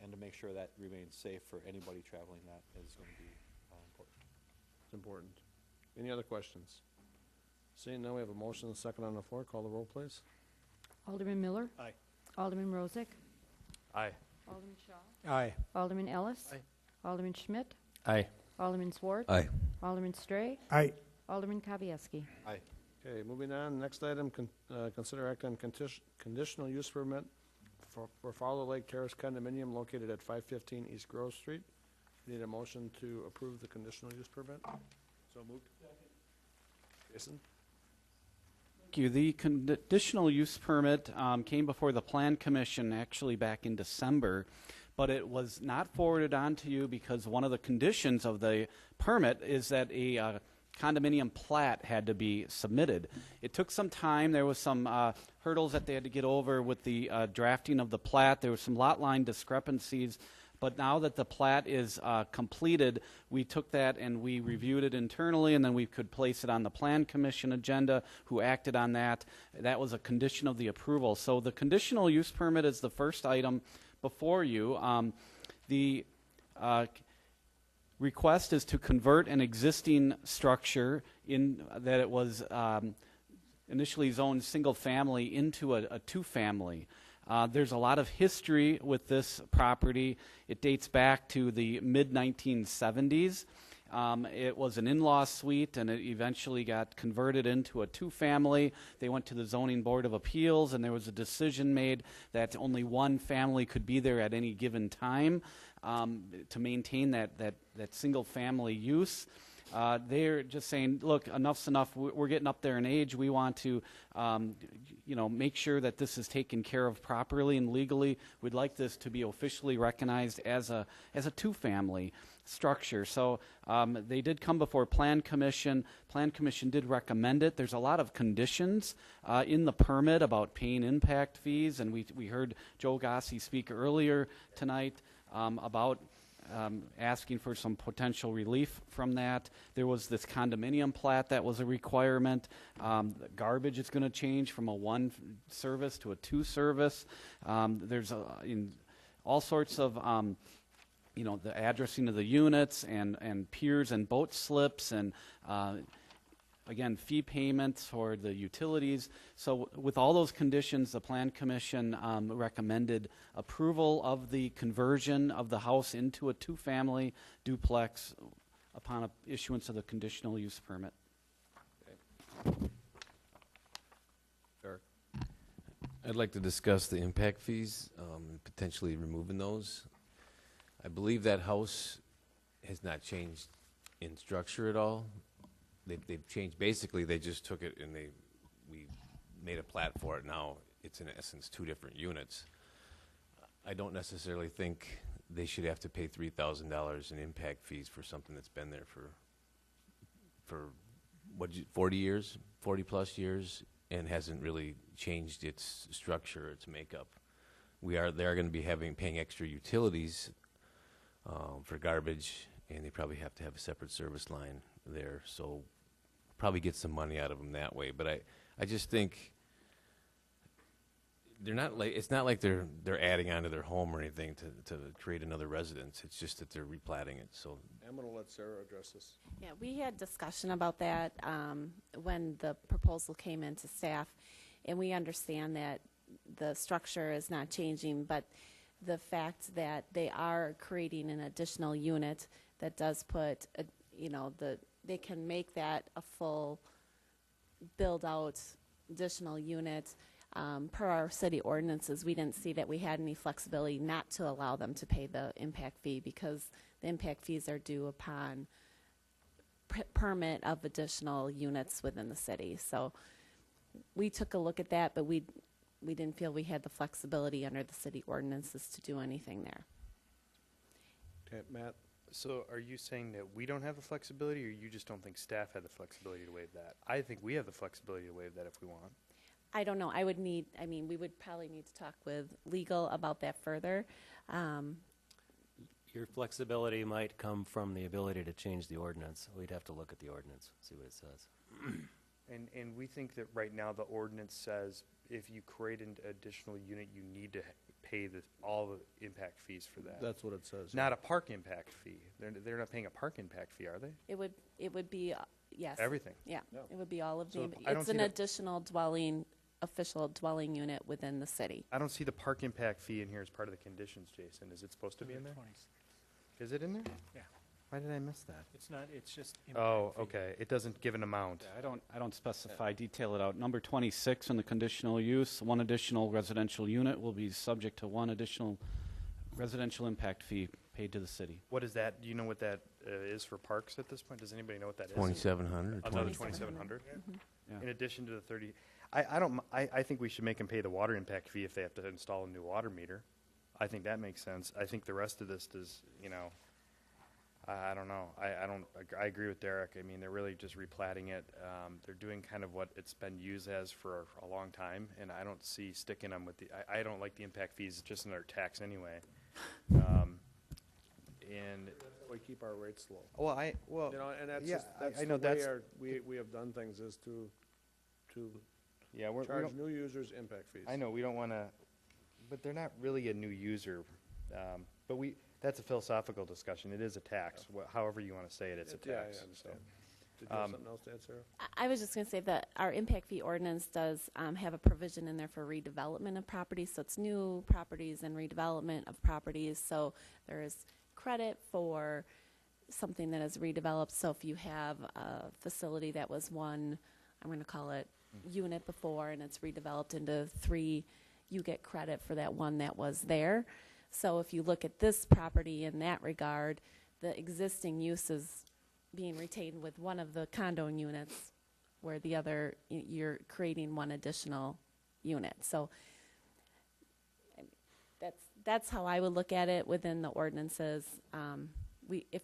And to make sure that remains safe for anybody traveling, that is going to be important.
It's important. Any other questions? Seeing none, we have a motion and a second on the floor. Call the roll, please.
Alderman Miller.
Aye.
Alderman Rozak.
Aye.
Alderman Shaw.
Aye.
Alderman Ellis.
Aye.
Alderman Schmidt.
Aye.
Alderman Zwart.
Aye.
Alderman Stray.
Aye.
Alderman Kavieski.
Aye.
Okay, moving on. Next item, consider act on conditional use permit for Fowler Lake Terrace condominium located at 515 East Grove Street. Need a motion to approve the conditional use permit?
So moved.
Jason?
Thank you. The conditional use permit came before the Plan Commission actually back in December, but it was not forwarded on to you because one of the conditions of the permit is that a condominium plat had to be submitted. It took some time. There was some hurdles that they had to get over with the drafting of the plat. There were some lot line discrepancies. But now that the plat is completed, we took that and we reviewed it internally, and then we could place it on the Plan Commission agenda, who acted on that. That was a condition of the approval. So the conditional use permit is the first item before you. The request is to convert an existing structure in that it was initially zoned single family into a two-family. There's a lot of history with this property. It dates back to the mid-1970s. It was an in-law suite, and it eventually got converted into a two-family. They went to the Zoning Board of Appeals, and there was a decision made that only one family could be there at any given time to maintain that single-family use. They're just saying, look, enough's enough. We're getting up there in age. We want to, make sure that this is taken care of properly and legally. We'd like this to be officially recognized as a two-family structure. So they did come before Plan Commission. Plan Commission did recommend it. There's a lot of conditions in the permit about paying impact fees, and we heard Joe Gossi speak earlier tonight about asking for some potential relief from that. There was this condominium plat that was a requirement. Garbage is going to change from a one service to a two service. There's all sorts of the addressing of the units and piers and boat slips and again, fee payments for the utilities. So with all those conditions, the Plan Commission recommended approval of the conversion of the house into a two-family duplex upon issuance of the conditional use permit.
I'd like to discuss the impact fees, and potentially removing those. I believe that house has not changed in structure at all. They've changed, basically, they just took it and we made a plat for it. Now, it's in essence 2 different units. I don't necessarily think they should have to pay $3,000 in impact fees for something that's been there for 40 years, 40 plus years, and hasn't really changed its structure, its makeup. They're going to be paying extra utilities for garbage, and they probably have to have a separate service line there. So probably get some money out of them that way. But I just think they're not like, it's not like they're adding on to their home or anything to create another residence. It's just that they're replatting it. So
I'm going to let Sarah address this.
Yeah, we had discussion about that when the proposal came into staff, and we understand that the structure is not changing, but the fact that they are creating an additional unit that does put, they can make that a full build-out additional unit. Per our city ordinances, we didn't see that we had any flexibility not to allow them to pay the impact fee because the impact fees are due upon permit of additional units within the city. So we took a look at that, but we didn't feel we had the flexibility under the city ordinances to do anything there.
Okay, Matt?
So are you saying that we don't have the flexibility, or you just don't think staff had the flexibility to waive that? I think we have the flexibility to waive that if we want.
I don't know. We would probably need to talk with legal about that further.
Your flexibility might come from the ability to change the ordinance. We'd have to look at the ordinance, see what it says.
And we think that right now the ordinance says if you create an additional unit, you need to pay all the impact fees for that.
That's what it says.
Not a park impact fee. They're not paying a park impact fee, are they?
It would be, yes.
Everything.
Yeah, it would be all of
So
the,
I don't
it's
see
an
that-
additional official dwelling unit within the city.
I don't see the park impact fee in here as part of the conditions, Jason. Is it supposed to be in there? Is it in there?
Yeah.
Why did I miss that?
It's not, it's just.
Oh, okay. It doesn't give an amount.
I don't specify, detail it out. Number 26 in the conditional use, 1 additional residential unit will be subject to 1 additional residential impact fee paid to the city.
What is that? Do you know what that is for parks at this point? Does anybody know what that is?
2,700.
Another 2,700?
Yeah.
In addition to the 30. I think we should make them pay the water impact fee if they have to install a new water meter. I think that makes sense. I think the rest of this does, I don't know. I agree with Derek. I mean, they're really just replatting it. They're doing kind of what it's been used as for a long time, and I don't see sticking them with I don't like the impact fees. It's just another tax anyway. And
We keep our rates low.
well,
And that's
yeah,
just, that's
I know
the way
that's
we have done things, is to
yeah, we
charge
don't,
new users impact fees.
I know we don't want to, but they're not really a new user. But that's a philosophical discussion. It is a tax. However you want to say it, it's a
Yeah,
tax.
I understand.
so.
Did you have something else to add, Sarah?
I was just going to say that our impact fee ordinance does have a provision in there for redevelopment of properties. So it's new properties and redevelopment of properties. So there is credit for something that is redeveloped. So if you have a facility that was one, I'm going to call it unit before, and it's redeveloped into 3, you get credit for that one that was there. So if you look at this property in that regard, the existing use is being retained with one of the condo units, where the other, you're creating 1 additional unit. So that's how I would look at it within the ordinances. If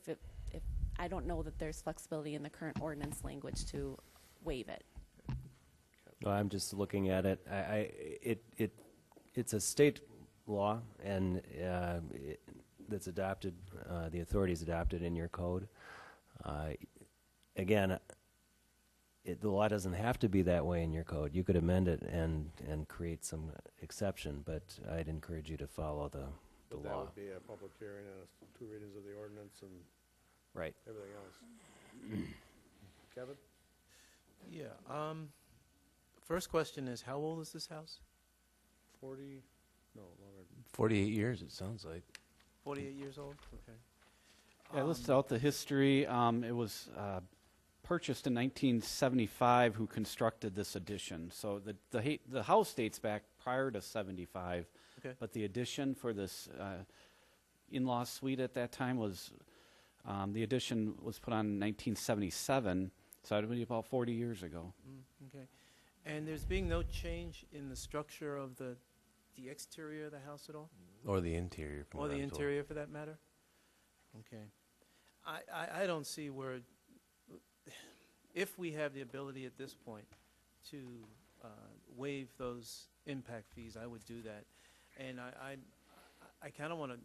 I don't know that there's flexibility in the current ordinance language to waive it.
No, I'm just looking at it. It's a state law, and that's adopted. The authority is adopted in your code. Again, the law doesn't have to be that way in your code. You could amend it and create some exception, but I'd encourage you to follow the
But that
law.
would be a public hearing and 2 readings of the ordinance and
Right.
everything else. Kevin?
Yeah. First question is, how old is this house?
40, no, longer.
48 years, it sounds like.
48 years old? Okay.
Yeah, I listed out the history. It was purchased in 1975 who constructed this addition. So the house dates back prior to 75,
Okay.
but the addition for this in-law suite at that time was, the addition was put on in 1977, so it would be about 40 years ago.
Okay. And there's being no change in the structure of the exterior of the house at all?
Or the interior. from
Or
what
the
I'm told.
interior, for that matter? Okay. I don't see where, if we have the ability at this point to waive those impact fees, I would do that. And I kind of want to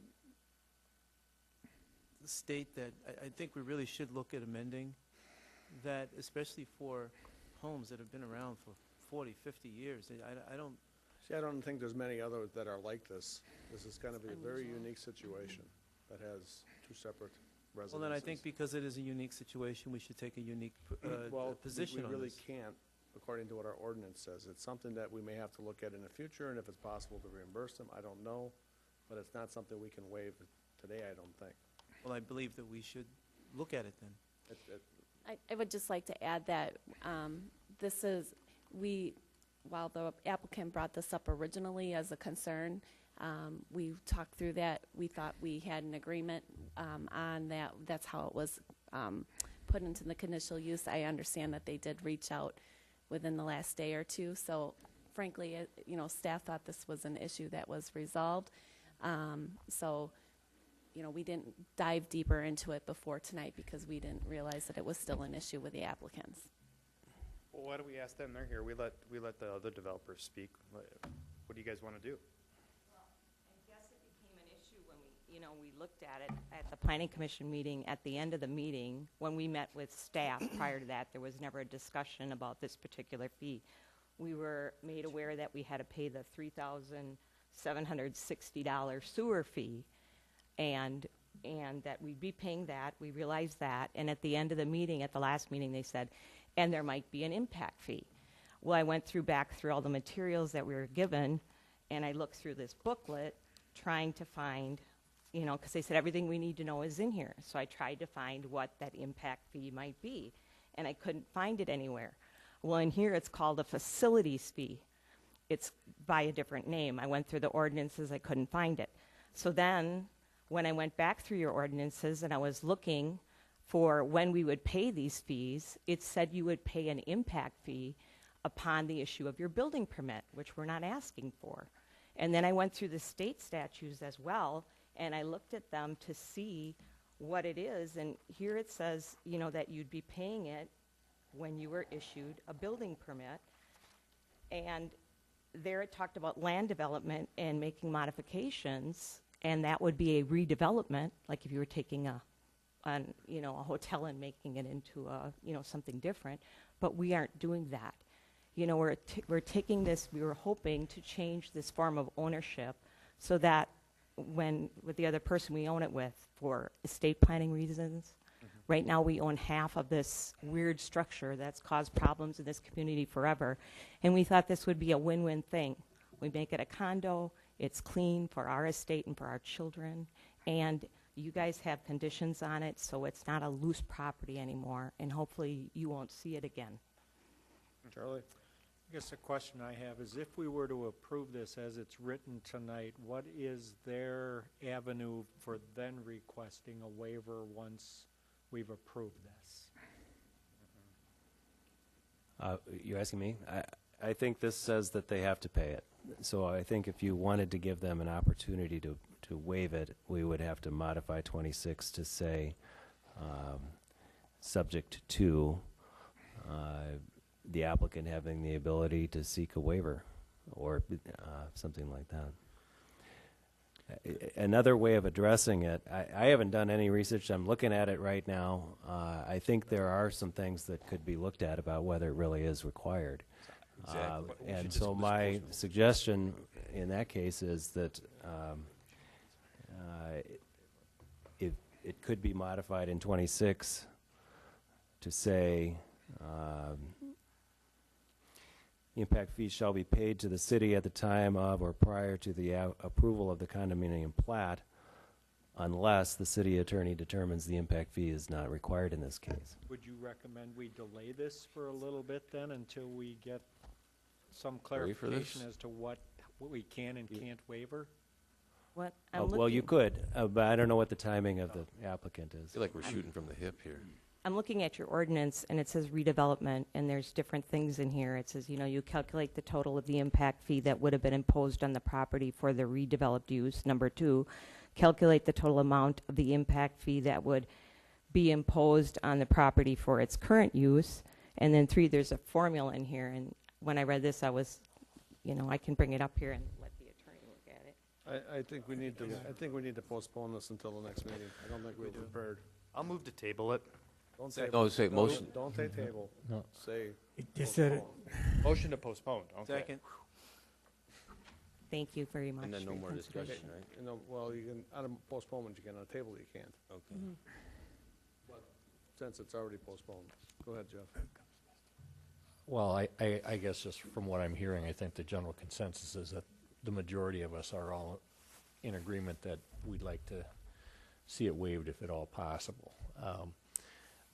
state that I think we really should look at amending that, especially for homes that have been around for 40, 50 years. I don't...
See, I don't think there's many others that are like this. This is going to be a very unique situation that has two separate residences.
Well, then I think because it is a unique situation, we should take a unique position on
we really
this.
can't, according to what our ordinance says. It's something that we may have to look at in the future, and if it's possible to reimburse them, I don't know. But it's not something we can waive today, I don't think.
Well, I believe that we should look at it then.
I would just like to add that this is, while the applicant brought this up originally as a concern, we talked through that. We thought we had an agreement on that. That's how it was put into the conditional use. I understand that they did reach out within the last day or two. So frankly, staff thought this was an issue that was resolved. So we didn't dive deeper into it before tonight because we didn't realize that it was still an issue with the applicants.
Well, why don't we ask them? They're here. We let the other developers speak. What do you guys want to do?
Well, I guess it became an issue when we looked at it at the planning commission meeting. At the end of the meeting, when we met with staff prior to that, there was never a discussion about this particular fee. We were made aware that we had to pay the $3,760 sewer fee, and that we'd be paying that. We realized that. And at the end of the meeting, at the last meeting, they said, and there might be an impact fee. Well, I went back through all the materials that we were given, and I looked through this booklet trying to find, because they said everything we need to know is in here. So I tried to find what that impact fee might be, and I couldn't find it anywhere. Well, in here it's called a facilities fee. It's by a different name. I went through the ordinances, I couldn't find it. So then, when I went back through your ordinances and I was looking for when we would pay these fees, it said you would pay an impact fee upon the issue of your building permit, which we're not asking for. And then I went through the state statutes as well, and I looked at them to see what it is, and here it says, that you'd be paying it when you were issued a building permit. And there it talked about land development and making modifications, and that would be a redevelopment, like if you were taking a hotel and making it into something different. But we aren't doing that. We're taking this. We were hoping to change this form of ownership so that with the other person we own it with for estate planning reasons. Right now we own half of this weird structure that's caused problems in this community forever, and we thought this would be a win-win thing. We make it a condo. It's clean for our estate and for our children, and you guys have conditions on it, so it's not a loose property anymore, and hopefully you won't see it again.
Charlie?
I guess the question I have is, if we were to approve this as it's written tonight, what is their avenue for then requesting a waiver once we've approved this?
You're asking me? I think this says that they have to pay it. So I think if you wanted to give them an opportunity to waive it, we would have to modify 26 to say, subject to the applicant having the ability to seek a waiver or something like that. Another way of addressing it, I haven't done any research. I'm looking at it right now. I think there are some things that could be looked at about whether it really is required.
Exactly.
And so my suggestion in that case is that it could be modified in 26 to say impact fees shall be paid to the city at the time of or prior to the approval of the condominium plat unless the city attorney determines the impact fee is not required in this case.
Would you recommend we delay this for a little bit then until we get some
Ready for this?
clarification as to what we can and can't waiver?
What
Oh, well, you could, but I don't know what the timing of the applicant
I
is.
feel like we're shooting from the hip here.
I'm looking at your ordinance, and it says redevelopment, and there's different things in here. It says, you calculate the total of the impact fee that would have been imposed on the property for the redeveloped use. Number 2, calculate the total amount of the impact fee that would be imposed on the property for its current use. And then 3, there's a formula in here, and when I read this, I was, I can bring it up here and let the attorney look at it.
I think we need to postpone this until the next meeting. I don't think we're prepared.
I'll move to table it.
Don't say.
No, say motion.
Don't say table.
No.
Say.
Just said it.
Motion to postpone. Okay.
Second.
Thank you very much.
And then no
for your
more discussion,
consideration.
right?
Well, you can, out of postponement, you can, on a table, you can't,
Okay.
since it's already postponed. Go ahead, Jeff.
Well, I guess just from what I'm hearing, I think the general consensus is that the majority of us are all in agreement that we'd like to see it waived if at all possible.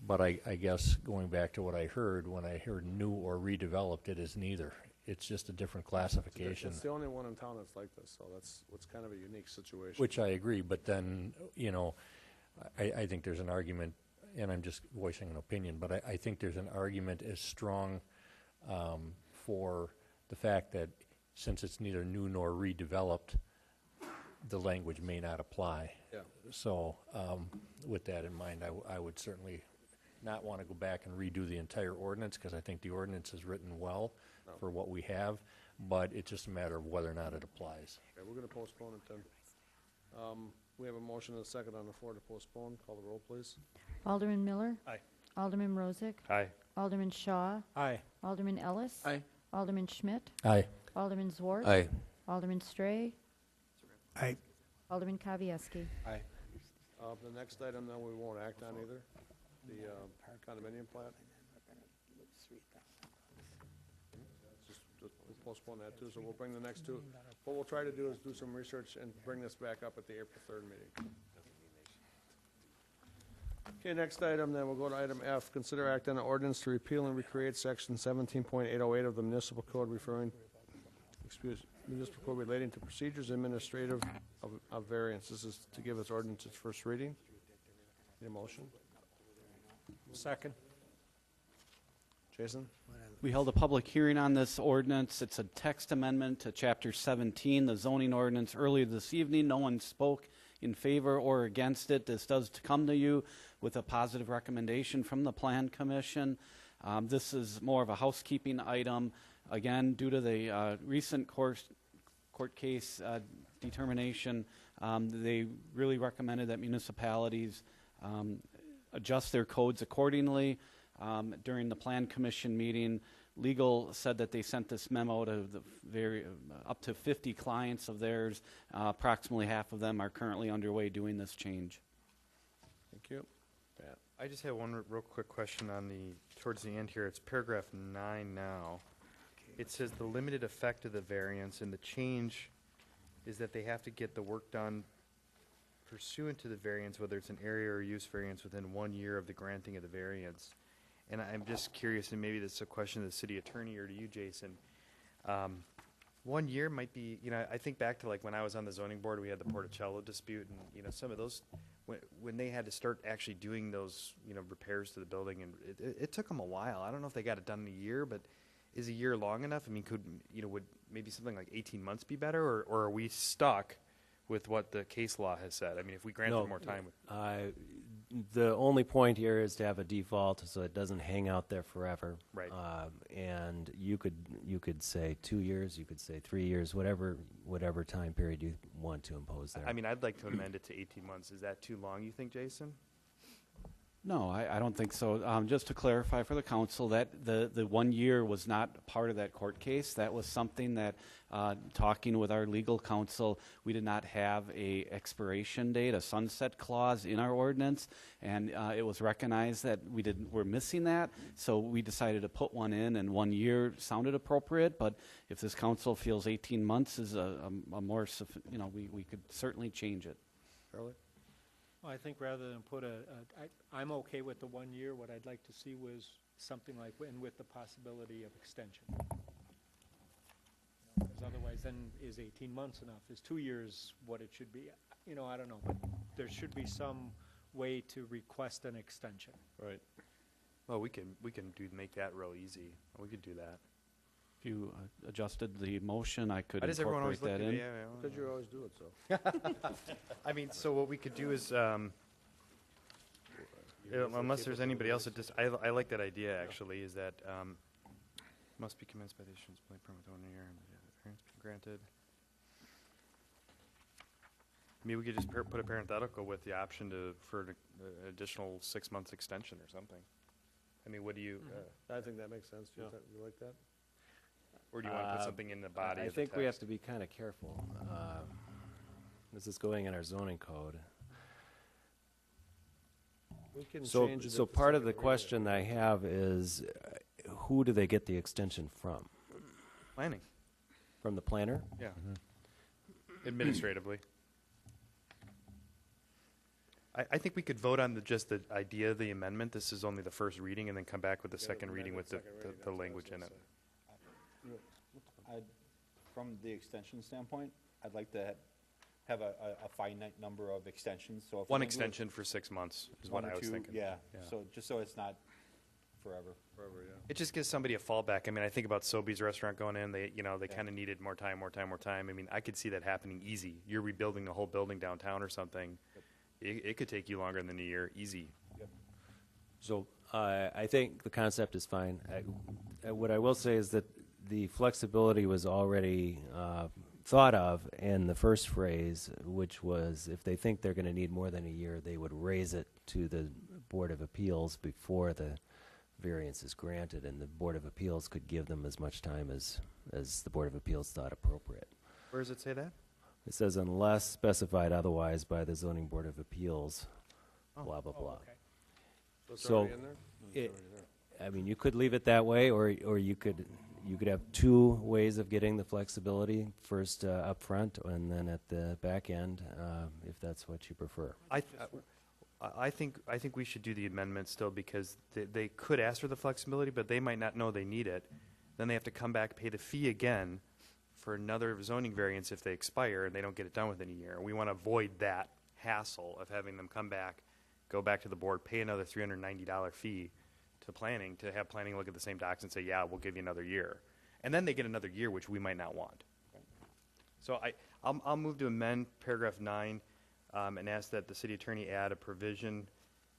But I guess going back to what I heard, when I heard new or redeveloped, it is neither. It's just a different classification.
It's the only one in town that's like this, so that's what's kind of a unique situation.
Which I agree, but then, I think there's an argument, and I'm just voicing an opinion, but I think there's an argument as strong for the fact that since it's neither new nor redeveloped, the language may not apply.
Yeah.
So with that in mind, I would certainly not want to go back and redo the entire ordinance, because I think the ordinance is written well for what we have, but it's just a matter of whether or not it applies.
Okay, we're going to postpone it then. We have a motion and a second on the floor to postpone. Call the roll, please.
Alderman Miller.
Aye.
Alderman Rozak.
Aye.
Alderman Shaw.
Aye.
Alderman Ellis.
Aye.
Alderman Schmidt.
Aye.
Alderman Zwart.
Aye.
Alderman Stray.
Aye.
Alderman Kavieski.
Aye.
The next item then we won't act on either, the condominium plat. Just postpone that too, so we'll bring the next two. What we'll try to do is do some research and bring this back up at the April 3rd meeting. Okay, next item, then we'll go to item F. Consider act on an ordinance to repeal and recreate section 17.808 of the municipal code municipal code relating to procedures administrative of variance. This is to give its ordinance its first reading. Need a motion?
Second.
Jason?
We held a public hearing on this ordinance. It's a text amendment to Chapter 17, the zoning ordinance, earlier this evening. No one spoke in favor or against it. This does come to you with a positive recommendation from the Plan Commission. This is more of a housekeeping item. Again, due to the recent court case determination, they really recommended that municipalities adjust their codes accordingly. During the Plan Commission meeting, legal said that they sent this memo to the up to 50 clients of theirs. Approximately half of them are currently underway doing this change.
Thank you. Pat?
I just have one real quick question on towards the end here. It's paragraph 9 now. It says the limited effect of the variance, and the change is that they have to get the work done pursuant to the variance, whether it's an area or use variance, within 1 year of the granting of the variance. And I'm just curious, and maybe this is a question to the city attorney or to you, Jason. 1 year might be, I think back to like when I was on the zoning board, we had the Porticello dispute, and some of those, when they had to start actually doing those, repairs to the building, and it took them a while. I don't know if they got it done in a year, but is a year long enough? I mean, would maybe something like 18 months be better, or are we stuck with what the case law has said? I mean, if we grant them more time.
The only point here is to have a default so it doesn't hang out there forever.
Right.
And you could say 2 years, you could say 3 years, whatever time period you want to impose there.
I mean, I'd like to amend it to 18 months. Is that too long, you think, Jason?
No, I don't think so. Just to clarify for the council, that the 1 year was not part of that court case. That was something that, talking with our legal counsel, we did not have a expiration date, a sunset clause in our ordinance, and it was recognized that we're missing that, so we decided to put one in, and 1 year sounded appropriate. But if this council feels 18 months is a more, we could certainly change it.
Charlie?
Well, I think rather than put I'm okay with the 1 year. What I'd like to see was something like, and with the possibility of extension. Because otherwise, then is 18 months enough? Is 2 years what it should be? You know, I don't know, but there should be some way to request an extension.
Right.
Well, we can make that real easy. We could do that.
If you adjusted the motion, I could
Why does everyone always
incorporate that
look
in.
at me? Yeah,
Because you always do it so.
I mean, so what we could do is, unless there's anybody else that I like that idea actually, is that must be commenced by the issuance of permit within 1 year and variance granted. Maybe we could just put a parenthetical with the option for an additional 6 months extension or something. I mean, what do you?
I think that makes sense. Do you, you like that?
Or do you want to put something in the body?
I
of the
think we have
text?
to be kind of careful. This is going in our zoning code.
We can
So,
change it
so
at the
part of the
second reading.
question I have is, who do they get the extension from?
Planning.
From the planner?
Yeah. Administratively. I think we could vote on just the idea of the amendment. This is only the first reading, and then come back with the second reading with the language in it.
From the extension standpoint, I'd like to have a finite number of extensions, so if.
One extension for 6 months is what I was thinking.
Yeah, so just so it's not forever.
Forever, yeah.
It just gives somebody a fallback. I mean, I think about Sobeys restaurant going in, they kind of needed more time. I mean, I could see that happening easy. You're rebuilding the whole building downtown or something. It could take you longer than a year, easy.
So I think the concept is fine. What I will say is that the flexibility was already thought of in the first phrase, which was if they think they're going to need more than a year, they would raise it to the Board of Appeals before the variance is granted, and the Board of Appeals could give them as much time as the Board of Appeals thought appropriate.
Where does it say that?
It says unless specified otherwise by the Zoning Board of Appeals, blah, blah, blah.
So it's
So,
already in there?
I mean, you could leave it that way, or you could have two ways of getting the flexibility, first up front and then at the back end, if that's what you prefer.
I think we should do the amendment still, because they could ask for the flexibility, but they might not know they need it. Then they have to come back, pay the fee again for another zoning variance if they expire and they don't get it done within a year. We want to avoid that hassle of having them come back, go back to the board, pay another $390 fee to planning, to have planning look at the same docs and say, yeah, we'll give you another year. And then they get another year, which we might not want. So I'll move to amend paragraph 9 and ask that the city attorney add a provision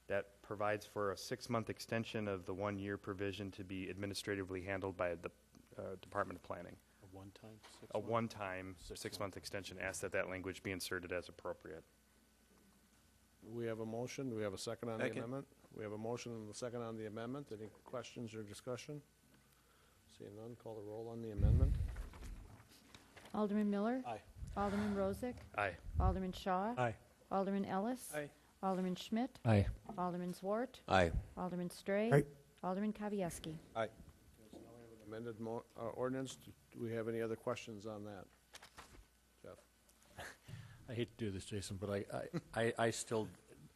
that provides for a 6-month extension of the 1-year provision to be administratively handled by the Department of Planning. A one-time 6-month extension. Ask that language be inserted as appropriate.
We have a motion. Do we have a second on the
Second.
amendment? We have a motion and a second on the amendment. Any questions or discussion? Seeing none, call the roll on the amendment.
Alderman Miller.
Aye.
Alderman Rozak.
Aye.
Alderman Shaw.
Aye.
Alderman Ellis.
Aye.
Alderman Schmidt.
Aye.
Alderman Zwart.
Aye.
Alderman Stray.
Aye.
Alderman Kavieski.
Aye. Amended ordinance. Do we have any other questions on that? Jeff?
I hate to do this, Jason, but I still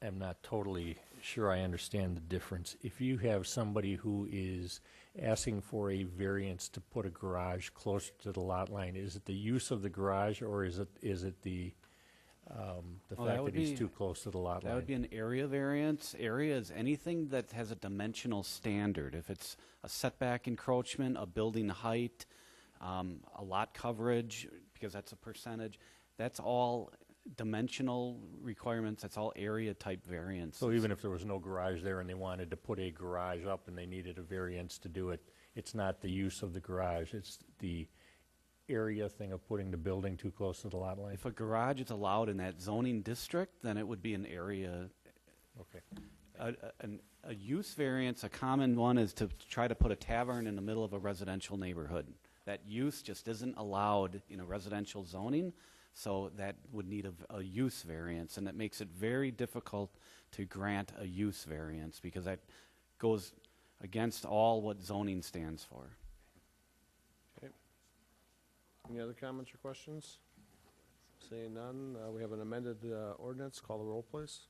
am not totally sure I understand the difference. If you have somebody who is asking for a variance to put a garage closer to the lot line, is it the use of the garage, or is it the fact that he's too close to the lot line?
That would be an area variance. Area is anything that has a dimensional standard. If it's a setback encroachment, a building height, a lot coverage, because that's a percentage, that's all dimensional requirements. That's all area type variance.
So even if there was no garage there and they wanted to put a garage up and they needed a variance to do it, it's not the use of the garage, it's the area thing of putting the building too close to the lot line?
If a garage is allowed in that zoning district, then it would be an area.
Okay.
A use variance, a common one, is to try to put a tavern in the middle of a residential neighborhood. That use just isn't allowed in a residential zoning, so that would need a use variance, and that makes it very difficult to grant a use variance, because that goes against all what zoning stands for.
Okay. Any other comments or questions? Seeing none, we have an amended ordinance. Call the roll, please.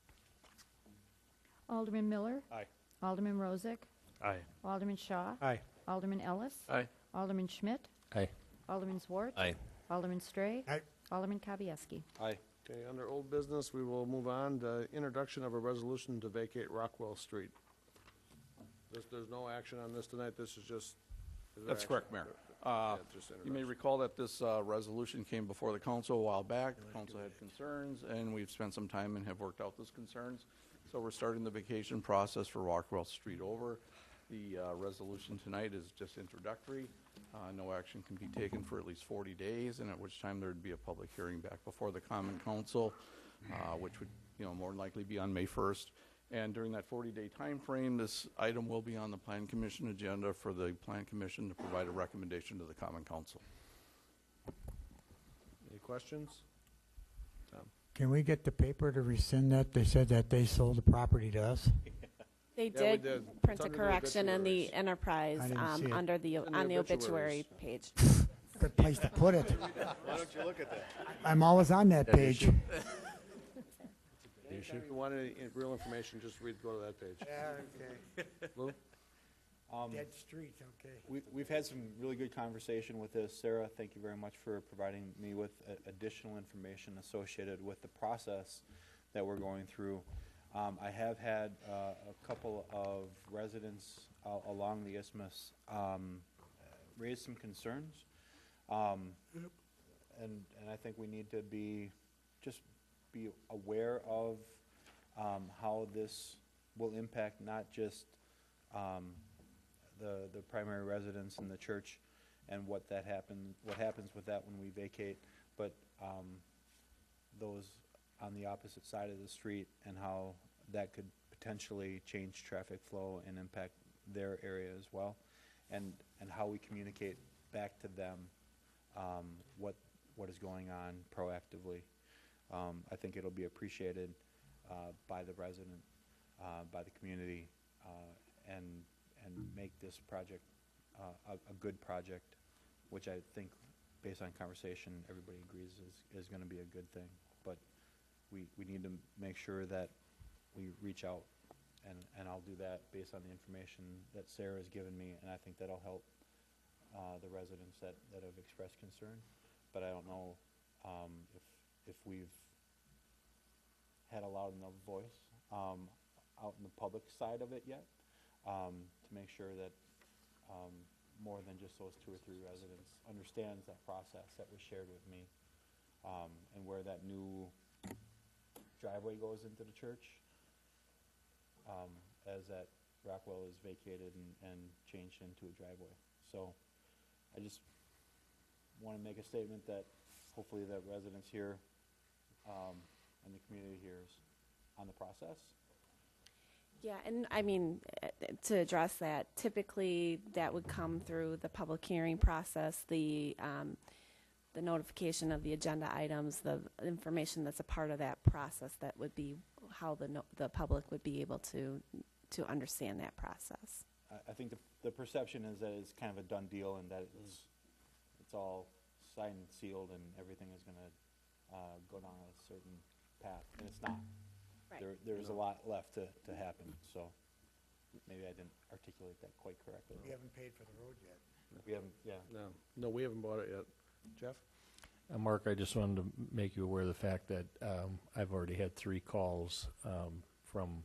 Alderman Miller.
Aye.
Alderman Rozak.
Aye.
Alderman Shaw.
Aye.
Alderman Ellis.
Aye.
Alderman Schmidt.
Aye.
Alderman Zwart.
Aye.
Alderman Stray.
Aye.
Alderman Kavieski.
Aye.
Okay, under old business, we will move on to introduction of a resolution to vacate Rockwell Street. There's no action on this tonight, this is just. is there
That's
action?
correct, Mayor.
Yeah, just
You may
introduction.
recall that this resolution came before the council a while back. The council had concerns, and we've spent some time and have worked out those concerns. So we're starting the vacation process for Rockwell Street over. The resolution tonight is just introductory. No action can be taken for at least 40 days, and at which time there would be a public hearing back before the Common Council, which would, more than likely be on May 1st. And during that 40-day time frame, this item will be on the Plan Commission agenda for the Plan Commission to provide a recommendation to the Common Council.
Any questions?
Can we get the paper to rescind that? They said that they sold the property to us.
They
Yeah, we
did
did.
print
It's
a
under the
correction in the
obituaries.
Enterprise
I didn't see it.
under the,
It's in
on
the
the obituary
obituaries.
page.
Good place to put it.
Why don't you look at that?
I'm always on that page.
Anytime you want any real information, just go to that page.
Yeah, okay.
Lou?
Dead streets, okay.
We've had some really good conversation with this. Sarah, thank you very much for providing me with additional information associated with the process that we're going through. I have had a couple of residents along the isthmus raise some concerns. And I think we need to be aware of how this will impact not just the primary residence in the church and what happens with that when we vacate, but those on the opposite side of the street and how that could potentially change traffic flow and impact their area as well, and how we communicate back to them what is going on proactively. I think it'll be appreciated by the resident, by the community, and make this project a good project, which I think, based on conversation, everybody agrees is going to be a good thing. But we need to make sure that we reach out, and I'll do that based on the information that Sarah has given me, and I think that'll help the residents that have expressed concern. But I don't know if we've had a loud enough voice out in the public side of it yet, to make sure that more than just those 2 or 3 residents understands that process that was shared with me, and where that new driveway goes into the church, as that Rockwell is vacated and changed into a driveway. So I just want to make a statement that hopefully that residents here and the community hears on the process.
Yeah, and I mean, to address that, typically that would come through the public hearing process, the notification of the agenda items, the information that's a part of that process. That would be how the public would be able to understand that process.
I think the perception is that it's kind of a done deal and that it's all signed and sealed and everything is going to go down a certain path, and it's not.
Right.
There's a lot left to happen, so maybe I didn't articulate that quite correctly.
We haven't paid for the road yet.
We haven't, yeah.
No, we haven't bought it yet. Jeff?
Mark, I just wanted to make you aware of the fact that I've already had 3 calls from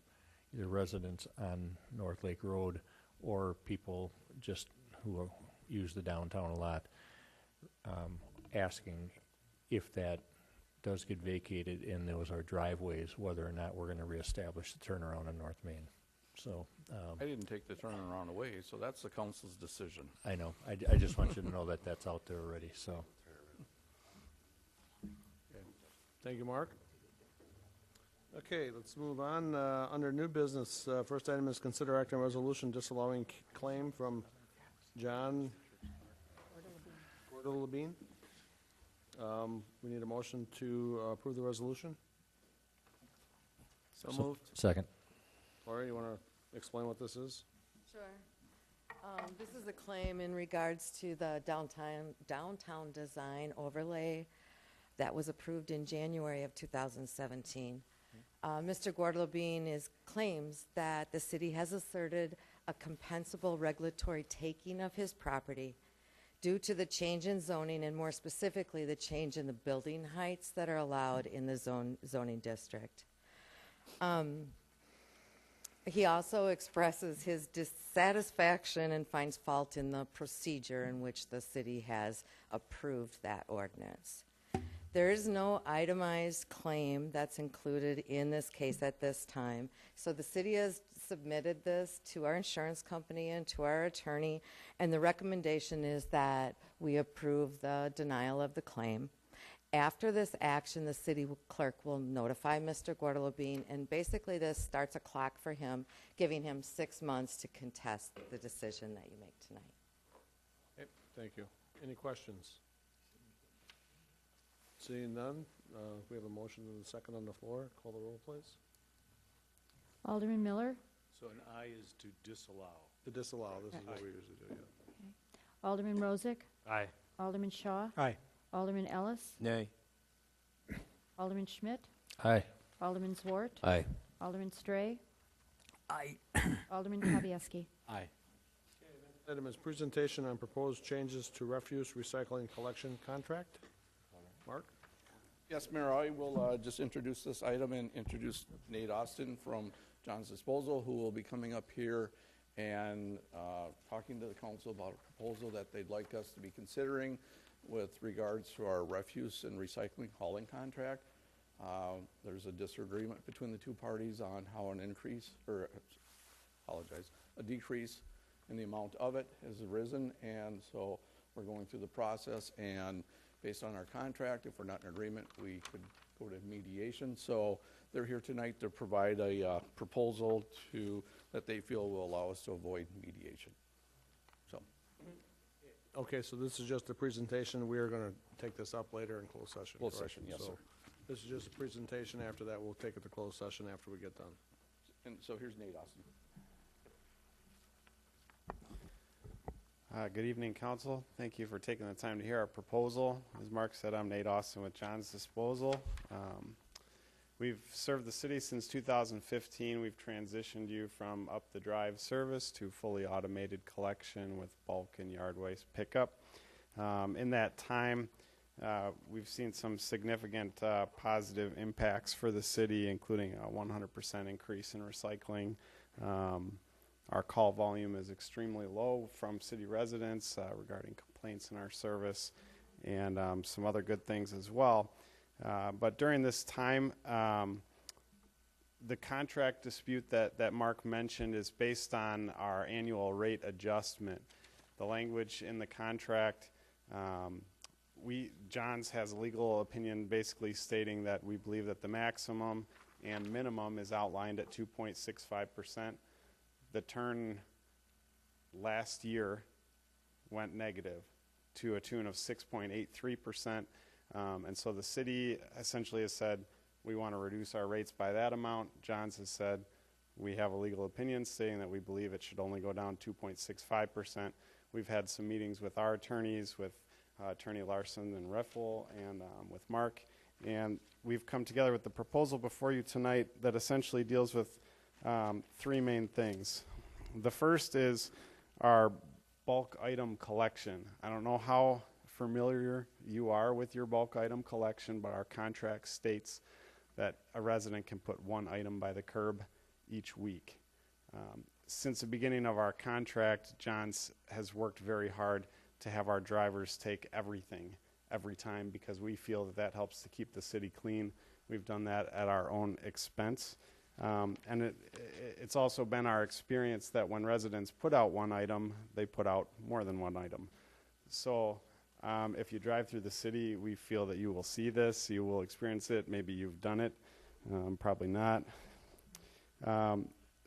either residents on North Lake Road or people just who use the downtown a lot, asking if that does get vacated and those are driveways, whether or not we're going to reestablish the turnaround on North Main. So
I didn't take the turnaround away, so that's the council's decision.
I know. I just want you to know that that's out there already. So.
Okay. Thank you, Mark. Okay, let's move on. Under new business, first item is consider acting on resolution disallowing claim from John Gordelabine. We need a motion to approve the resolution.
So moved. Second.
Lori, you want to explain what this is?
Sure. This is a claim in regards to the downtown design overlay that was approved in January of 2017. Mr. Guadalupe claims that the city has asserted a compensable regulatory taking of his property due to the change in zoning, and more specifically, the change in the building heights that are allowed in the zoning district. He also expresses his dissatisfaction and finds fault in the procedure in which the city has approved that ordinance. There is no itemized claim that's included in this case at this time. So the city has submitted this to our insurance company and to our attorney, and the recommendation is that we approve the denial of the claim. After this action, the city clerk will notify Mr. Guadalupe, and basically this starts a clock for him, giving him 6 months to contest the decision that you make tonight.
Okay, thank you. Any questions? Seeing none, we have a motion and a second on the floor. Call the roll, please.
Alderman Miller,
So an aye is to disallow.
To disallow, this is what we usually do, yeah.
Alderman Rozak,
Aye.
Alderman Shaw,
Aye.
Alderman Ellis,
Nay.
Alderman Schmidt,
Aye.
Alderman Zwart,
Aye.
Alderman Stray,
Aye.
Alderman Kavieski.
Aye.
Item is presentation on proposed changes to refuse recycling collection contract. Mark?
Yes, Mayor, I will just introduce this item and introduce Nate Austin from John's Disposal, who will be coming up here and talking to the council about a proposal that they'd like us to be considering with regards to our refuse and recycling hauling contract. There's a disagreement between the two parties on how an increase, or a decrease in the amount of it has arisen, and so we're going through the process, and based on our contract, if we're not in agreement, we could go to mediation. So they're here tonight to provide a proposal that they feel will allow us to avoid mediation. So,
Okay, so this is just a presentation. We are going to take this up later in closed session.
Closed
correct?
session, yes,
So
sir.
This is just a presentation. After that, we'll take it to closed session after we get done.
and so here's Nate Austin.
Good evening, council. Thank you for taking the time to hear our proposal. As Mark said, I'm Nate Austin with John's Disposal. We've served the city since 2015. We've transitioned you from up the drive service to fully automated collection with bulk and yard waste pickup. In that time, we've seen some significant positive impacts for the city, including a 100% increase in recycling. Our call volume is extremely low from city residents regarding complaints in our service, and some other good things as well. But during this time, the contract dispute that Mark mentioned is based on our annual rate adjustment. The language in the contract, John's has a legal opinion basically stating that we believe that the maximum and minimum is outlined at 2.65%. The turn last year went negative to a tune of 6.83%. And so the city essentially has said, we want to reduce our rates by that amount. Johns has said, we have a legal opinion stating that we believe it should only go down 2.65%. We've had some meetings with our attorneys, with Attorney Larson and Riffle, and with Mark. And we've come together with the proposal before you tonight that essentially deals with three main things. The first is our bulk item collection. I don't know how familiar you are with your bulk item collection, but our contract states that a resident can put one item by the curb each week. Since the beginning of our contract, John's has worked very hard to have our drivers take everything every time because we feel that that helps to keep the city clean. We've done that at our own expense. And it's also been our experience that when residents put out one item, they put out more than one item. So if you drive through the city, we feel that you will see this, you will experience it, maybe you've done it, probably not.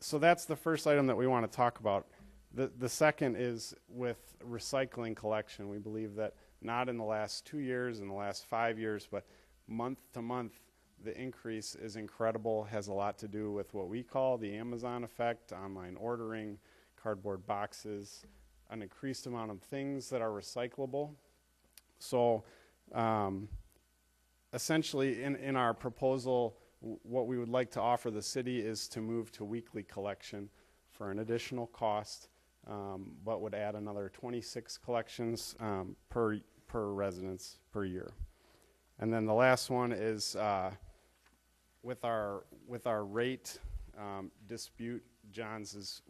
So that's the first item that we want to talk about. The second is with recycling collection. We believe that not in the last 2 years, in the last 5 years, but month to month, the increase is incredible, has a lot to do with what we call the Amazon effect, online ordering, cardboard boxes, an increased amount of things that are recyclable. So essentially in our proposal, what we would like to offer the city is to move to weekly collection for an additional cost, but would add another 26 collections per residence per year. And then the last one is with our rate dispute. John's is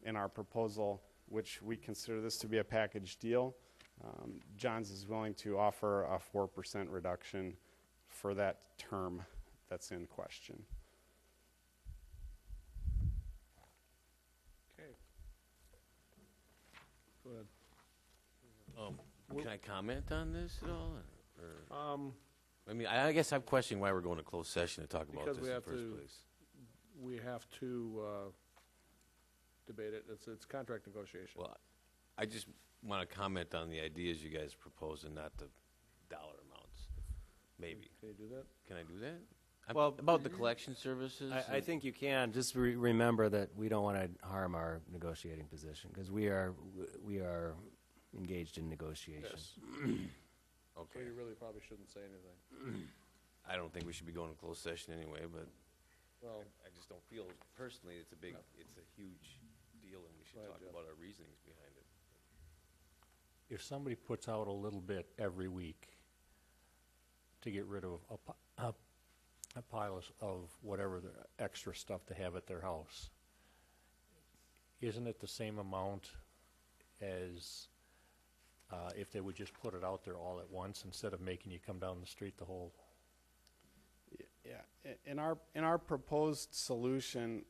in our proposal, which we consider this to be a package deal. John's is willing to offer a 4% reduction for that term that's in question.
Okay. Go ahead.
Can I comment on this at all? Or, I mean, I guess I'm questioning why we're going to closed session to talk about this in the first place.
We have to debate it. It's contract negotiation.
Well, I just want to comment on the ideas you guys propose and not the dollar amounts. Maybe.
Can you do that?
Can I do that?
Well,
about the collection services?
I think you can. Just remember that we don't want to harm our negotiating position because we are engaged in negotiation.
Yes. So you really probably shouldn't say anything.
I don't think we should be going to closed session anyway, but
Well,
I just don't feel personally it's a huge deal, and we should talk about our reasonings behind it.
If somebody puts out a little bit every week to get rid of a pile of whatever the extra stuff to have at their house, isn't it the same amount as if they would just put it out there all at once instead of making you come down the street the whole?
Yeah, in our proposed solution,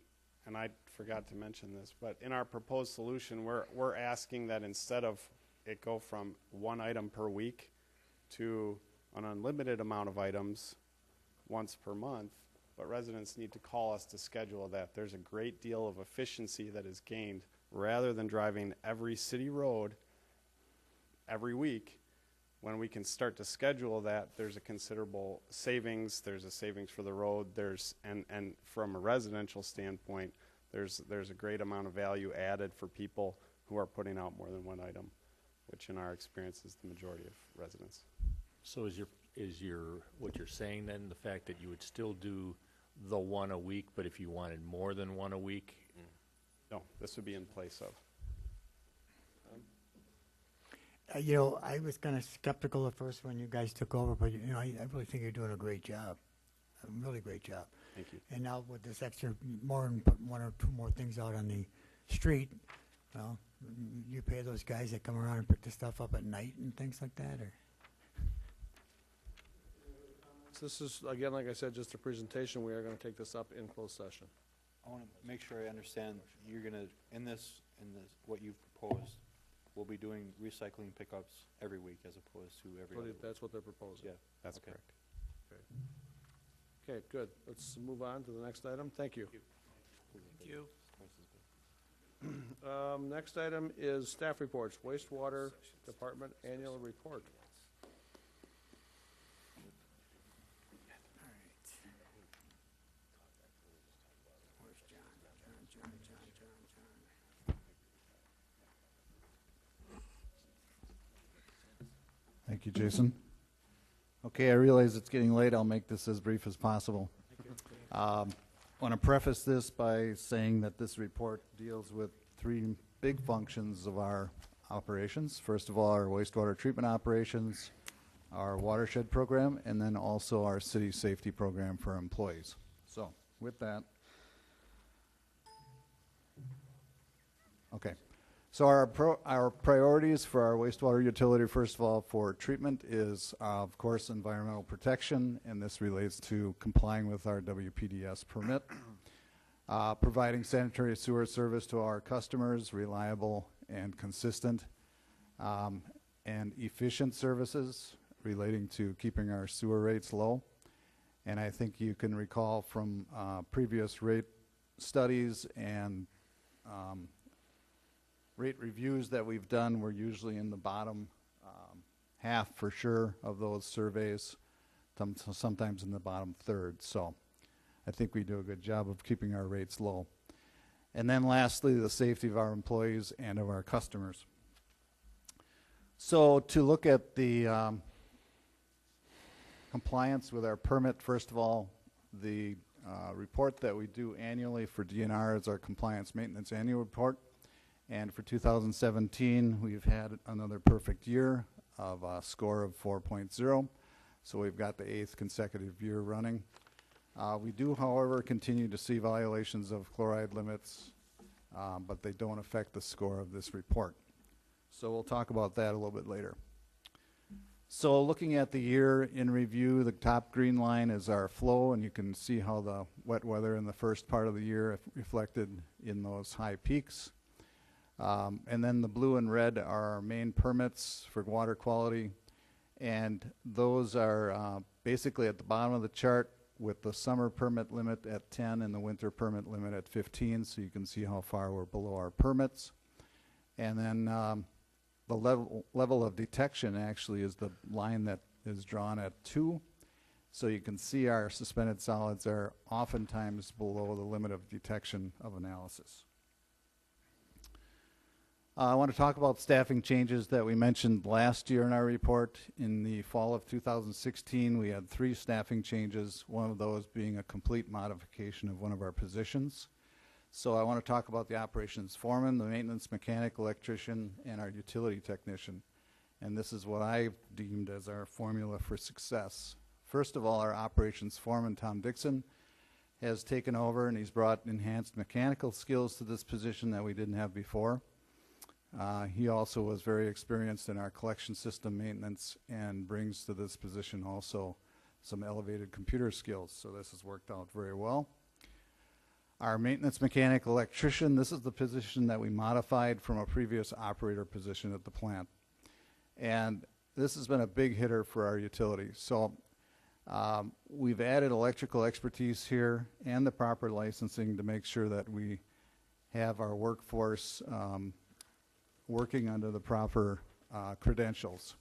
and I forgot to mention this, but in our proposed solution, we're asking that instead of it go from one item per week to an unlimited amount of items once per month, but residents need to call us to schedule that. There's a great deal of efficiency that is gained rather than driving every city road every week. When we can start to schedule that, there's a considerable savings. There's a savings for the road. And from a residential standpoint, there's a great amount of value added for people who are putting out more than one item, which in our experience is the majority of residents.
So is what you're saying then the fact that you would still do the one a week, but if you wanted more than one a week?
No, this would be in place of.
I was kind of skeptical at first when you guys took over, but I really think you're doing a great job, a really great job.
Thank you.
And now with this extra, more and put one or two more things out on the street, well, you pay those guys that come around and pick the stuff up at night and things like that, or?
So this is, again, like I said, just a presentation. We are going to take this up in closed session.
I want to make sure I understand, you're going to, in this, what you've proposed, we'll be doing recycling pickups every week as opposed to every other week.
That's what they're proposing.
Yeah, that's
Okay.
correct.
Okay, good. Let's move on to the next item. Thank you.
Thank you.
Next item is staff reports, wastewater department annual report.
Thank you, Jason. Okay, I realize it's getting late. I'll make this as brief as possible. I want to preface this by saying that this report deals with three big functions of our operations. First of all, our wastewater treatment operations, our watershed program, and then also our city safety program for employees. So, with that, okay. So our priorities for our wastewater utility, first of all, for treatment is, of course, environmental protection, and this relates to complying with our WPDS permit. Providing sanitary sewer service to our customers, reliable and consistent, and efficient services relating to keeping our sewer rates low. And I think you can recall from previous rate studies and rate reviews that we've done, we're usually in the bottom half for sure of those surveys, sometimes in the bottom third. So I think we do a good job of keeping our rates low. And then lastly, the safety of our employees and of our customers. So to look at the compliance with our permit, first of all, the report that we do annually for DNR is our Compliance Maintenance Annual Report. And for 2017, we've had another perfect year of a score of 4.0. So we've got the 8th consecutive year running. We do, however, continue to see violations of chloride limits, but they don't affect the score of this report. So we'll talk about that a little bit later. So looking at the year in review, the top green line is our flow, and you can see how the wet weather in the first part of the year reflected in those high peaks. And then the blue and red are our main permits for water quality, and those are basically at the bottom of the chart with the summer permit limit at 10 and the winter permit limit at 15, so you can see how far we're below our permits. And then the level of detection actually is the line that is drawn at 2. So you can see our suspended solids are oftentimes below the limit of detection of analysis. I want to talk about staffing changes that we mentioned last year in our report. In the fall of 2016, we had 3 staffing changes, one of those being a complete modification of one of our positions. So I want to talk about the operations foreman, the maintenance mechanic, electrician, and our utility technician. And this is what I deemed as our formula for success. First of all, our operations foreman, Tom Dixon, has taken over, and he's brought enhanced mechanical skills to this position that we didn't have before. He also was very experienced in our collection system maintenance and brings to this position also some elevated computer skills. So this has worked out very well. Our maintenance mechanic electrician, this is the position that we modified from a previous operator position at the plant. And this has been a big hitter for our utility. So we've added electrical expertise here and the proper licensing to make sure that we have our workforce working under the proper credentials.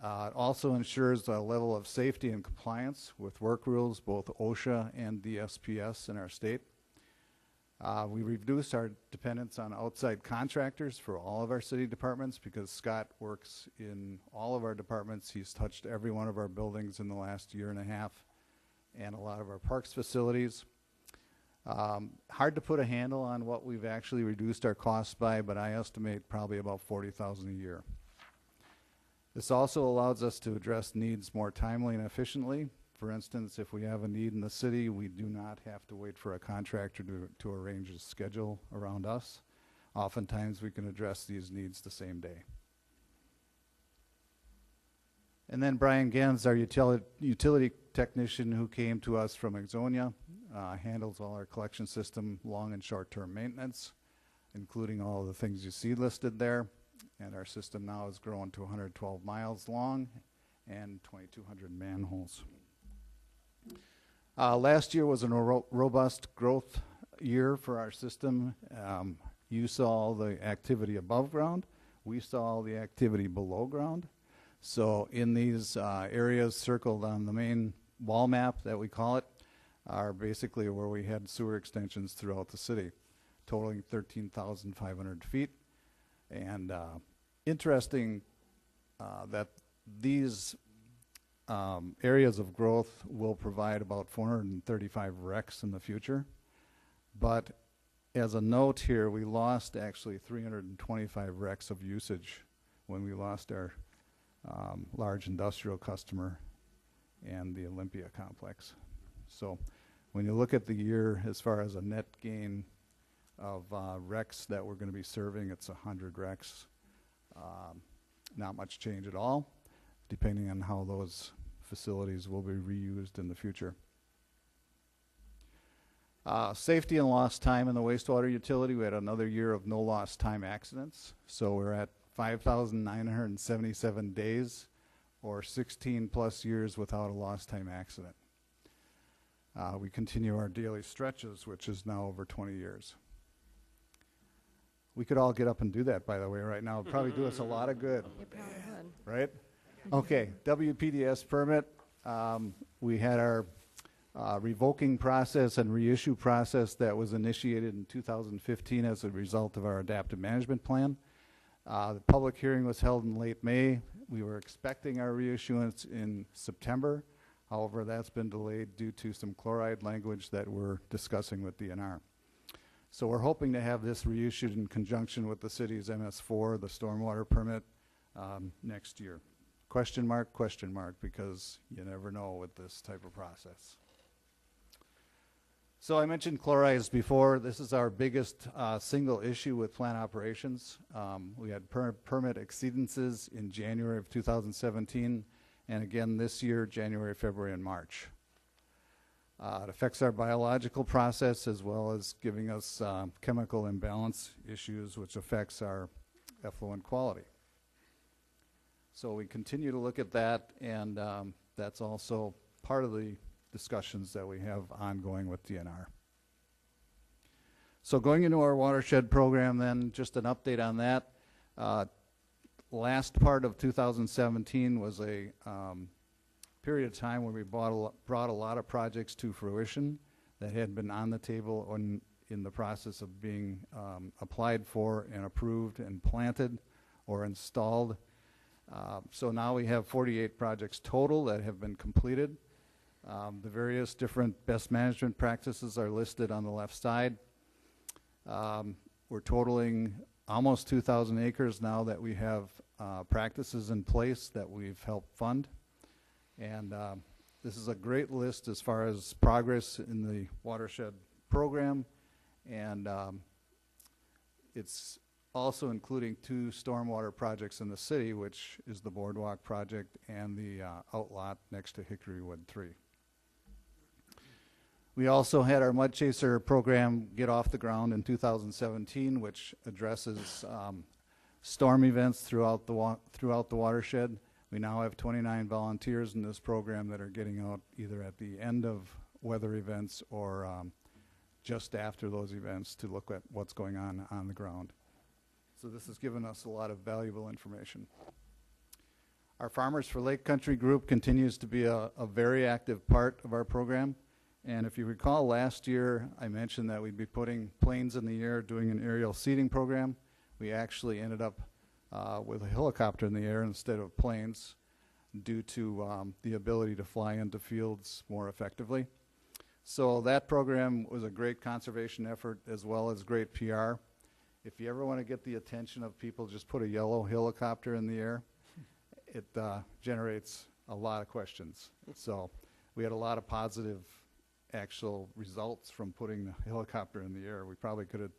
It also ensures a level of safety and compliance with work rules, both OSHA and DSPS in our state. We reduced our dependence on outside contractors for all of our city departments because Scott works in all of our departments. He's touched every one of our buildings in the last year and a half and a lot of our parks facilities. Hard to put a handle on what we've actually reduced our costs by, but I estimate probably about $40,000 a year. This also allows us to address needs more timely and efficiently. For instance, if we have a need in the city, we do not have to wait for a contractor to arrange a schedule around us. Oftentimes we can address these needs the same day. And then Brian Gens, our utility technician who came to us from Exonia, handles all our collection system long and short-term maintenance, including all of the things you see listed there. And our system now has grown to 112 miles long and 2,200 manholes. Last year was a robust growth year for our system. You saw all the activity above ground. We saw all the activity below ground. So in these areas circled on the main wall map that we call it are basically where we had sewer extensions throughout the city, totaling 13,500 feet. And interesting that these areas of growth will provide about 435 RECs in the future. But as a note here, we lost actually 325 RECs of usage when we lost our large industrial customer and the Olympia complex. So when you look at the year as far as a net gain of RECs that we're going to be serving, it's 100 RECs. Not much change at all, depending on how those facilities will be reused in the future. Safety and lost time in the wastewater utility. We had another year of no lost time accidents. So we're at 5,977 days, or 16 plus years without a lost time accident. We continue our daily stretches, which is now over 20 years. We could all get up and do that, by the way, right now. It'd probably do us a lot of good.
You probably would.
Right? Okay, WPDS permit. We had our revoking process and reissue process that was initiated in 2015 as a result of our adaptive management plan. The public hearing was held in late May. We were expecting our reissuance in September. However, that's been delayed due to some chloride language that we're discussing with DNR. So we're hoping to have this reissued in conjunction with the city's MS4, the stormwater permit, next year. Question mark, because you never know with this type of process. So I mentioned chlorides before. This is our biggest single issue with plant operations. We had permit exceedances in January of 2017, and again this year, January, February, and March. It affects our biological process as well as giving us chemical imbalance issues, which affects our effluent quality. So we continue to look at that, and that's also part of the discussions that we have ongoing with DNR. So going into our watershed program then, just an update on that. Last part of 2017 was a period of time where we brought a lot of projects to fruition that had been on the table or in the process of being applied for and approved and planted or installed. So now we have 48 projects total that have been completed. The various different best management practices are listed on the left side. We're totaling almost 2,000 acres now that we have practices in place that we've helped fund. And this is a great list as far as progress in the watershed program. And it's also including 2 stormwater projects in the city, which is the Boardwalk project and the outlot next to Hickory Wood 3. We also had our Mud Chaser program get off the ground in 2017, which addresses storm events throughout the watershed. We now have 29 volunteers in this program that are getting out either at the end of weather events or just after those events to look at what's going on the ground. So this has given us a lot of valuable information. Our Farmers for Lake Country group continues to be a very active part of our program. And if you recall last year, I mentioned that we'd be putting planes in the air doing an aerial seeding program. We actually ended up with a helicopter in the air instead of planes due to the ability to fly into fields more effectively. So that program was a great conservation effort as well as great PR. If you ever want to get the attention of people, just put a yellow helicopter in the air. It generates a lot of questions. So we had a lot of positive actual results from putting the helicopter in the air. We probably could have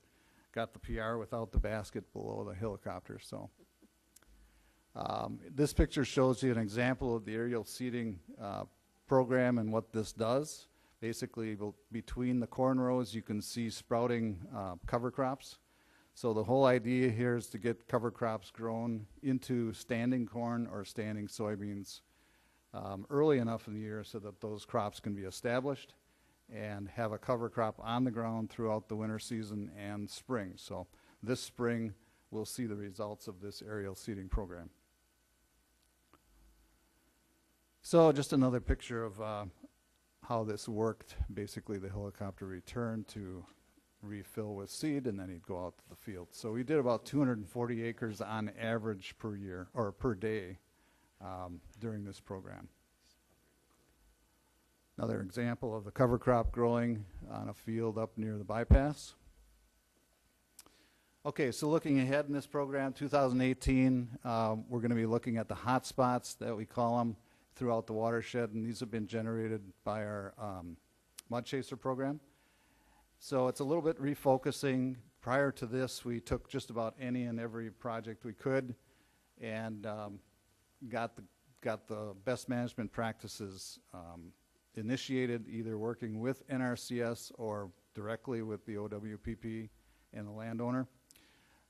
got the PR without the basket below the helicopter. So this picture shows you an example of the aerial seeding program and what this does. Basically, between the corn rows, you can see sprouting cover crops. So the whole idea here is to get cover crops grown into standing corn or standing soybeans early enough in the year so that those crops can be established and have a cover crop on the ground throughout the winter season and spring. So this spring, we'll see the results of this aerial seeding program. So just another picture of how this worked. Basically, the helicopter returned to refill with seed, and then he'd go out to the field. So we did about 240 acres on average per year, or per day, during this program. Another example of the cover crop growing on a field up near the bypass. Okay, so looking ahead in this program, 2018, we're going to be looking at the hot spots that we call them throughout the watershed, and these have been generated by our Mud Chaser program. So it's a little bit refocusing. Prior to this, we took just about any and every project we could and got the best management practices initiated, either working with NRCS or directly with the OWPP and the landowner.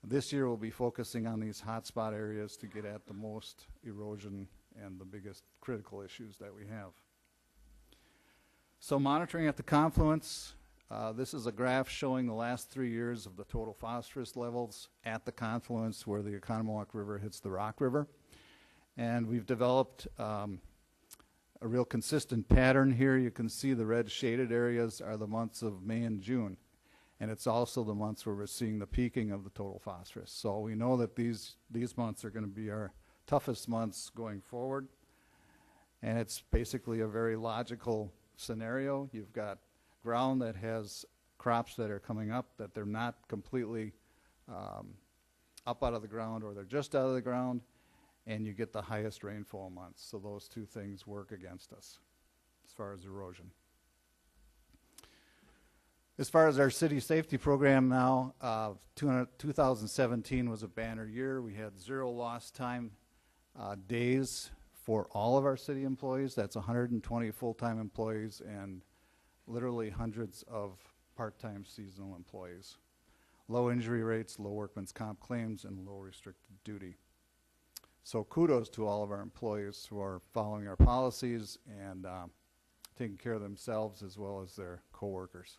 This year we'll be focusing on these hotspot areas to get at the most erosion and the biggest critical issues that we have. So monitoring at the confluence, this is a graph showing the last 3 years of the total phosphorus levels at the confluence where the Oconomowoc River hits the Rock River. And we've developed a real consistent pattern here. You can see the red shaded areas are the months of May and June. And it's also the months where we're seeing the peaking of the total phosphorus. So we know that these months are going to be our toughest months going forward. And it's basically a very logical scenario. You've got ground that has crops that are coming up that they're not completely up out of the ground, or they're just out of the ground, and you get the highest rainfall months. So those two things work against us as far as erosion. As far as our city safety program now, 2017 was a banner year. We had 0 lost time days for all of our city employees. That's 120 full-time employees and literally hundreds of part-time seasonal employees. Low injury rates, low workman's comp claims, and low restricted duty. So kudos to all of our employees who are following our policies and taking care of themselves as well as their coworkers.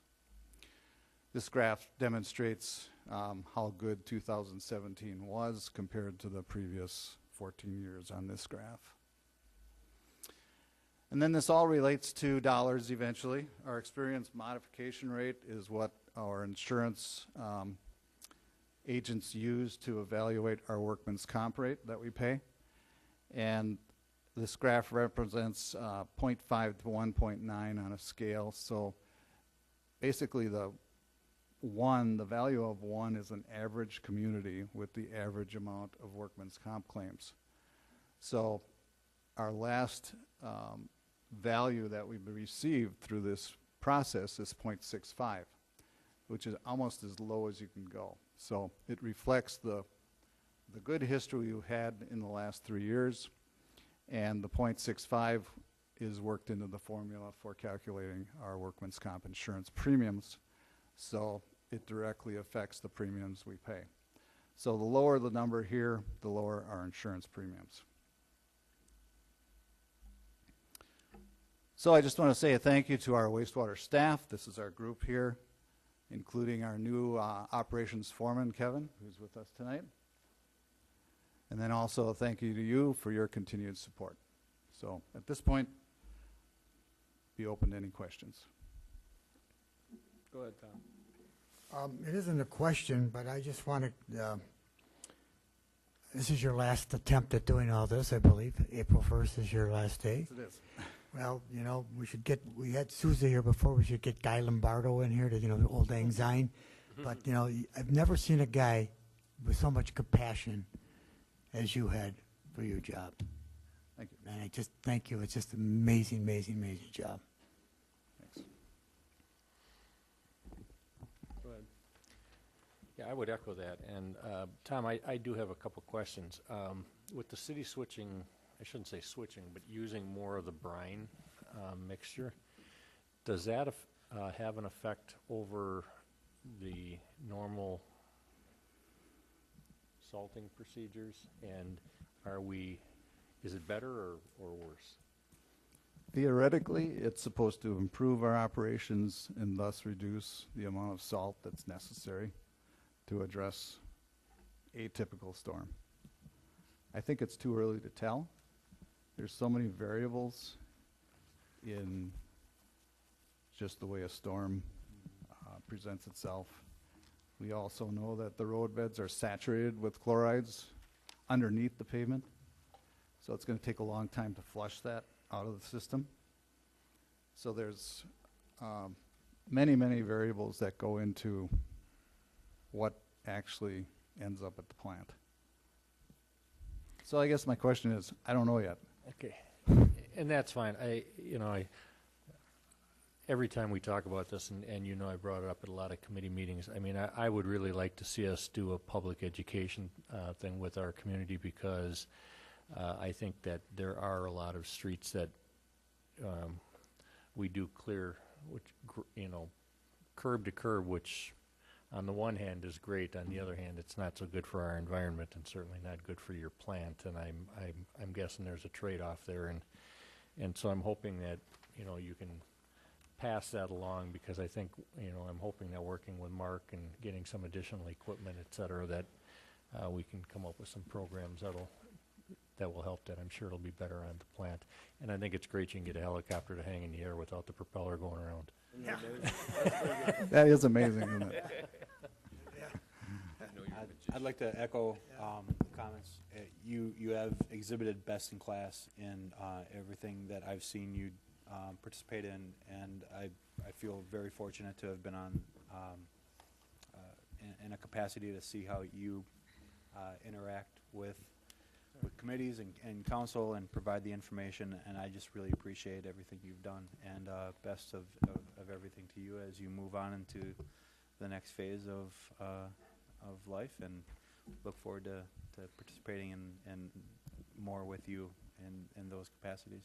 This graph demonstrates how good 2017 was compared to the previous 14 years on this graph. And then this all relates to dollars eventually. Our experience modification rate is what our insurance agents use to evaluate our workman's comp rate that we pay. And this graph represents 0.5 to 1.9 on a scale. So basically the value of 1 is an average community with the average amount of workman's comp claims. So our last value that we received through this process is 0.65, which is almost as low as you can go. So it reflects the good history you had in the last 3 years, and the 0.65 is worked into the formula for calculating our workman's comp insurance premiums. So it directly affects the premiums we pay. So the lower the number here, the lower our insurance premiums. So I just want to say a thank you to our wastewater staff. This is our group here, including our new operations foreman, Kevin, who's with us tonight. And then also a thank you to you for your continued support. So at this point, be open to any questions.
Go ahead, Tom.
It isn't a question, but I just want to, this is your last attempt at doing all this, I believe. April 1st is your last day.
Yes, it is.
Well, you know, we had Souza here before, we should get Guy Lombardo in here to, you know, the old Lang Syne. But, you know, I've never seen a guy with so much compassion as you had for your job.
Thank you.
And I just thank you. It's just an amazing, amazing, amazing job.
Thanks.
Go ahead.
Yeah, I would echo that. And Tom, I do have a couple questions. With the city switching, I shouldn't say switching, but using more of the brine mixture, does that have an effect over the normal salting procedures? And is it better or worse?
Theoretically, it's supposed to improve our operations and thus reduce the amount of salt that's necessary to address a typical storm. I think it's too early to tell. There's so many variables in just the way a storm presents itself. We also know that the road beds are saturated with chlorides underneath the pavement, so it's going to take a long time to flush that out of the system. So there's many, many variables that go into what actually ends up at the plant. So I guess my question is, I don't know yet.
Okay, and that's fine. Every time we talk about this, and you know I brought it up at a lot of committee meetings, I mean, I would really like to see us do a public education thing with our community, because I think that there are a lot of streets that we do clear, which, curb to curb, which on the one hand is great, on the other hand it's not so good for our environment and certainly not good for your plant, and I'm guessing there's a trade-off there, and so I'm hoping that you can pass that along, because I think I'm hoping that working with Mark and getting some additional equipment, et cetera, that we can come up with some programs that will help that. I'm sure it'll be better on the plant, and I think it's great you can get a helicopter to hang in the air without the propeller going around.
Yeah.
That is amazing, isn't it?
I'd like to echo the comments
Developments. You have exhibited best in class in everything that I've seen you participate in, and I feel very fortunate to have been on in a capacity to see how you interact with committees and council and provide the information, and I just really appreciate everything you've done, and best of everything to you as you move on into the next phase of life, and look forward to participating in more with you in those capacities.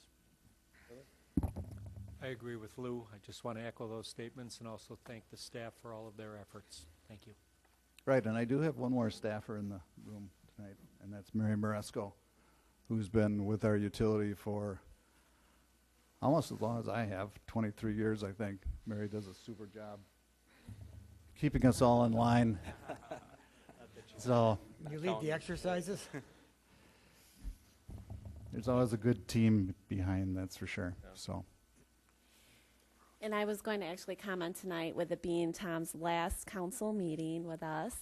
I agree with Lou. I just want to echo those statements and also thank the staff for all of their efforts. Thank you.
Right, and I do have one more staffer in the room tonight, and that's Mary Moresco, who's been with our utility for almost as long as I have, 23 years, I think. Mary does a super job keeping us all in line. So
You lead the exercises?
there's always a good team behind, that's for sure. So.
And I was going to actually comment tonight with it being Tom's last council meeting with us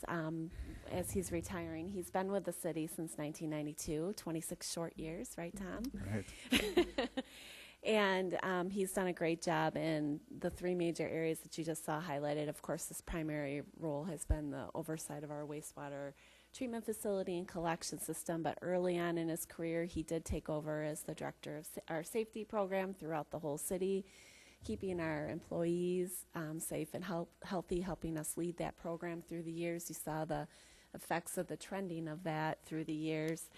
as he's retiring. He's been with the city since 1992, 26 short years, right, Tom?
Right.
And he's done a great job in the three major areas that you just saw highlighted. Of course, his primary role has been the oversight of our wastewater treatment facility and collection system, but early on in his career, he did take over as the director of our safety program throughout the whole city, keeping our employees safe and healthy, helping us lead that program through the years. You saw the effects of the trending of that through the years.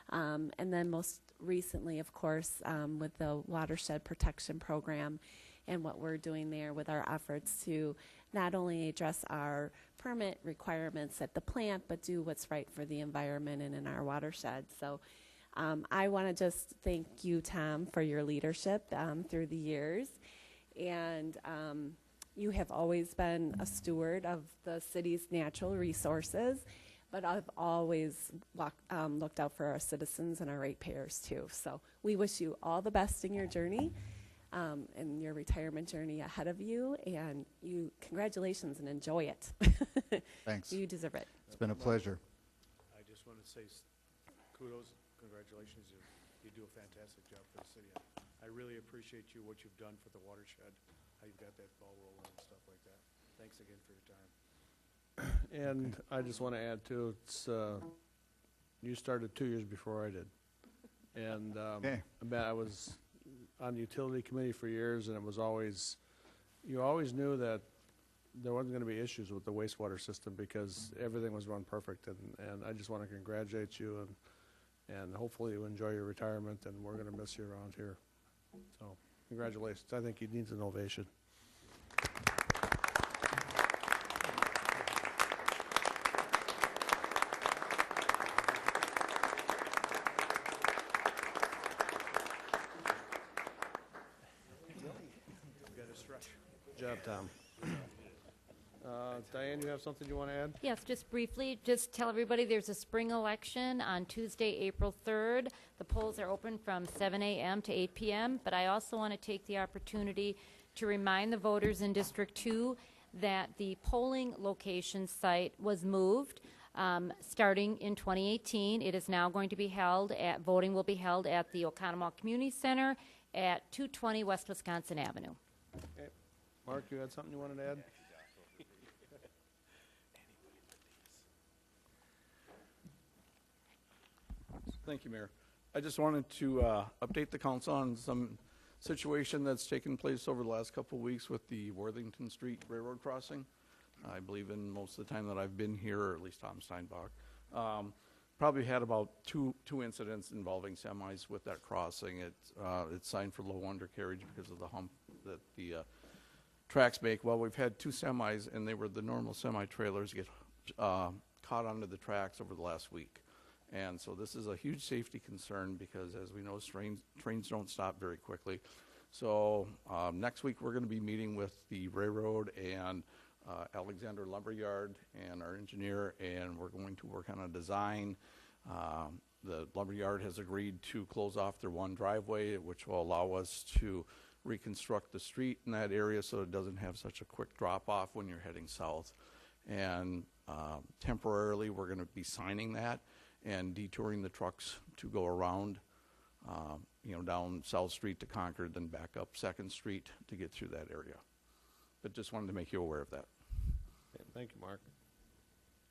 And then most recently, of course, with the watershed protection program and what we're doing there with our efforts to not only address our permit requirements at the plant, but do what's right for the environment and in our watershed. So I want to just thank you, Tom, for your leadership through the years. And you have always been a steward of the city's natural resources, but I've always looked out for our citizens and our ratepayers too. So we wish you all the best in your journey and your retirement journey ahead of you. And you, congratulations and enjoy it.
Thanks.
You deserve it.
It's been a pleasure.
I just want to say kudos, congratulations. You do a fantastic job for the city. I really appreciate what you've done for the watershed, how you've got that ball rolling and stuff like that. Thanks again for your time.
And I just want to add too, it's, you started 2 years before I did. And
Okay.
I was on the utility committee for years, and it was always, you always knew that there wasn't going to be issues with the wastewater system because everything was run perfect. And I just want to congratulate you, and hopefully you enjoy your retirement, and we're going to miss you around here. So congratulations. I think he needs an ovation. Good job, Tom. Diane, you have something you want to add?
Yes, just briefly, just tell everybody there's a spring election on Tuesday, April 3rd. The polls are open from 7 a.m. to 8 p.m., but I also want to take the opportunity to remind the voters in District 2 that the polling location site was moved starting in 2018. It is now going to be held at, voting will be held at the Oconomowoc Community Center at 220 West Wisconsin Avenue.
Okay. Mark, you had something you wanted to add?
Thank you, Mayor. I just wanted to update the council on some situation that's taken place over the last couple of weeks with the Worthington Street Railroad crossing. I believe in most of the time that I've been here, or at least Tom Steinbach, probably had about two incidents involving semis with that crossing. It's signed for low undercarriage because of the hump that the tracks make. Well, we've had two semis, and they were the normal semi-trailers get caught onto the tracks over the last week. And so this is a huge safety concern because, as we know, trains don't stop very quickly. So next week we're going to be meeting with the railroad and Alexander Lumberyard and our engineer, and we're going to work on a design. The Lumberyard has agreed to close off their one driveway, which will allow us to reconstruct the street in that area so it doesn't have such a quick drop-off when you're heading south. And temporarily we're going to be signing that. and detouring the trucks to go around, down South Street to Concord, then back up Second Street to get through that area. But just wanted to make you aware of that.
Okay, thank you, Mark.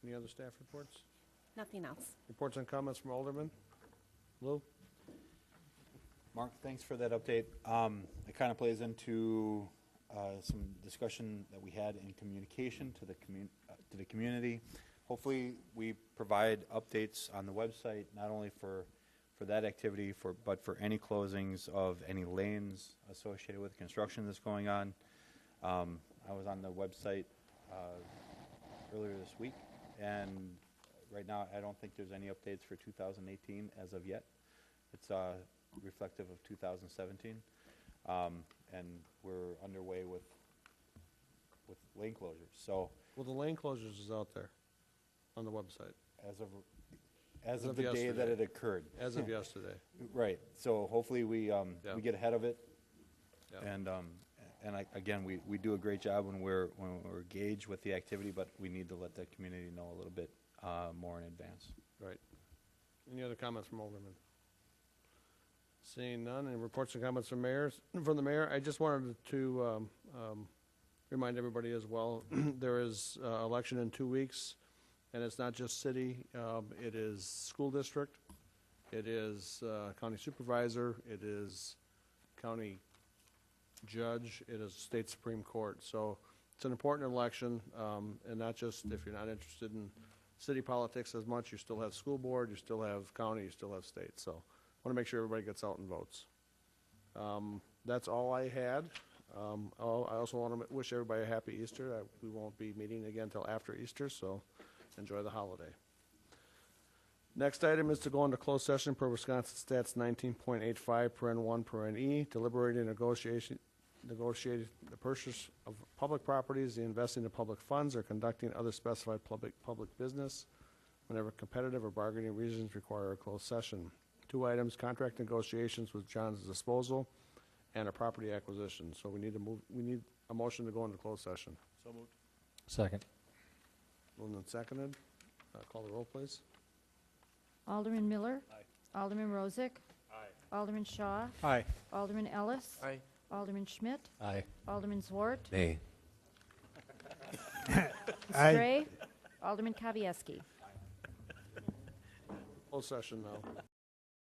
Any other staff reports?
Nothing else.
Reports and comments from Alderman? Lou?
Mark, thanks for that update. It kind of plays into some discussion that we had in communication to the community. Hopefully, we provide updates on the website, not only for that activity, but for any closings of any lanes associated with construction that's going on. I was on the website earlier this week, and right now I don't think there's any updates for 2018 as of yet. It's reflective of 2017, and we're underway with lane closures. So,
well, the lane closures is out there on the website
as of the day that it occurred.
As of yesterday.
Right. So hopefully we get ahead of it.
Yeah.
And again, we do a great job when we're engaged with the activity, but we need to let the community know a little bit more in advance.
Right. Any other comments from Alderman? Seeing none, and reports and comments from the mayor, I just wanted to remind everybody as well, there is election in 2 weeks, and it's not just city, it is school district, it is county supervisor, it is county judge, it is state Supreme Court. So it's an important election, and not just if you're not interested in city politics as much, you still have school board, you still have county, you still have state. So I want to make sure everybody gets out and votes. That's all I had. I also want to wish everybody a happy Easter. We won't be meeting again until after Easter, so enjoy the holiday. Next item is to go into closed session per Wisconsin Stats 19.85, paren 1, paren E, deliberating negotiating the purchase of public properties, the investing of public funds, or conducting other specified public business whenever competitive or bargaining reasons require a closed session. 2 items: contract negotiations with John's Disposal and a property acquisition. So we need a motion to go into closed session.
So moved.
Second.
Moved and seconded. Call the roll, please.
Alderman Miller.
Aye.
Alderman Rozak.
Aye.
Alderman Shaw.
Aye.
Alderman Ellis.
Aye.
Alderman Schmidt.
Aye.
Alderman Zwart.
Nay.
Stray. Alderman Kavieski.
Closed session now.